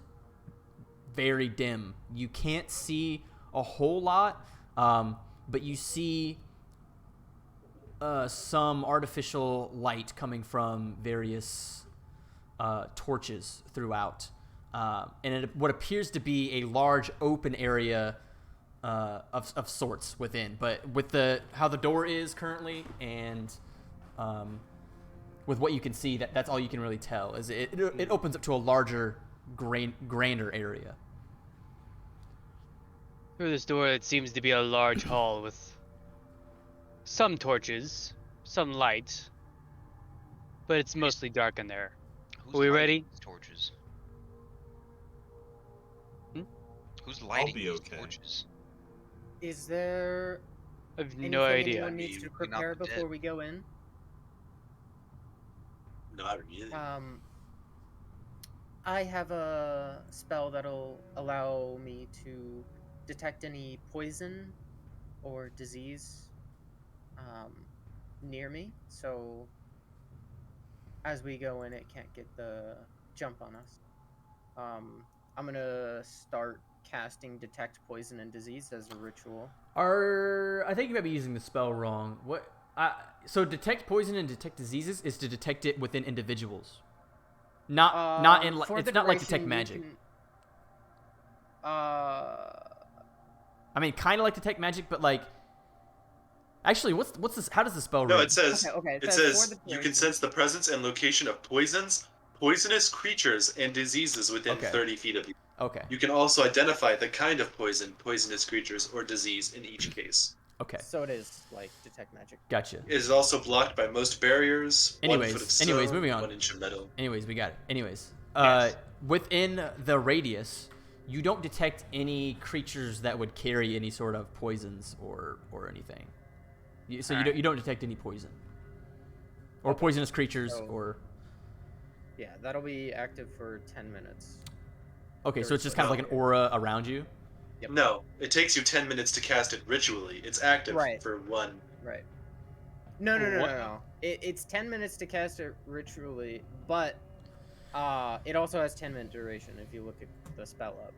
very dim. You can't see a whole lot, but you see some artificial light coming from various torches throughout. And what appears to be a large open area of sorts within. But with how the door is currently and with what you can see, that's all you can really tell. Is it opens up to a larger, grander area. Through this door, it seems to be a large hall with some torches, some light, but it's mostly dark in there. Who's Are we lighting ready? these torches? Hmm? Who's lighting be these okay. torches? Is there I have anything no idea. anyone needs to Maybe not prepare the dead. before we go in? Not really. I have a spell that'll allow me to detect any poison or disease near me, so as we go in, it can't get the jump on us. I'm gonna start casting detect poison and disease as a ritual. I think you might be using the spell wrong. So detect poison and detect diseases is to detect it within individuals. Not in For it's the not like duration, detect you magic. can- I mean, kind of like detect magic, but like actually, what's this? How does the spell No, read? it says Okay, it for says the you can duration. sense the presence and location of poisons, poisonous creatures, and diseases within Okay. 30 feet of you. Okay. You can also identify the kind of poison, poisonous creatures, or disease in each case. Okay. So it is like detect magic. Gotcha. It is also blocked by most barriers. 1 Anyways, foot of stone, moving on. 1 inch of metal. Anyways, we got it. Anyways, Yes. within the radius, you don't detect any creatures that would carry any sort of poisons or anything. So you don't detect any poison or poisonous creatures or. Yeah, that'll be active for 10 minutes. Okay, so it's just kind of like an aura around you. Yep. No, it takes you 10 minutes to cast it ritually. It's active for 1. Right. No. It's 10 minutes to cast it ritually, but it also has 10-minute duration if you look at the spell up.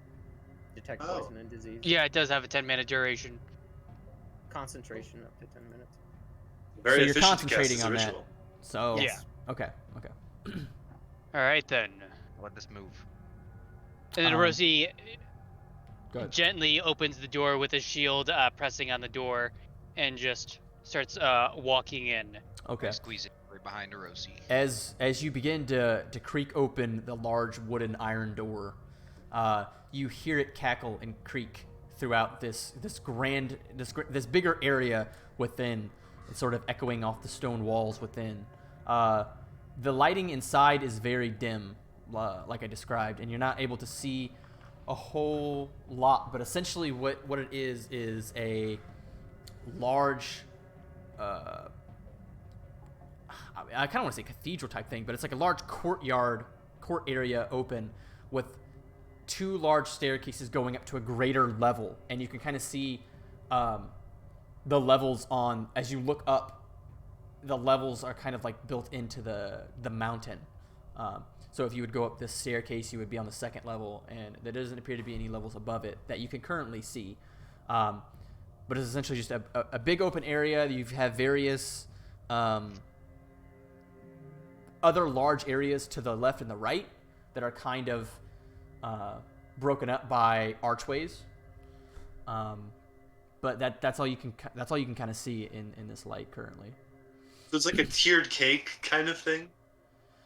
Detect poison and disease. Yeah, it does have a 10-minute duration. Concentration up to 10 minutes. Very so you're efficient concentrating to cast on as a that. ritual. So Yes. Okay. All right then. Let this move. And then Rosie Go ahead. gently opens the door with his shield pressing on the door, and just starts walking in. Okay. I squeeze it right behind Rosie. As you begin to creak open the large wooden iron door, you hear it cackle and creak throughout this bigger area within. It's sort of echoing off the stone walls within. The lighting inside is very dim, like I described, and you're not able to see a whole lot. But essentially, what it is a large. I kind of want to say cathedral type thing, but it's like a large court area open with 2 large staircases going up to a greater level, and you can kind of see the levels on as you look up. The levels are kind of like built into the mountain. So if you would go up this staircase, you would be on the 2nd level, and there doesn't appear to be any levels above it that you can currently see. But it's essentially just a big open area. You have various other large areas to the left and the right that are kind of broken up by archways. But that's all you can kind of see in this light currently. So it's like a tiered cake kind of thing,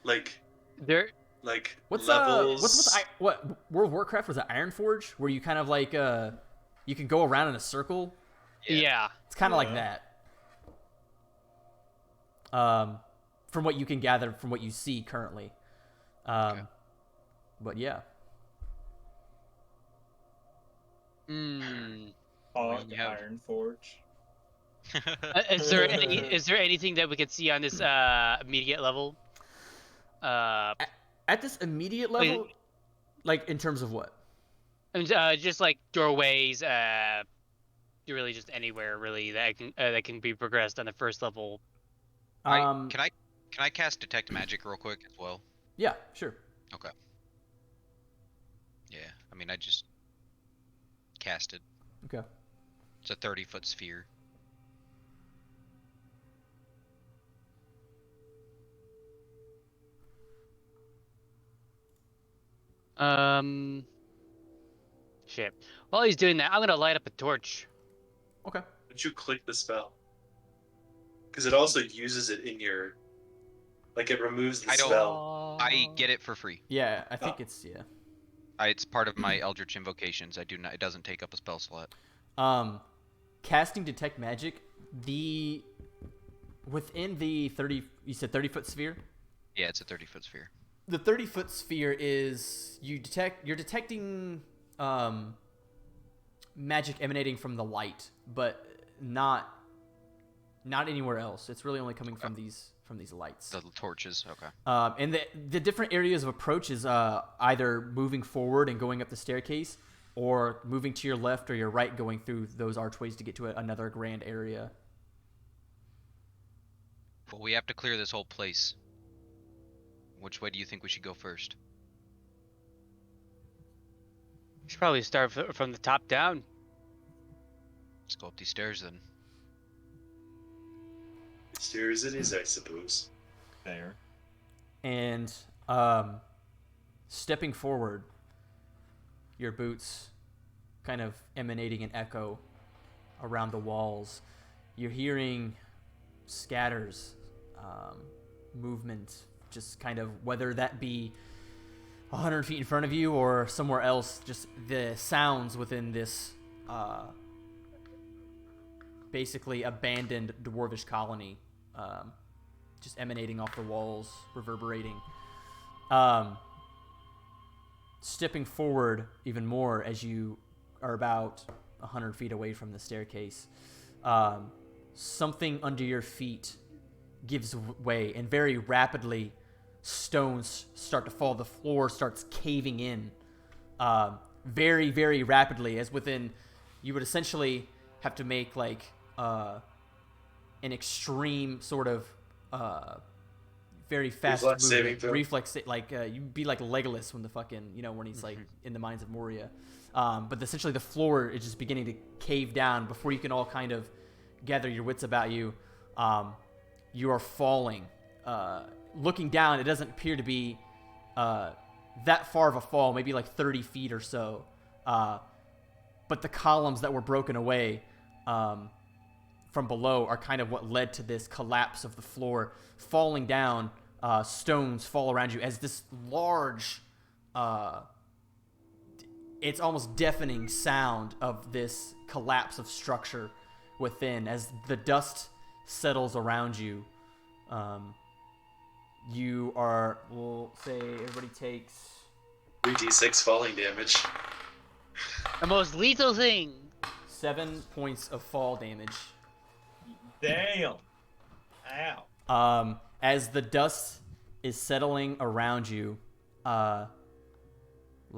like what's levels. what World of Warcraft was it Ironforge, where you kind of like you can go around in a circle. Yeah. It's kind of like that. From what you can gather from what you see currently. But yeah. Ironforge. Is there anything that we can see on this immediate level? At this immediate level, like in terms of what? And just like doorways, really just anywhere really that can be progressed on the 1st level. Can I cast detect magic real quick as well? Yeah, sure. Okay. Yeah, I mean I just casted. Okay. It's a 30-foot sphere. Shit. While he's doing that, I'm gonna light up a torch. Okay. Would you click the spell? Because it also uses it in your, like it removes the spell. I get it for free. Yeah, I think it's It's part of my Eldritch invocations. I do not. It doesn't take up a spell slot. Casting detect magic, within the 30, you said 30-foot sphere? Yeah, it's a 30-foot sphere. The 30-foot sphere is you're detecting magic emanating from the light, but not anywhere else. It's really only coming from these lights. The torches, okay. And the different areas of approach is either moving forward and going up the staircase, or moving to your left or your right, going through those archways to get to another grand area. Well, we have to clear this whole place. Which way do you think we should go first? We should probably start from the top down. Let's go up these stairs then. Stairs it is, I suppose. Fair. And stepping forward, your boots kind of emanating an echo around the walls. You're hearing scatters, movement, just kind of, whether that be 100 feet in front of you or somewhere else, just the sounds within this basically abandoned dwarvish colony, just emanating off the walls, reverberating. stepping forward even more as you are about 100 feet away from the staircase, something under your feet gives way, and very rapidly stones start to fall. The floor starts caving in very, very rapidly, as within, you would essentially have to make like an extreme sort of very fast Reflex saving moving throw. reflex, like you'd be like Legolas when the fucking, when he's like in the Mines of Moria. But essentially the floor is just beginning to cave down before you can all kind of gather your wits about you. You are falling. Looking down, it doesn't appear to be that far of a fall, maybe like 30 feet or so. But the columns that were broken away from below are kind of what led to this collapse of the floor. Falling down, stones fall around you as this large, it's almost deafening sound of this collapse of structure within. As the dust settles around you, you are, we'll say everybody takes 3d6 falling damage. The most lethal thing. 7 points of fall damage. Damn. Ow. As the dust is settling around you, let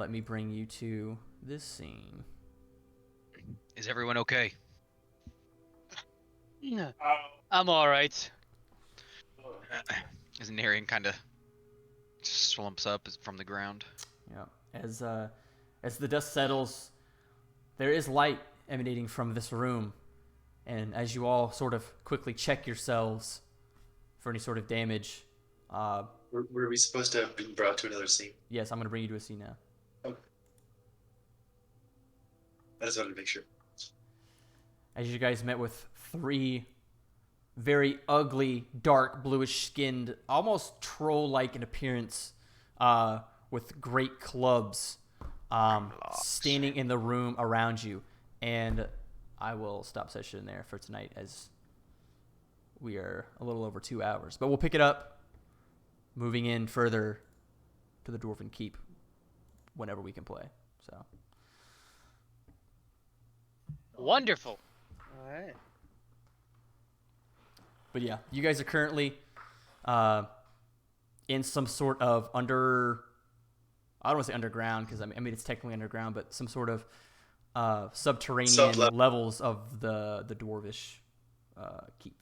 me bring you to this scene. Is everyone okay? I'm all right. As Narian kind of slumps up from the ground. Yeah. As the dust settles, there is light emanating from this room, and as you all sort of quickly check yourselves for any sort of damage, Were we supposed to have been brought to another scene? yes, I'm going to bring you to a scene now. Okay. I just wanted to make sure. As you guys met with 3 very ugly, dark, bluish-skinned, almost troll-like in appearance, with great clubs, standing in the room around you. And I will stop session there for tonight, as we are a little over 2 hours. But we'll pick it up, moving in further to the Dwarven Keep whenever we can play. So, Wonderful. All right. but yeah, you guys are currently in some sort of I don't want to say underground, because I mean it's technically underground, but some sort of subterranean Sub-level. levels of the Dwarvish Keep.